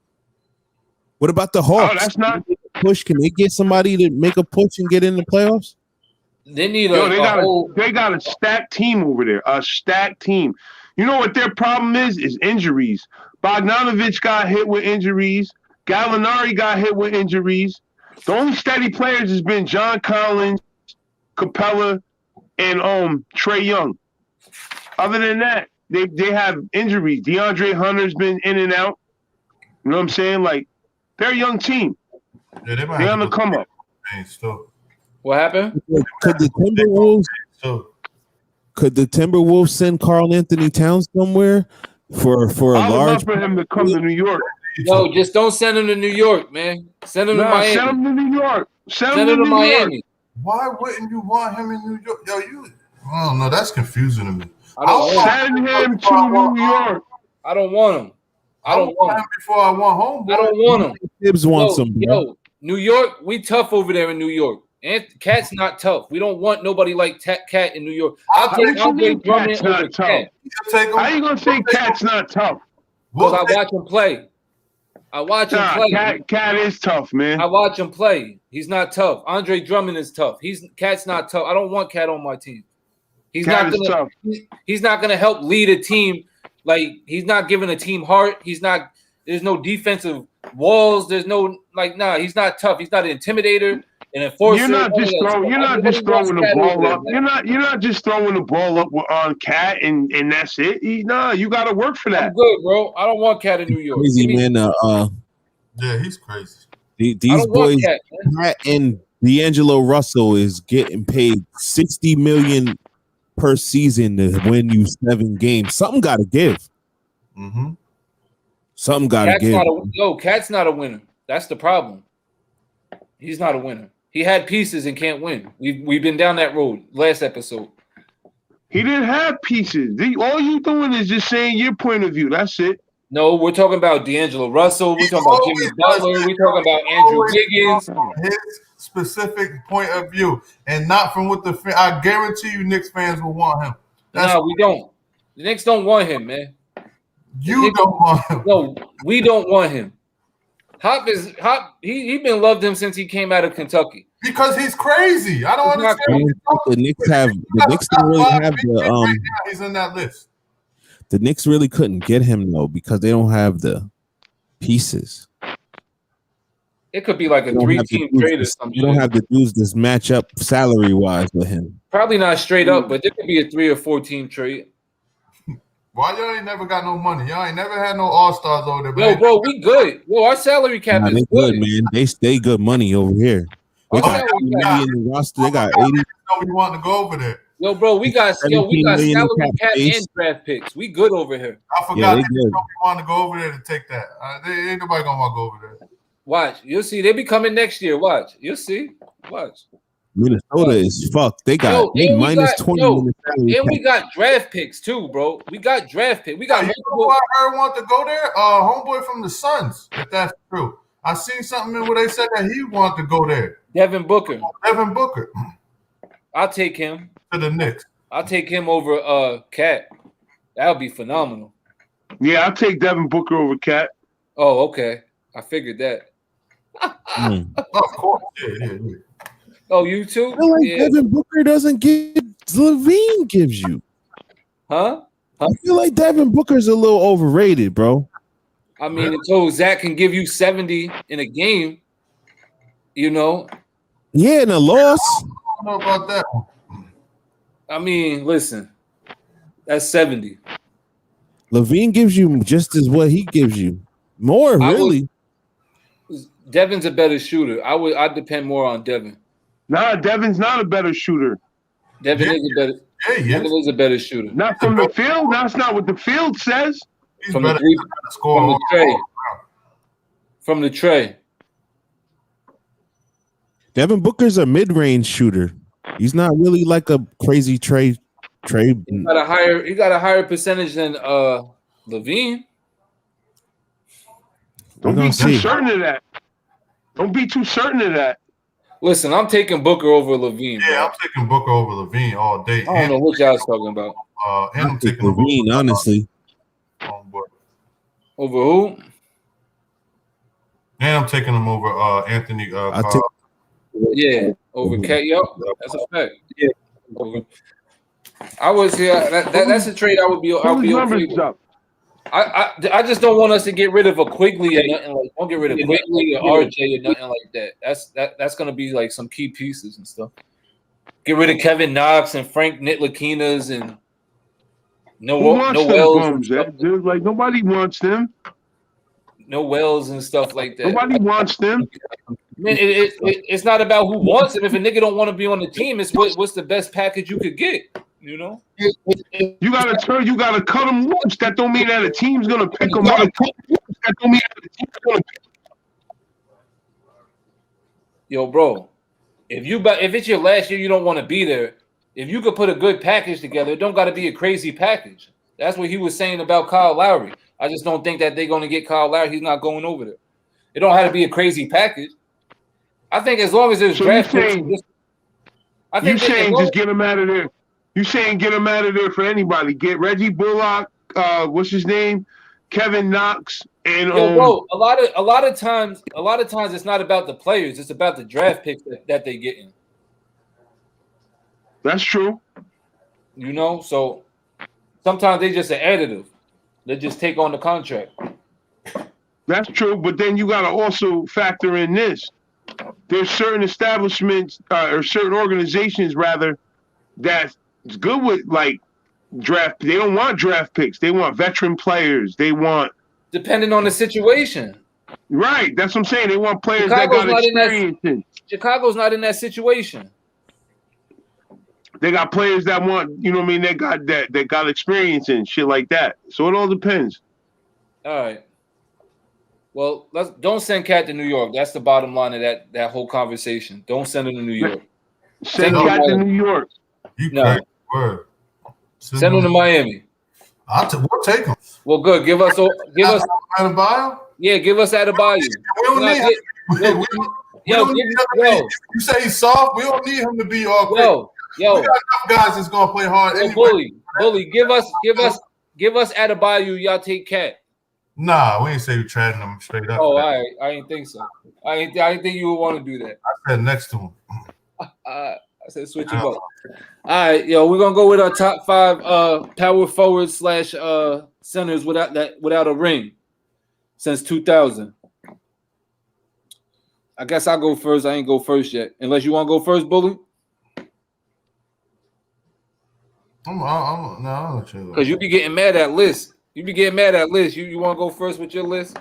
What about the Hawks? Oh, that's not push. Can they get somebody to make a push and get in the playoffs? They need they got a stacked team over there. A stacked team. You know what their problem is injuries. Bogdanovich got hit with injuries. Gallinari got hit with injuries. The only steady players has been John Collins, Capella, and Trae Young. Other than that, they have injuries. DeAndre Hunter's been in and out. You know what I'm saying? Like, they're a young team. Yeah, they're on the come up. What happened? Could the Timberwolves send Karl Anthony Towns somewhere for a large? For him to come to New York. No, just don't send him to New York, man. Send him to Miami. Send him to New York. Send him to Miami. Why wouldn't you want him in New York? Yo, I don't know. That's confusing to me. Send him to New York. I don't want him. I don't want him before I want home. I don't want him. Gibbs wants him. Yo, New York, we tough over there in New York. And Cat's not tough. We don't want nobody like Cat in New York. I'll take Andre Drummond over Cat. How you gonna say Cat's not tough? Because I watch him play. Cat is tough, man. I watch him play. He's not tough. Andre Drummond is tough. Cat's not tough. I don't want Cat on my team. He's not gonna help lead a team. Like, he's not giving a team heart. There's no defensive walls. There's no he's not tough. He's not an intimidator. An enforcer. You're not just throwing the ball up. You're not just throwing the ball up on Cat and that's it. You got to work for that. I'm good, bro. I don't want Cat in New York. Crazy man. Yeah, he's crazy. These boys, Cat and D'Angelo Russell is getting paid $60 million per season to win you 7 games. Something got to give. Mm-hmm. Something got to give. Cat's not a winner. That's the problem. He's not a winner. He had pieces and can't win. We've been down that road last episode. He didn't have pieces. All you doing is just saying your point of view. That's it. No, we're talking about D'Angelo Russell. We're talking about Jimmy Butler. We're talking about Andrew Wiggins. His specific point of view, and not from what I guarantee you Knicks fans will want him. No, we don't. The Knicks don't want him, man. You don't want him. No, we don't want him. Hop. He been loved him since he came out of Kentucky. Because he's crazy. I don't understand. The Knicks don't really have the he's in that list. The Knicks really couldn't get him though because they don't have the pieces. It could be like a 3-team trade or something. You don't have the dudes this match up salary wise with him. Probably not straight up, but there could be a 3 or 4 team trade. Why y'all ain't never got no money? Y'all ain't never had no all-stars over there. Yo, bro, we good. Yo, our salary cap is good, man. They stay good money over here. They got 80 million in the roster. They got 80. We want to go over there. Yo, bro, we got salary cap and draft picks. We good over here. I forgot we want to go over there to take that. Ain't nobody gonna want to go over there. Watch, you'll see. They be coming next year. Watch, you'll see. Watch. Minnesota is fucked. They got minus 20. And we got draft picks too, bro. We got draft picks. We got. You know who I heard want to go there? Homeboy from the Suns. If that's true, I seen something in where they said that he wanted to go there. Devin Booker. I'll take him to the Knicks. I'll take him over Cat. That would be phenomenal. Yeah, I'll take Devin Booker over Cat. Oh, okay. I figured that. Of course. Yeah. Oh, you too? I feel like Devin Booker doesn't give Levine gives you. Huh? I feel like Devin Booker's a little overrated, bro. I mean, until Zach can give you 70 in a game, you know. Yeah, in a loss. I don't know about that one. I mean, listen, that's 70. Levine gives you just as what he gives you. More, really. Devin's a better shooter. I'd depend more on Devin. Nah, Devin's not a better shooter. Devin is a better shooter. Not from the field. That's not what the field says. From the tray. Devin Booker's a mid-range shooter. He's not really like a crazy trade. He got a higher percentage than Levine. Don't be too certain of that. Don't be too certain of that. Listen, I'm taking Booker over Levine. Yeah, bro. I'm taking Booker over Levine all day. I don't know what y'all's talking about. And I'm taking Levine, honestly. Over who? And I'm taking him over Anthony. Over Cat. Yup, that's a fact. Yeah, I was here. That's a trade I would be. I'll be okay with. I just don't want us to get rid of a Quigley or nothing like. Don't get rid of Quigley or RJ or nothing like that. That's gonna be like some key pieces and stuff. Get rid of Kevin Knox and Frank Ntilikina and Noels. Like nobody wants them. Noels and stuff like that. Nobody wants them. Man, it's not about who wants them. If a nigga don't want to be on the team, it's what's the best package you could get. You know, you gotta cut them loose. That don't mean that a team's gonna pick them up. That don't mean that a team's gonna pick them up. Yo, bro, if it's your last year, you don't want to be there. If you could put a good package together, it don't got to be a crazy package. That's what he was saying about Kyle Lowry. I just don't think that they're going to get Kyle Lowry. He's not going over there. It don't have to be a crazy package. I think as long as there's draft picks, I think you saying just get him out of there. You saying get him out of there for anybody? Get Reggie Bullock. What's his name? Kevin Knox and bro, a lot of times it's not about the players, it's about the draft picks that they get in. That's true. You know, so sometimes they just an additive. They just take on the contract. That's true, but then you gotta also factor in this. There's certain establishments or certain organizations rather that's good with like draft. They don't want draft picks. They want veteran players. They want depending on the situation. Right. That's what I'm saying. They want players that got experience. Chicago's not in that situation. They got players that want, you know what I mean, they got experience in shit like that. So it all depends. All right. Well, don't send Cat to New York. That's the bottom line of that whole conversation. Don't send him to New York. Send Cat to New York. No. Send him to Miami. We'll take him. Well, good. Give us Adebayo. Yeah, give us Adebayo. We don't need him. You say he's soft. We don't need him to be all quick. Yo, we got enough guys that's gonna play hard. Anyway. Bully, give us Adebayo. Y'all take Cat. Nah, we ain't say we trading him straight up. Oh, all right. I didn't think so. I didn't think you would want to do that. I said next to him. I said switch him up. All right, yo, we're gonna go with our top 5 power forwards / centers without a ring since 2000. I guess I'll go first. I ain't go first yet. Unless you want to go first, Bully. No, because you be getting mad at lists. You You want to go first with your list?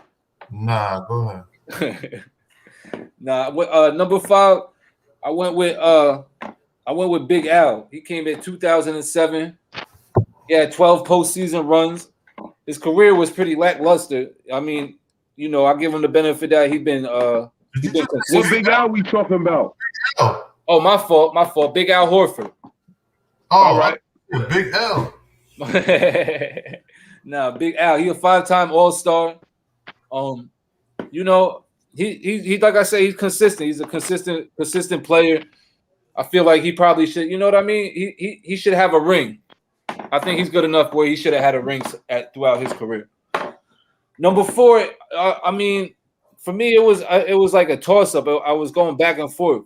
Nah, go ahead. Number 5, I went with Big Al. He came in 2007. He had 12 postseason runs. His career was pretty lackluster. I mean, you know, I give him the benefit that he's been consistent. What Big Al we talking about? Oh, my fault. Big Al Horford. Oh, all right. Big L. Big Al. He a 5-time All-Star. You know, he like I say, he's consistent. He's a consistent player. I feel like he probably should. You know what I mean? He should have a ring. I think he's good enough where he should have had a ring throughout his career. Number 4. I mean, for me, it was like a toss-up. I was going back and forth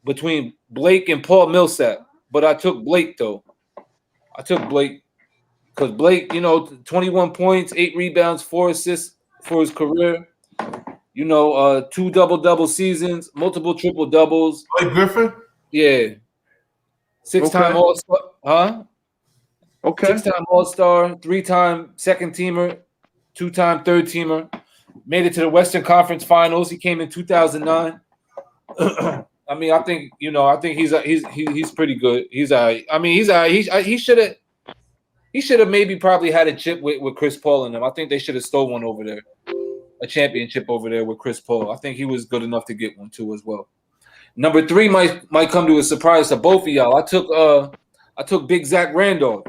between Blake and Paul Millsap, but I took Blake though. I took Blake because Blake, you know, 21 points, 8 rebounds, 4 assists for his career. You know, 2 double-double seasons, multiple triple-doubles. Blake Griffin? Yeah. 6-time All-Star. Huh? Okay. 6-time All-Star, 3-time second-teamer, 2-time third-teamer. Made it to the Western Conference Finals. He came in 2009. I mean, I think he's pretty good. He's all right. I mean, he should have maybe probably had a chip with Chris Paul in them. I think they should have stole one over there, a championship over there with Chris Paul. I think he was good enough to get one too as well. Number 3 might come to a surprise to both of y'all. I took Big Zach Randolph.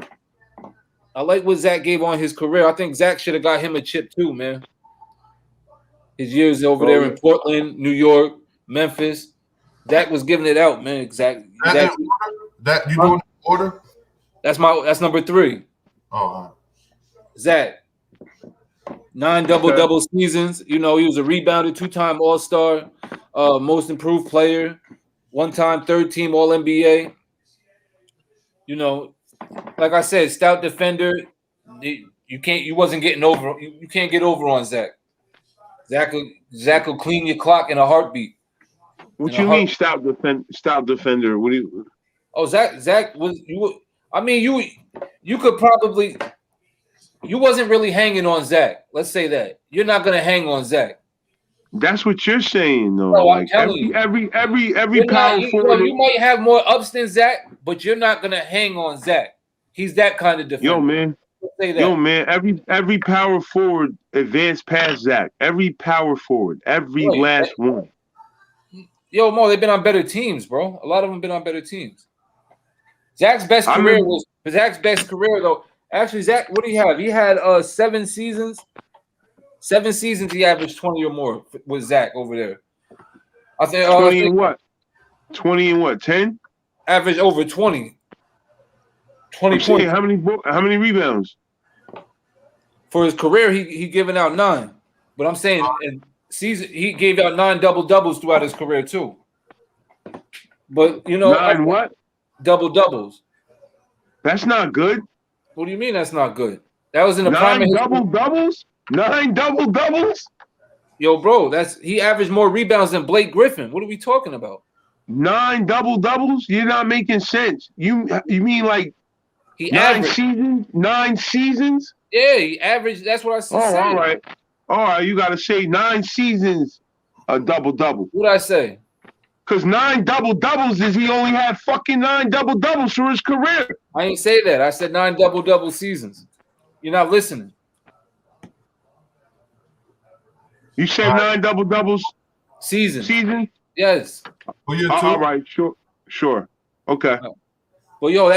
I like what Zach gave on his career. I think Zach should have got him a chip too, man. His years over there in Portland, New York, Memphis. Zach was giving it out, man. Exactly. That you doing order? That's number 3. Oh, all right. Zach. 9 double-double seasons. You know, he was a rebounder, 2-time All-Star, most improved player, 1-time third-team All-NBA. You know, like I said, stout defender. You wasn't getting over. You can't get over on Zach. Zach will clean your clock in a heartbeat. What you mean, stout defender? What do you? Oh, Zach was you. I mean, you could probably. You wasn't really hanging on Zach. Let's say that you're not gonna hang on Zach. That's what you're saying, though. No, like I'm telling you. every power forward. You might have more ups than Zach, but you're not gonna hang on Zach. He's that kind of defender. Yo, man. Every power forward advanced past Zach. Every power forward, last one. Yo, Mo, they've been on better teams, bro. A lot of them been on better teams. Zach's best career though. Actually, Zach, what do you have? He had 7 seasons 7 seasons, he averaged 20 or more with Zach over there. I think 20 and what? 20 and what? 10? Average over 20. 20 points. How many rebounds? For his career, he given out 9. But I'm saying in season he gave out 9 double-doubles throughout his career too. But you know, 9 what? Double-doubles. That's not good. What do you mean that's not good? That was in the prime of his double-doubles? 9 double-doubles? Yo, bro, he averaged more rebounds than Blake Griffin. What are we talking about? 9 double-doubles? You're not making sense. You mean like he 9 seasons? 9 seasons? Yeah, he averaged. That's what I said. Oh, all right. All right, you got to say 9 seasons a double-double. What'd I say? Because 9 double-doubles is he only had fucking 9 double-doubles for his career. I ain't say that. I said 9 double-double seasons. You're not listening. You said 9 double-doubles season? Yes. All right, sure. Okay. Well, yo,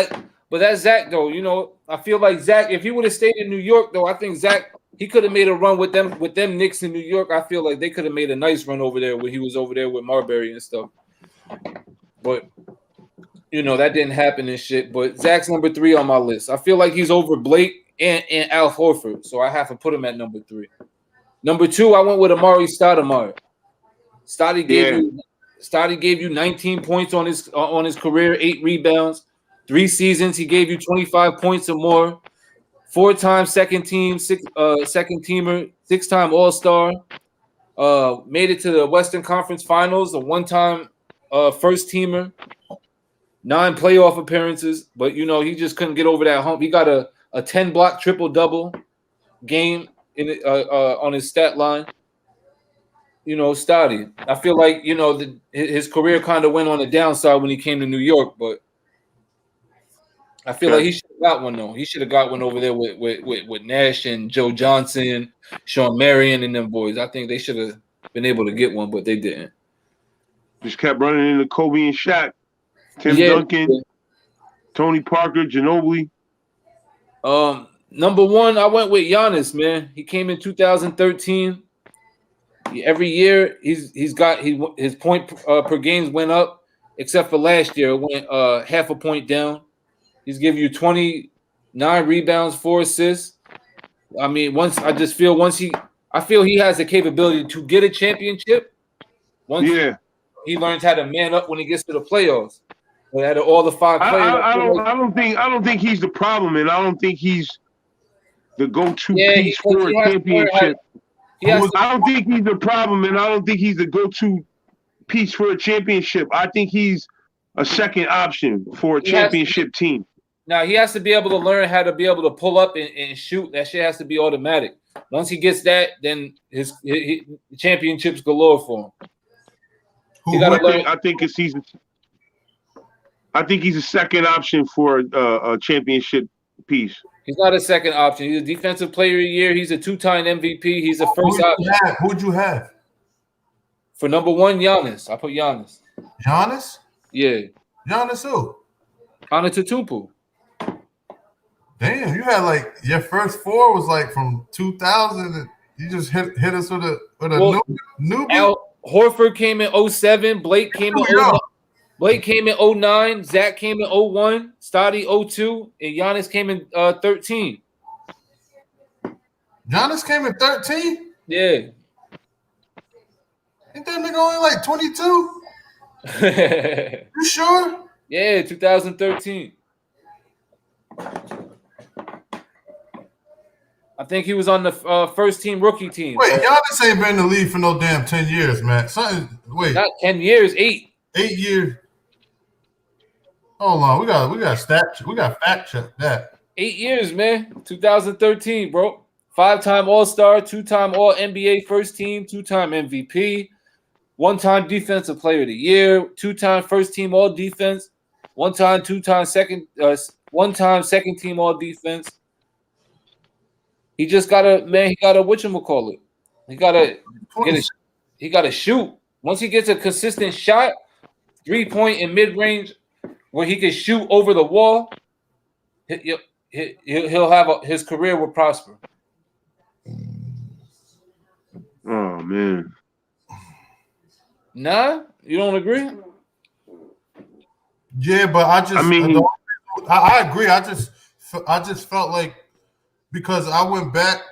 that's Zach though. You know, I feel like Zach, if he would have stayed in New York though, I think Zach he could have made a run with them Knicks in New York. I feel like they could have made a nice run over there when he was over there with Marbury and stuff. But you know, that didn't happen and shit. But Zach's number 3 on my list. I feel like he's over Blake and Al Horford, so I have to put him at number 3. Number 2, I went with Amari Stoudemire. Stotty gave you 19 points on his career, 8 rebounds, 3 seasons. He gave you 25 points or more. 4-time second teamer, 6-time All-Star. Made it to the Western Conference Finals, a 1-time first teamer. 9 playoff appearances, but you know he just couldn't get over that hump. He got a 10-block triple-double game on his stat line. You know, Stotty. I feel like, you know, his career kind of went on the downside when he came to New York, but I feel like he should have got one, though. He should have got one over there with Nash and Joe Johnson, Sean Marion, and them boys. I think they should have been able to get one, but they didn't. Just kept running into Kobe and Shaq, Tim Duncan, Tony Parker, Ginobili. Number 1, I went with Giannis, man. He came in 2013. Every year his point per games went up, except for last year. It went half a point down. He's giving you 29 rebounds, 4 assists. I mean, I feel he has the capability to get a championship. Once he learns how to man up when he gets to the playoffs. But out of all the 5 players, I don't think he's the problem, and I don't think he's the go-to piece for a championship. I don't think he's the problem, and I don't think he's the go-to piece for a championship. I think he's a second option for a championship team. Now, he has to be able to learn how to be able to pull up and shoot. That shit has to be automatic. Once he gets that, then his championships galore for him. I think he's a second option for a championship piece. He's not a second option. He's a defensive player of the year. He's a 2-time MVP. He's a first option. Who'd you have? For number 1, Giannis. I put Giannis. Giannis? Yeah. Giannis who? Antetokounmpo. Damn, you had like your first 4 was like from 2000. And you just hit us with a newbie. Al Horford came in 07. Blake came in 09. Blake came in 09. Zach came in 01. Stotty 02. And Giannis came in 13. Giannis came in 13? Yeah. Ain't that nigga only like 22? You sure? Yeah, 2013. I think he was on the first team rookie team. Wait, Giannis ain't been in the league for no damn 10 years, man. Not 10 years, 8. 8 years. Hold on, we got fact check that. 8 years, man. 2013, bro. 5-time All-Star, 2-time All-NBA first team, 2-time MVP, 1-time Defensive Player of the Year, 2-time first team All-Defense, 1-time, 2-time second team All-Defense. He just gotta whatchamacallit. He gotta shoot. Once he gets a consistent shot, 3-point and mid-range, where he can shoot over the wall, he'll have his career will prosper. Oh man. Nah, you don't agree? Yeah, but I mean, I agree. I just felt like because I went back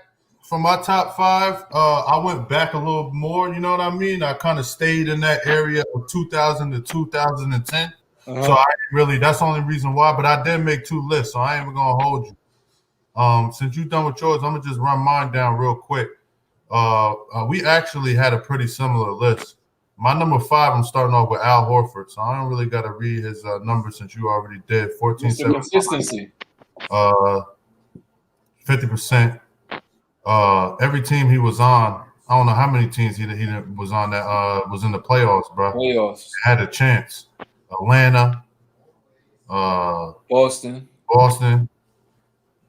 from my top 5, I went back a little more. You know what I mean? I kind of stayed in that area of 2000 to 2010. So I really, that's the only reason why. But I did make 2 lists, so I ain't even gonna hold you. Since you're done with yours, I'm gonna just run mine down real quick. We actually had a pretty similar list. My number 5, I'm starting off with Al Horford, so I don't really got to read his numbers since you already did. 14, 7, consistency. 50%. Every team he was on, I don't know how many teams he was on that was in the playoffs, bro. Playoffs. Had a chance. Atlanta, Boston.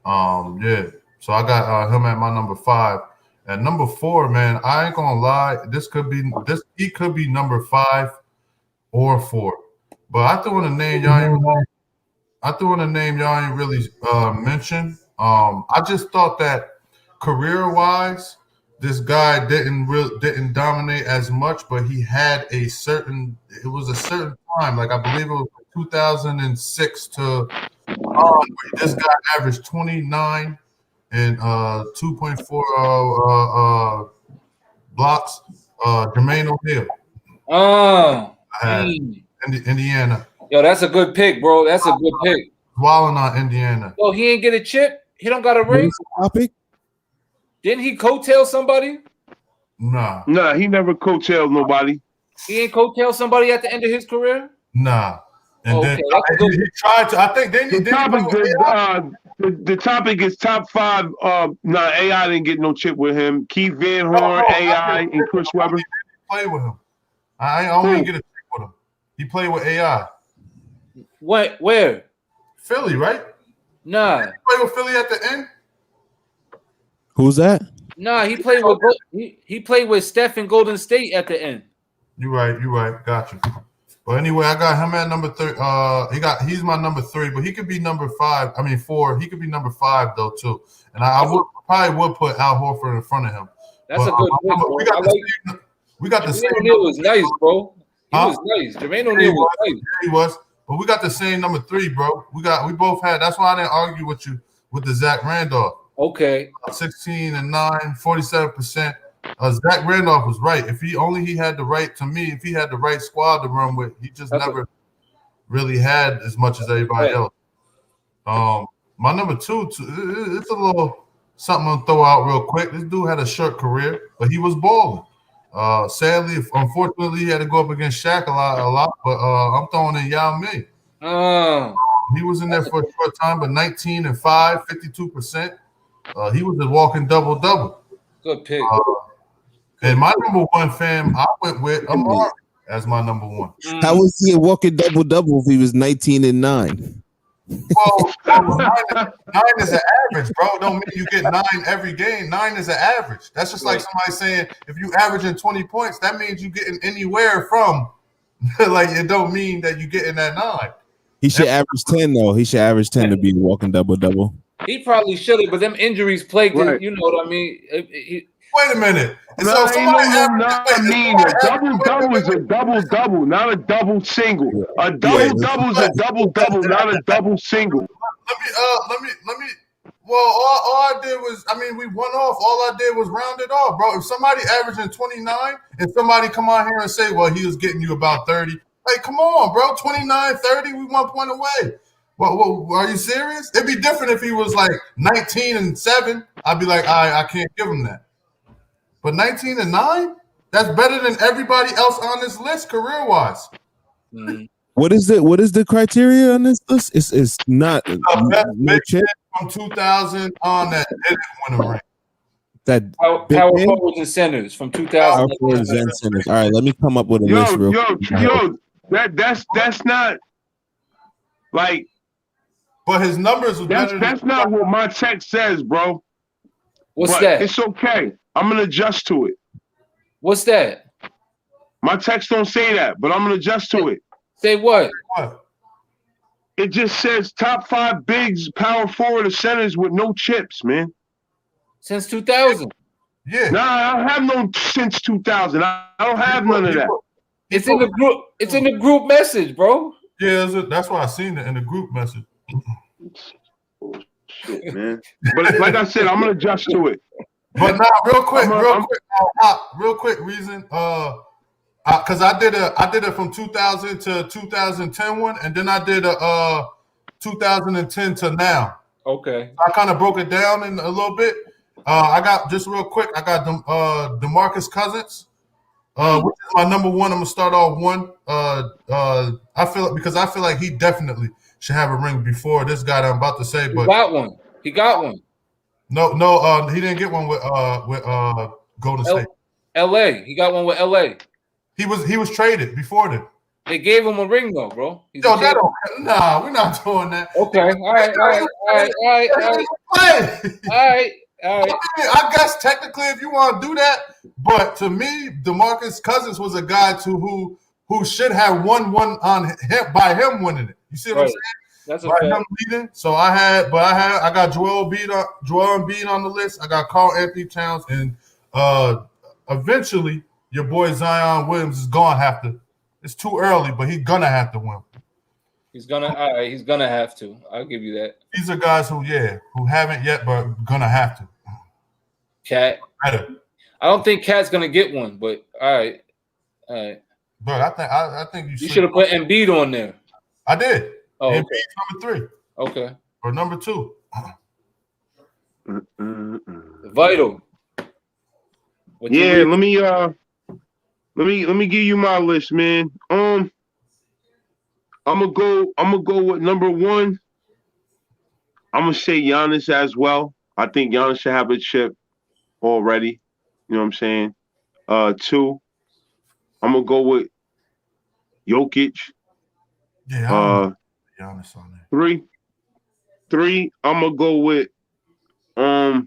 Yeah. So I got him at my number 5. At number 4, man, I ain't gonna lie. He could be number 5 or 4. But I threw in a name y'all ain't really mentioned. I just thought that career-wise, this guy didn't dominate as much, but he had a certain time, like I believe it was 2006 to this guy averaged 29 and 2.4 blocks. Jermaine O'Neal. Indiana. Yo, that's a good pick, bro. That's a good pick. Wilding on Indiana. Yo, he ain't get a chip. He don't got a ring. Topic? Didn't he coattail somebody? Nah, he never coattailed nobody. He ain't coattail somebody at the end of his career? Nah. And Okay, then he tried to. I think the topic is top 5. AI didn't get no chip with him. Keith Van Horn, AI, and Chris Webber. He played with him. I only get a chip with him. He played with AI. What? Where? Philly, right? Nah. He played with Philly at the end. Who's that? Nah, he played with he played with Steph in Golden State at the end. You're right. Got you. But anyway, I got him at number 3. He's my number 3, but he could be number 5. I mean 4. He could be number 5 though too. And I probably would put Al Horford in front of him. That's a good pick. We got the same. Jermaine O'Neal was nice, bro. He was nice. Jermaine O'Neal was nice. Yeah, he was. But we got the same number 3, bro. We both had. That's why I didn't argue with you with the Zach Randolph. Okay. 16 and 9, 47%. Zach Randolph was right. If he had the right squad to run with, he just never really had as much as everybody else. My number 2, it's a little something to throw out real quick. This dude had a short career, but he was balling. Sadly, unfortunately, he had to go up against Shaq a lot. But I'm throwing in Yao Ming. He was in there for a short time, but 19 and 5, 52%. He was a walking double-double. Good pick. And my number 1, fam, I went with Amari as my number 1. How was he a walking double-double if he was 19 and 9? Well, 9 is an average, bro. Don't mean you get 9 every game. 9 is an average. That's just like somebody saying if you averaging 20 points, that means you getting anywhere from. Like it don't mean that you getting that 9. He should average 10 though. He should average 10 to be a walking double-double. He probably should have, but them injuries plagued him. You know what I mean? Wait a minute. A double-double is a double-double, not a double single. A double-double is a double-double, not a double single. Let me. Well, all I did was, we went off. All I did was round it off, bro. If somebody averaging 29 and somebody come out here and say, well, he was getting you about 30. Like, come on, bro. 29, 30, we 1 point away. Well, are you serious? It'd be different if he was like 19 and 7. I'd be like, I can't give him that. But 19 and 9? That's better than everybody else on this list career-wise. What is the criteria on this list? It's not no chip from 2000 on that didn't win a ring. That power forwards and centers from 2000. Power forwards and centers. All right, let me come up with a list real quick. That's not like. But his numbers. That's not what my text says, bro. What's that? It's okay. I'm gonna adjust to it. What's that? My text don't say that, but I'm gonna adjust to it. Say what? It just says top 5 bigs, power forward, or centers with no chips, man. Since 2000. Yeah. Nah, I don't have no since 2000. I don't have none of that. It's in the group. It's in the group message, bro. Yeah, that's why I seen it in the group message. Shit, man. But like I said, I'm gonna adjust to it. But now, real quick, reason. Because I did it from 2000 to 2010 one, and then I did a 2010 to now. Okay. I kind of broke it down in a little bit. I got just real quick. I got Demarcus Cousins, which is my number one. I'm gonna start off one. I feel like he definitely should have a ring before this guy that I'm about to say. But he got one. No, he didn't get one with Golden State. LA. He got one with LA. He was traded before that. They gave him a ring though, bro. We're not doing that. Okay, all right. I guess technically, if you want to do that, but to me, Demarcus Cousins was a guy who should have won one on him by him winning it. You see what I'm saying? That's by him leading. So I got Joel Embiid on the list. I got Karl Anthony Towns, and eventually your boy Zion Williams is gonna have to. It's too early, but he's gonna have to win. He's gonna have to. I'll give you that. These are guys who haven't yet, but gonna have to. Cat. I don't think Cat's gonna get one, but all right. But I think you should have put Embiid on there. I did. Oh, okay. Embiid's number 3. Okay. Or number 2. Vital. Yeah, let me give you my list, man. I'm gonna go with number 1. I'm gonna say Giannis as well. I think Giannis should have a chip already. You know what I'm saying? 2, I'm gonna go with Jokic. Yeah. Giannis on there. 3, I'm gonna go with I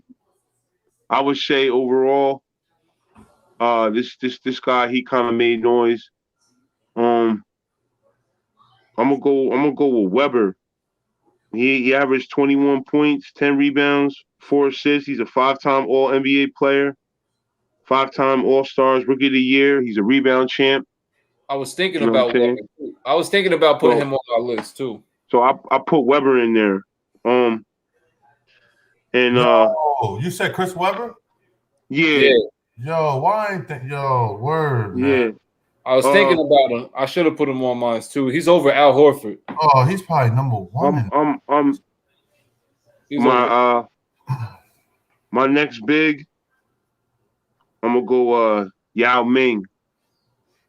would say overall, this guy, he kind of made noise. I'm gonna go with Weber. He averaged 21 points, 10 rebounds, 4 assists. He's a 5-time All NBA player, 5-time All Stars, Rookie of the Year. He's a rebound champ. I was thinking about Weber. I was thinking about putting him on our list too. So I put Weber in there. You said Chris Webber? Yeah. Yo, why ain't that? Yo, word. Man. Yeah. I was thinking about him. I should have put him on mine too. He's over Al Horford. Oh, he's probably number 1. My next big, I'm gonna go Yao Ming.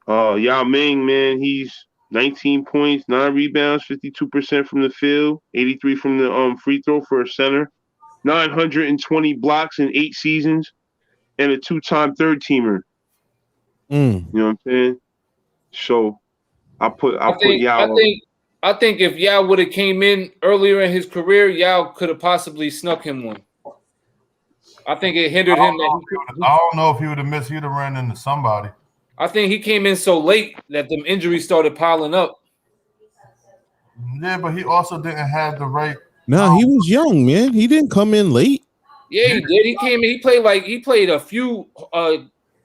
Yao Ming, man, he's 19 points, 9 rebounds, 52% from the field, 83 from the free throw for a center, 920 blocks in 8 seasons, and a 2-time third teamer. You know what I'm saying? So I put Yao. I think if Yao would have came in earlier in his career, Yao could have possibly snuck him one. I think it hindered him. I don't know if he would have missed. He'd have ran into somebody. I think he came in so late that them injuries started piling up. Yeah, but he also didn't have the right. No, he was young, man. He didn't come in late. Yeah, he did. He came in. He played a few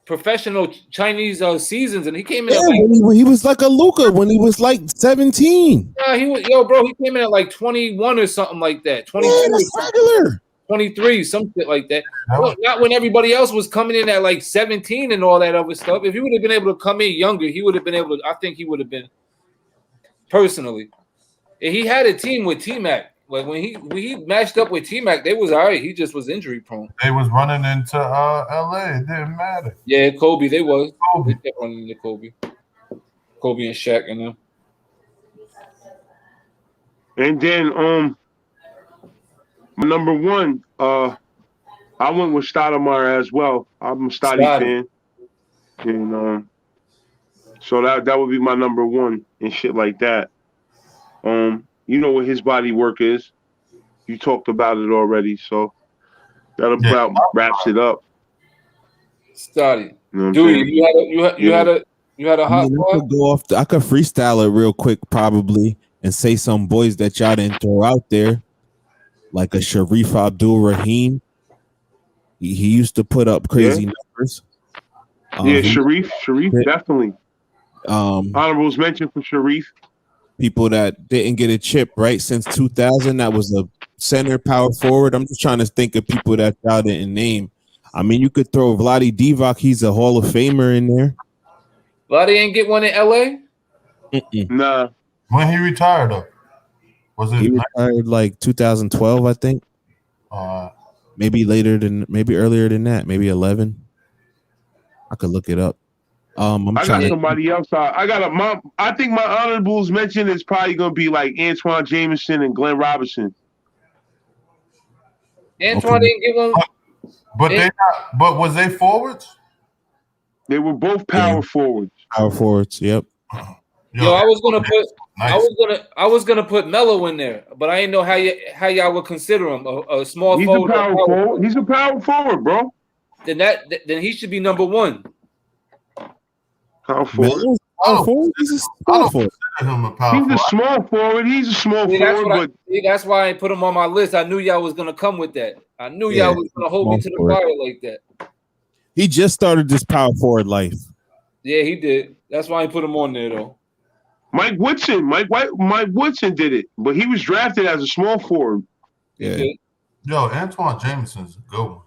professional Chinese seasons, and he came in. Yeah, he was like a Luka when he was like 17. Yeah, he was. Yo, bro, he came in at like 21 or something like that. 22, regular. 23, some shit like that. Well, not when everybody else was coming in at like 17 and all that other stuff. If he would have been able to come in younger, he would have been able to. I think he would have been personally. And he had a team with T-Mac. Like when he matched up with T-Mac, they was all right. He just was injury prone. They was running into LA. It didn't matter. Yeah, Kobe. They was. They kept running into Kobe. Kobe and Shaq and them. And then number 1, I went with Stoudemire as well. I'm a Stoddy fan. And so that would be my number 1 and shit like that. You know what his body work is. You talked about it already, so that about wraps it up. Stoddy. Dude, you had a hot spot? I could freestyle it real quick probably and say some boys that y'all didn't throw out there, like a Sharif Abdul-Rahim. He used to put up crazy numbers. Sharif, definitely. Honorables mentioned for Sharif. People that didn't get a chip right since 2000. That was a center power forward. I'm just trying to think of people that y'all didn't name. I mean, you could throw Vlade Divac. He's a Hall of Famer in there. Vlade ain't get one in LA? Nah. When he retired, though? Was it? He retired like 2012, I think. Maybe earlier than that. Maybe 11. I could look it up. I got somebody else. I think my honorables mention is probably gonna be like Antoine Jameson and Glenn Robinson. Antoine didn't get one, but was they forwards? They were both power forwards. Power forwards. Yep. Yo, I was gonna put Melo in there, but I didn't know how y'all would consider him a small forward. Forward. He's a power forward, bro. Then he should be number one. Power forward. He's a small forward. He's a small forward. He's a small forward. That's why I put him on my list. I knew y'all was gonna come with that. I knew y'all was gonna hold me to the fire like that. He just started this power forward life. Yeah, he did. That's why I put him on there though. Mike Woodson did it, but he was drafted as a small forward. Yeah. Yo, Antoine Jameson's a good one.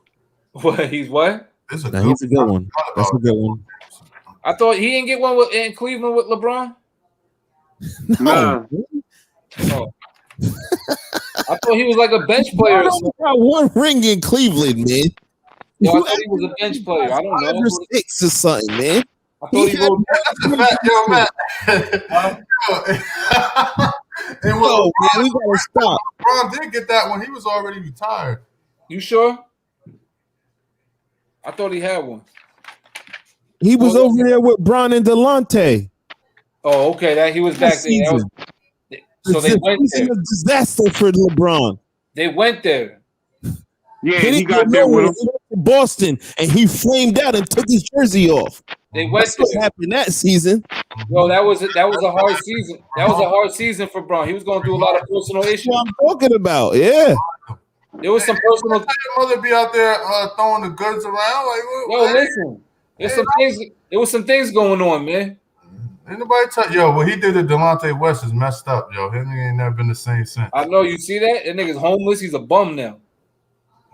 What? He's what? He's a good one. That's a good one. I thought he didn't get one in Cleveland with LeBron. Nah. Oh. I thought he was like a bench player. Got one ring in Cleveland, man. Yo, I thought he was a bench player. I don't know. 6 or something, man. I thought he wrote that's a fact, yo, man. And man, we gotta stop. LeBron did get that one. He was already retired. You sure? I thought he had one. He was over there with Bron and Delonte. Oh, okay. That he was back there. So they went there. A disaster for LeBron. They went there. Yeah, he got there with him. He went to Boston, and he flamed out and took his jersey off. They went That's what happened that season. Well, that was a hard season. That was a hard season for Bron. He was going through a lot of personal issues. That's what I'm talking about. Yeah. There was some personal. Your mother be out there throwing the goods around. Like, listen. There was some things going on, man. Ain't nobody tell yo. What he did to Delonte West is messed up, yo. Him ain't never been the same since. I know. You see that? That nigga's homeless. He's a bum now.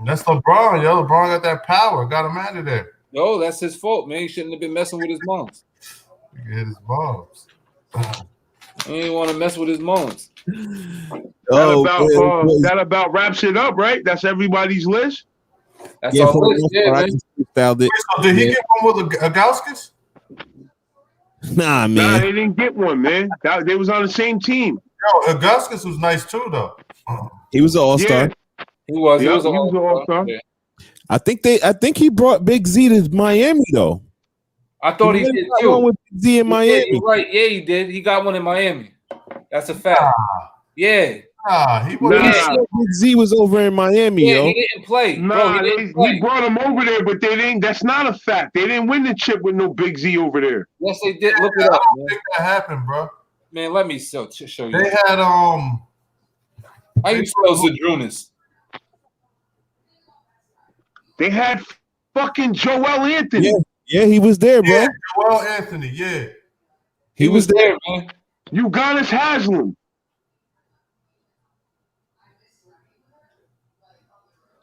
That's LeBron, yo. LeBron got that power. Got him out of there. Yo, that's his fault, man. He shouldn't have been messing with his moms. He hit his balls. He didn't want to mess with his moms. That about wraps it up, right? That's everybody's list. That's our list, yeah, man. So did he get one with Agauskas? Nah, man. Nah, they didn't get one, man. They was on the same team. Yo, Agauskas was nice too, though. He was an all-star. Yeah. He was an all-star. Yeah. I think he brought Big Z to Miami though. I thought he did too. One with Big Z in Miami. You're right. Yeah, he did. He got one in Miami. That's a fact. Yeah. Big Z was over in Miami, yo. He didn't play. Nah, he brought him over there, but they didn't. That's not a fact. They didn't win the chip with no Big Z over there. Yes, they did. Look it up. I don't think that happened, bro. Man, let me show you. They had How you spell Zadrunas? They had fucking Joel Anthony. Yeah, he was there, bro. Yeah, Joel Anthony, yeah. He was there, man. Udonis Haslem.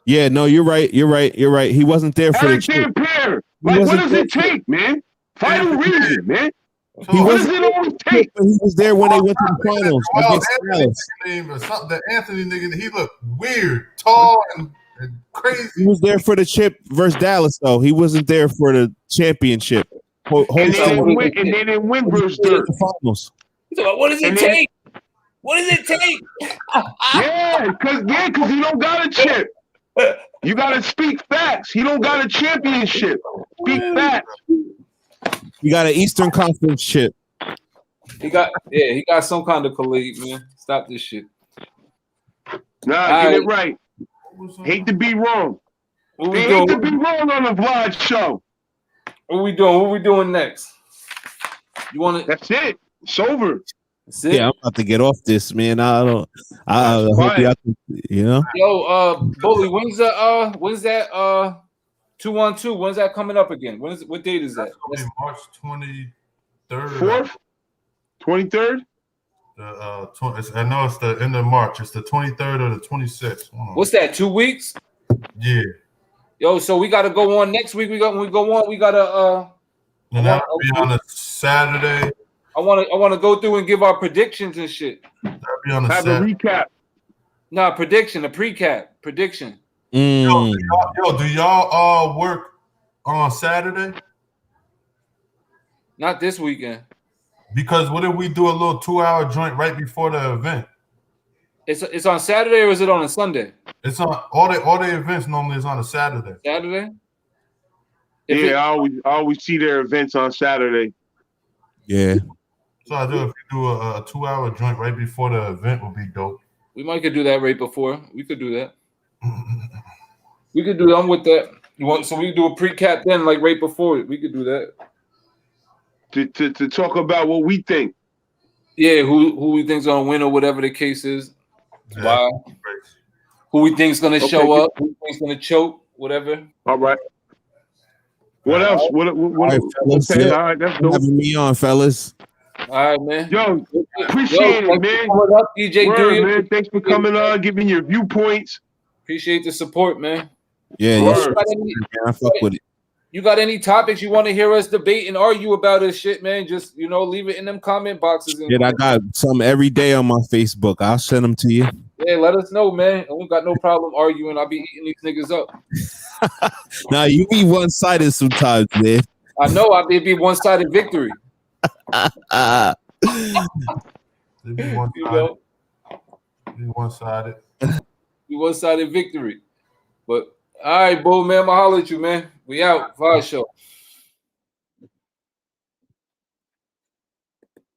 Yeah, no, you're right. He wasn't there for Eric the chip. Dampierre. Like, what does it take, man? Vital reason, man. What does it always take? He was there when they went to the finals against Dallas. The Anthony nigga, he looked weird, tall and crazy. He was there for the chip versus Dallas, though. He wasn't there for the championship. And they didn't win versus Dirk. Finals. What does it take? What does it take? Yeah, because he don't got a chip. You gotta speak facts. He don't got a championship. Speak facts. You got an Eastern Conference chip. He got some kind of colleague, man. Stop this shit. Nah, get it right. Hate to be wrong. They hate to be wrong on the Vlad show. What we doing? What we doing next? You want to? That's it. It's over. Yeah, I'm about to get off this, man. I hope y'all can, you know. Yo, Bully, when's that 2-on-2. When's that coming up again? What date is that? That's March 23rd. 4th, 23rd. I know it's the end of March. It's the 23rd or the 26th. What's that? 2 weeks? Yeah. Yo, so we got to go on next week. When we go on, we got to And that'll be on a Saturday. I want to go through and give our predictions and shit. That'll be on a Have Saturday. a recap. Nah, prediction, a pre-cap, prediction. Yo, do y'all work on Saturday? Not this weekend. Because what if we do a little 2-hour joint right before the event? It's on Saturday or is it on a Sunday? It's on all the events normally is on a Saturday. Saturday? I always see their events on Saturday. Yeah. So I do if you do a 2-hour joint right before the event would be dope. We might could do that right before. We could do that. We could do that. I'm with that. So we do a pre-cap then, like right before it. We could do that. To talk about what we think. Yeah, who we think's gonna win or whatever the case is. Yeah. Wow. Who we think's gonna show up, who we think's gonna choke, whatever. All right. What else? What All right, fellas. okay, Yeah. all right, that's dope. Having me on, fellas. All right, man. Yo, appreciate it, man. Up, DJ Word, Dooyah. man. Thanks for coming on, giving your viewpoints. Appreciate the support, man. Yeah, Word. I fuck with it. You got any topics you want to hear us debate and argue about this shit, man? Just leave it in them comment boxes. Yeah, I got some every day on my Facebook. I'll send them to you. Yeah, let us know, man. And we got no problem arguing. I'll be eating these niggas up. Nah, you be one-sided sometimes, man. I know I'll be one-sided victory. It'd be one-sided. You know? Be one-sided. Be one-sided victory. But all right, Bull, man. I'ma holler at you, man. We out. Fire show.